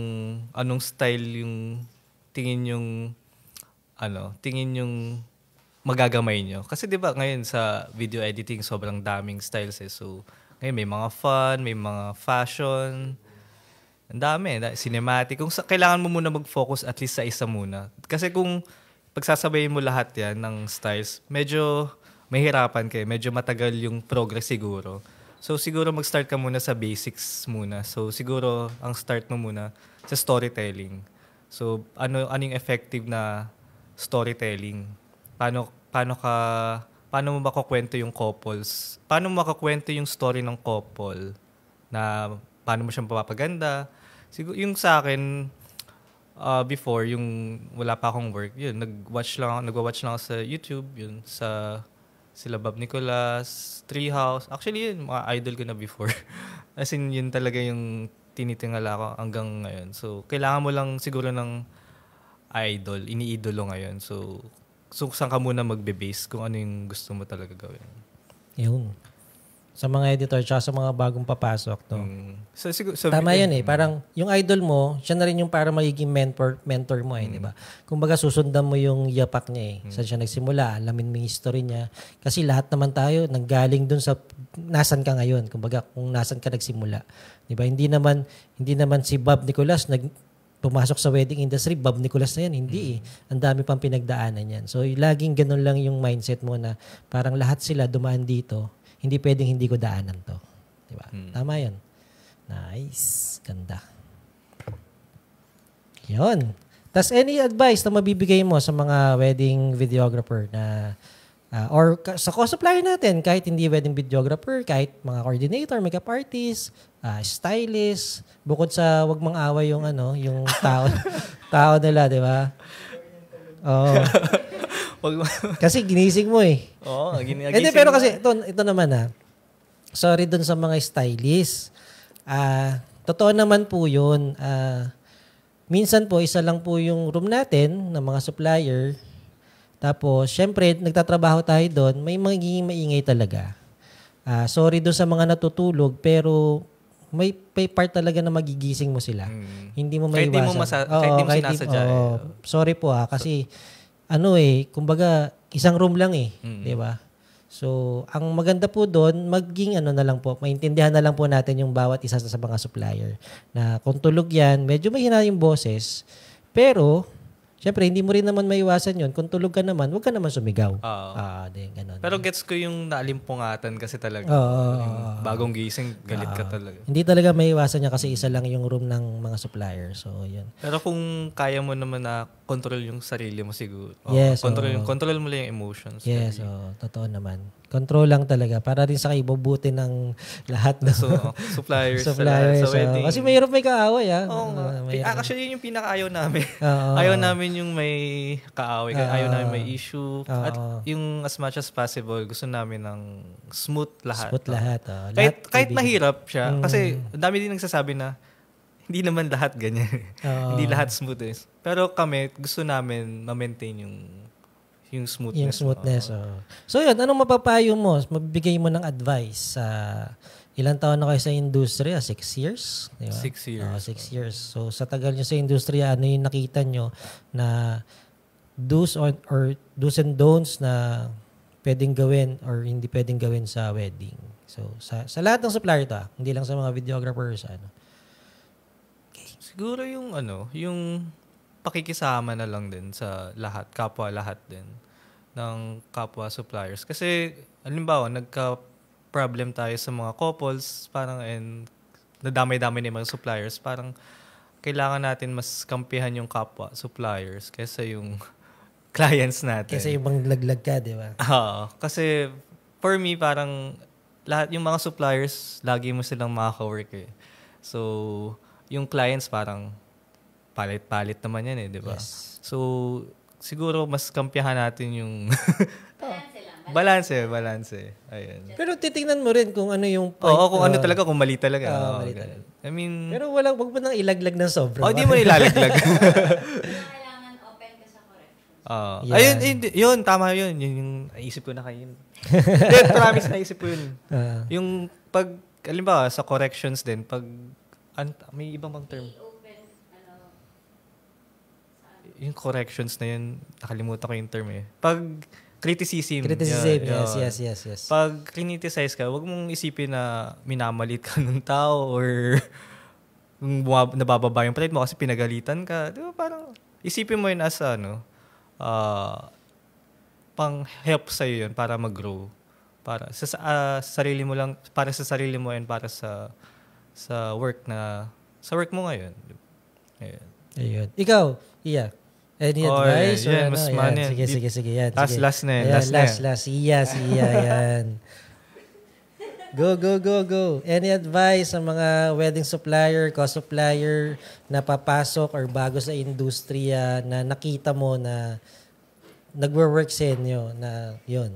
anong style yung tingin yung magagamay nyo. Kasi 'di ba ngayon sa video editing sobrang daming styles eh. So, ngayon may mga fun, may mga fashion, ang dami, cinematic. Kung kailangan mo muna mag-focus at least sa isa muna. Kasi kung pagsasabayin mo lahat yan ng styles, medyo mahirapan kayo. Medyo matagal yung progress siguro. So, siguro mag-start ka muna sa basics muna. So, siguro ang start mo muna sa storytelling. So, ano yung effective na storytelling? Paano mo makakwento yung couples? Paano mo makakwento yung story ng couple? Na paano mo siyang papaganda? Siguro, yung sa akin, before, yung wala pa akong work, yun, nagwa-watch lang ako sa YouTube, yun, sa sila Bob Nicolas, Treehouse. Actually, yun, mga idol ko na before. As in, yun talaga yung tinitingala ko hanggang ngayon. So, kailangan mo lang siguro ng idol, iniidolo ngayon. So saan ka muna magbe-base kung ano yung gusto mo talaga gawin. Yun. sa mga editor tsaka sa mga bagong papasok. No? So, Tama yun eh. Parang yung idol mo, siya na rin yung para magiging mentor mo eh, di ba? Kumbaga susundan mo yung yapak niya eh. Saan siya nagsimula, alamin mo yung history niya. Kasi lahat naman tayo nanggaling dun sa nasan ka ngayon. Kumbaga kung nasan ka nagsimula. Di ba? Hindi naman si Bob Nicolas pumasok sa wedding industry, Bob Nicolas na yan. Hindi eh. Ang dami pang pinagdaanan yan. So laging ganun lang yung mindset mo na parang lahat sila dumaan dito. Hindi pwedeng hindi ko daanan to. Di ba? Tama yun. Nice. Ganda. Yun. Tas any advice na mabibigay mo sa mga wedding videographer na or sa co-supplier natin, kahit hindi wedding videographer, kahit mga coordinator, makeup artist, stylist, bukod sa wag mang away yung yung tao nila, di ba? Oo. Kasi ginising mo eh. Oo, ginising. Hindi, pero kasi ito naman sorry dun sa mga stylist. Totoo naman po yun. Minsan po, isa lang po yung room natin ng mga supplier. Tapos, syempre, nagtatrabaho tayo doon, may magiging maingay talaga. Sorry doon sa mga natutulog, pero may part talaga na magigising mo sila. Hindi mo maiwasan. Kahit di mo sinasadya. Sorry po kasi kumbaga, isang room lang eh. Di ba? So, ang maganda po doon, maging na lang po, maintindihan na lang po natin yung bawat isa sa mga supplier. Na kung tulog yan, medyo mahina yung boses, pero, syempre, hindi mo rin naman maiwasan yun. Kung tulog ka naman, huwag ka naman sumigaw. Ganun. Pero gets ko yung naalimpungatan kasi talaga. Yung bagong gising, galit ka talaga. Hindi talaga maiwasan niya kasi isa lang yung room ng mga supplier. So, yun. Pero kung kaya mo naman na control yung sarili mo siguro. Yes. Control mo lang yung emotions. Yes, totoo naman. Control lang talaga para rin sa ibubuti ng lahat ng suppliers sa wedding. Kasi mahirap may kaaway Actually, yun yung pinakaayaw namin. Ayaw namin yung may kaaway. Ayaw namin may issue. At yung as much as possible, gusto namin ng smooth lahat. Smooth lahat. Kahit mahirap siya. Kasi dami din nagsasabi na hindi naman lahat ganyan. Hindi lahat smooth eh. Pero kami, gusto namin ma-maintain yung smoothness. Yung smoothness. So yun, anong mapapayo mo? Mabibigay mo ng advice sa ilang taon na kayo sa industriya? 6 years? Diba? 6 years. 6 years. So sa tagal nyo sa industriya, ano yung nakita nyo na do's and don'ts na pwedeng gawin or hindi pwedeng gawin sa wedding? So sa lahat ng supplier ito, hindi lang sa mga videographers. Siguro yung pakikisama na lang din sa kapwa lahat din ng kapwa suppliers. Kasi, halimbawa, nagka-problem tayo sa mga couples, parang, nadamay-damay na yung mga suppliers, parang, kailangan natin mas kampihan yung kapwa suppliers kaysa yung clients natin. Kaysa yung laglag ka, di ba? Kasi, for me, parang, lahat yung mga suppliers, lagi mo silang makaka-work eh. So, yung clients parang, palit-palit naman yan di ba? Yes. So, siguro mas kampiyahan natin yung Balance lang. Balance. Ayun. Pero titingnan mo rin kung ano yung point. Kung ano talaga, kung mali talaga. Mali talaga. I mean... Pero wag mo nang ilaglag ng sobra. Di mo ilalaglag. Kailangan open ka sa corrections. Ayun, yun, tama yun. Yun yung naisip ko na kayo. Promise, naisip ko yun. Yung halimbawa, sa corrections din, may ibang pang term. Yung corrections na yun, nakalimutan ko yung term eh. Pag criticism. Yes. Pag criticize ka, wag mong isipin na minamalit ka ng tao or nabababa yung plate mo kasi pinagalitan ka. Di ba parang isipin mo yun as pang help sa'yo yun para mag-grow. Para sa sarili mo lang, para sa sarili mo and para sa work mo ngayon. Ayun. Ikaw, Iya. Any advice? Yeah, mas yan. Sige. Yan. Last na yan. Last. Iya. Yan. Go. Any advice sa mga wedding supplier, co-supplier na papasok or bago sa industriya na nakita mo na nagwo-work sa inyo na yun?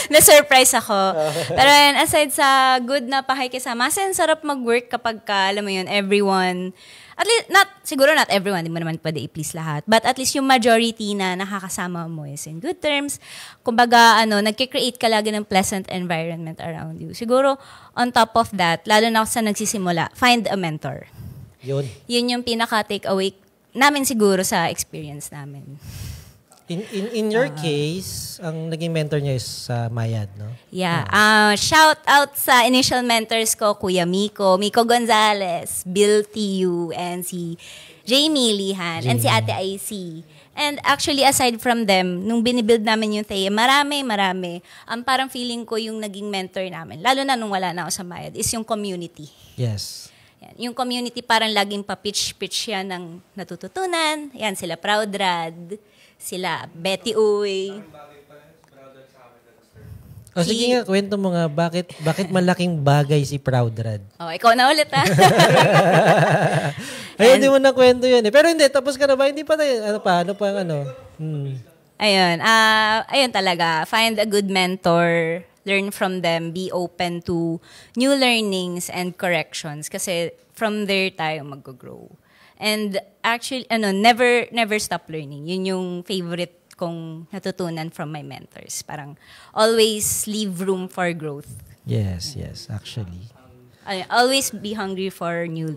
Na-surprise ako. Pero yan, aside sa good na pakikisama, kasi ang sarap mag-work kapag alam mo yun, everyone, at least, siguro not everyone, di mo naman pwede i-please lahat, but at least yung majority na nakakasama mo is in good terms. Kumbaga, nagkikreate ka lagi ng pleasant environment around you. Siguro, on top of that, lalo na sa nagsisimula, find a mentor. Yun. Yun yung pinaka-take away namin siguro sa experience namin. In your case, ang naging mentor niya is Mayad, no? Yeah. Shout out sa initial mentors ko, Kuya Miko Gonzalez, Bill Tiu, and si Jamie Lihan, and si Ate IC. And actually, aside from them, nung binibuild namin yung Thea, marami. Parang feeling ko yung naging mentor namin, lalo na nung wala na ako sa Mayad, is yung community. Yes. Yan. Yung community parang laging pa-pitch yan ng natututunan. Yan, sila Proud Rad, sila Betty Uy. Sige nga, kwento mo nga, bakit malaking bagay si Proud Rad? Ikaw na ulit, ha? Ay, hindi mo na kwento yun eh. Pero hindi, tapos ka na ba? Hindi pa tayo, Ayun talaga. Find a good mentor, learn from them, be open to new learnings and corrections kasi from there tayo mag-grow. And actually, never stop learning. Yun yung favorite kong natutunan from my mentors. Parang always leave room for growth. Yes, actually. Always be hungry for new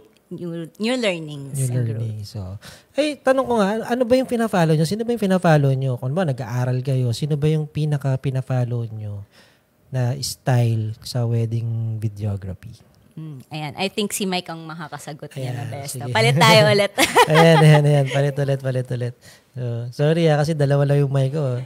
learnings. New learnings. So, tanong ko nga, ano ba yung pina-follow nyo? Sino ba yung pina-follow nyo? Kung ba, nag-aaral kayo, sino ba yung pina-follow nyo na style sa wedding videography? Ayan. I think si Mike ang makakasagot niya na best. Palit tayo ulit. Ayan. Palit ulit. So, sorry kasi dalawa lang yung mic ko.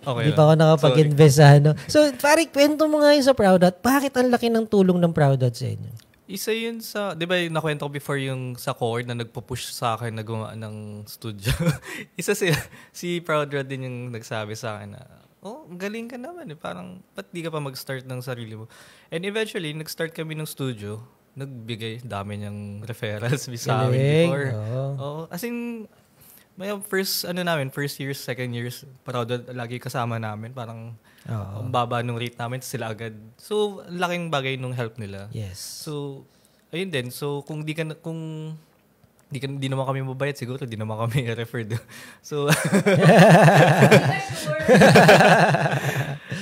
Okay. Hindi pa ako nakapag-invest sa So, pare, kwento mo nga yung sa Proud Dot. Bakit ang laki ng tulong ng Proud Dot sa inyo? Isa yun sa, di ba nakwento ko before yung sa Cord na nagpo-push sa akin na gumawa ng studio. Isa si Proud Rod din yung nagsabi sa akin na, galing ka naman eh. Parang, ba't di ka pa mag-start ng sarili mo? And eventually, nag-start kami ng studio. Nagbigay, dami niyang referrals sa amin before. As in, may first years, second years, Proud lagi kasama namin. Parang, ang baba nung rate namin, sila agad. So, laking bagay nung help nila. Yes. So, ayun din. So, kung di naman kami mabayad, siguro di naman kami referred. So,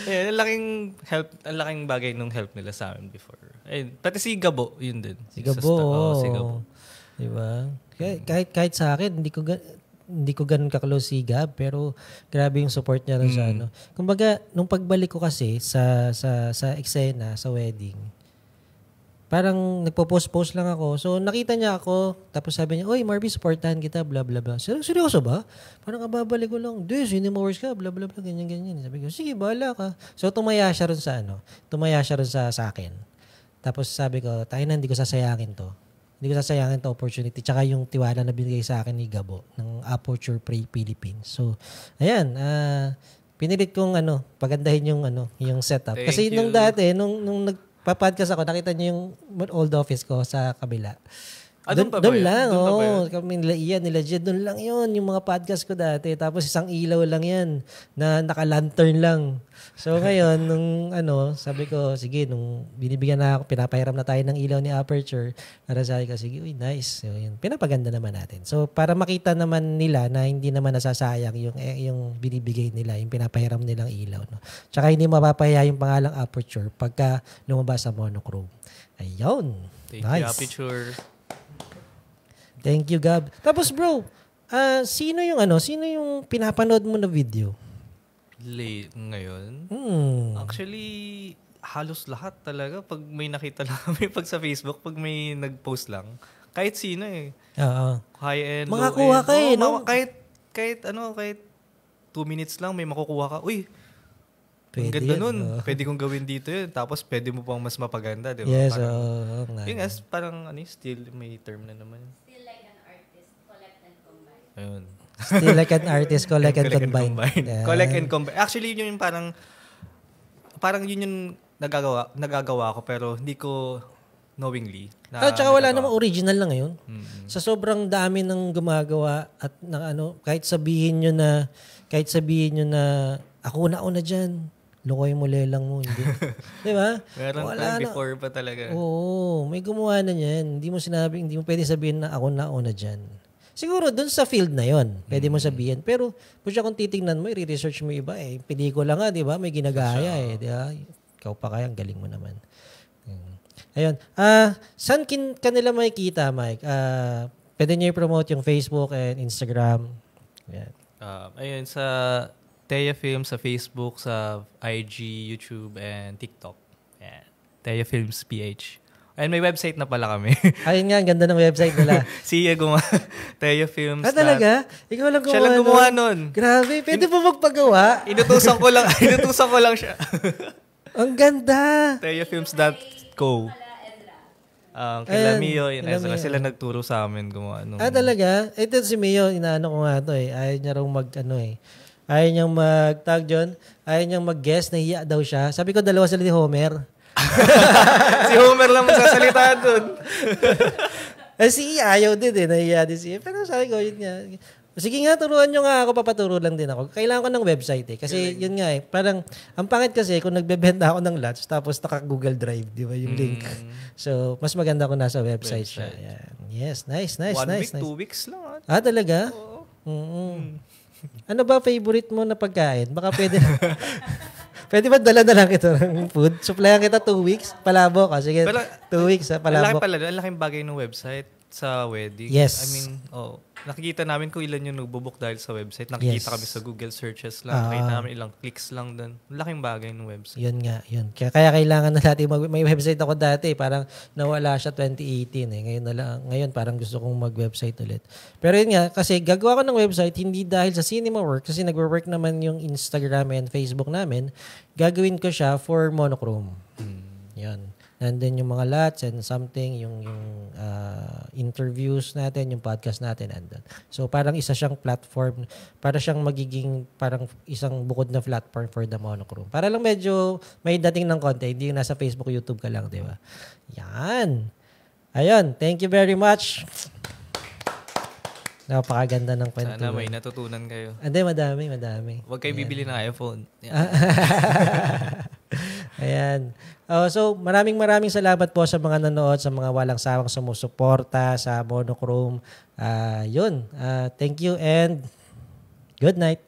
ang laking bagay nung help nila sa amin before. Ayun, pati si Gabo, yun din. Si Gabo. Diba? Kahit sa akin, hindi ko ganun ka-close si Gab, pero grabe yung support niya rin sa Kumbaga, nung pagbalik ko kasi sa eksena, sa wedding, parang nagpo-post lang ako. So, nakita niya ako, tapos sabi niya, "Oy, Marby, supportahan kita, blah, blah, blah." Seryoso ba? Parang kababalik ko lang, "Di, Cinema Wars ka, blah, blah, blah, ganyan. Sabi ko, "Sige, bahala ka." So, tumaya siya rin sa akin. Tapos sabi ko, "Tayo na, hindi ko sasayangin to opportunity." Tsaka yung tiwala na binigay sa akin ni Gabo ng Aperture Philippines. So, ayan, pinilit kong pagandahin yung setup. Thank Kasi you. nung dati, nung nagpa-podcast ako, nakita niyo yung old office ko sa kabila. Doon lang, kami nila Ian, nila Jed, doon lang yun, yung mga podcast ko dati. Tapos isang ilaw lang yan, na naka-lantern lang. So ngayon, nung sabi ko, sige, nung binibigyan na ako, pinapahiram na tayo ng ilaw ni Aperture, para sabi ko, sige, uy, nice. So, yun, pinapaganda naman natin. So para makita naman nila na hindi naman nasasayang yung binibigay nila, yung pinapahiram nilang ilaw. No? Tsaka hindi mapapahiya yung pangalang Aperture pagka lumabas sa monochrome. Ayun. Thank nice. you, Aperture. Thank you, Gab. Tapos bro, sino yung pinapanood mo na video? Late ngayon? Actually, halos lahat talaga. Pag may nakita lang kami, pag sa Facebook, pag may nag-post lang, kahit sino eh. Oo. High-end, Makakuha ka eh, no? Kahit 2 minutes lang, may makukuha ka. Uy, ang Pwede ganda yan, nun. Pwede kong gawin dito yun. Tapos pwede mo pang mas mapaganda, di ba? Yes, parang, yung parang still may term na naman. Still like an artist, collect and combine. Ayun. Still like an artist, collect and combine. Yeah. Collect and combine. Actually, yun yung parang yun yung nagagawa ko pero hindi ko knowingly. Tsaka wala namang original na ngayon. Sa sobrang dami ng gumagawa at kahit sabihin nyo na ako na dyan. Lukoy mo, lelang mo. Hindi. Di ba? Meron pa, before pa talaga. Oo, may gumawa na yan. Hindi mo pwede sabihin na ako na dyan. Siguro, dun sa field na yon pwede mo sabihin. Pero, kung titingnan mo, i-research mo iba eh. Pelikula nga, di ba? May ginagaya eh. Di ba? Ikaw pa kaya, ang galing mo naman. Ayun. Saan kanila makikita, Mike? Pwede nyo i-promote yung Facebook and Instagram. Yan. Ayun, sa Teya Films, sa Facebook, sa IG, YouTube, and TikTok. Yan. Teya Films PH. And may website na pala kami. Ayun nga, ang ganda ng website nila. Siya gumawa. Teya Films. Talaga? Ikaw lang gumawa. Siya lang gumawa nun. Grabe, pwede po magpagawa. Inutusan ko lang siya. Ang ganda. TeyaFilms.co. Kila Mio, sila nagturo sa amin gumawa. Talaga? Ito si Mio, inaano ko nga ito eh. Ayaw niya raw ayaw niyang mag-tag John. Ayaw niyang mag-guest, nahiya daw siya. Sabi ko, dalawa sila ni Homer. Si Homer lang magsasalita doon. Si ayaw din eh, nahiya din siya. Pero sabi ko, yun nga. Sige nga, turuan nyo nga ako, papaturo lang din ako. Kailangan ko ng website eh. Kasi yun nga eh, parang, ang pangit kasi kung nagbebenta ako ng lots, tapos naka-Google Drive, di ba, yung link. So, mas maganda kung nasa website siya. Yan. Yes, nice. 1 week, 2 weeks lang. Talaga? Oo. Ano ba favorite mo na pagkain? Baka pwede pwede ba dala na lang ito ng food? Supplyan kita 2 weeks? Palabok ka. Sige, 2 weeks ha, palabok. Ang laking bagay ng website sa wedding. Yes. I mean, nakikita namin kung ilan yung nagbo-book dahil sa website. Nakikita kami sa Google searches lang. Nakikita namin ilang clicks lang doon. Laking bagay ng website. Yun nga, yun. Kaya kailangan na natin may website ako dati. Parang nawala siya 2018 eh. Ngayon parang gusto kong mag-website ulit. Pero yun nga, kasi gagawa ko ng website hindi dahil sa Cinema Work. Kasi nagwo-work naman yung Instagram and Facebook namin. Gagawin ko siya for monochrome. Yun. Nandun yung mga lots and something, yung interviews natin, yung podcast natin, andun. So, parang isa siyang platform, para siyang magiging parang isang bukod na platform for the monochrome. Para lang medyo may dating ng konti, hindi yung nasa Facebook, YouTube ka lang, di ba? Yan. Ayun, thank you very much. Napakaganda ng kwento. Sana may natutunan kayo. Hindi, madami. Huwag kayo bibili ng iPhone. Ayan. So, maraming salamat po sa mga nanood, sa mga walang sawang sumusuporta sa Monochrome. Thank you and good night.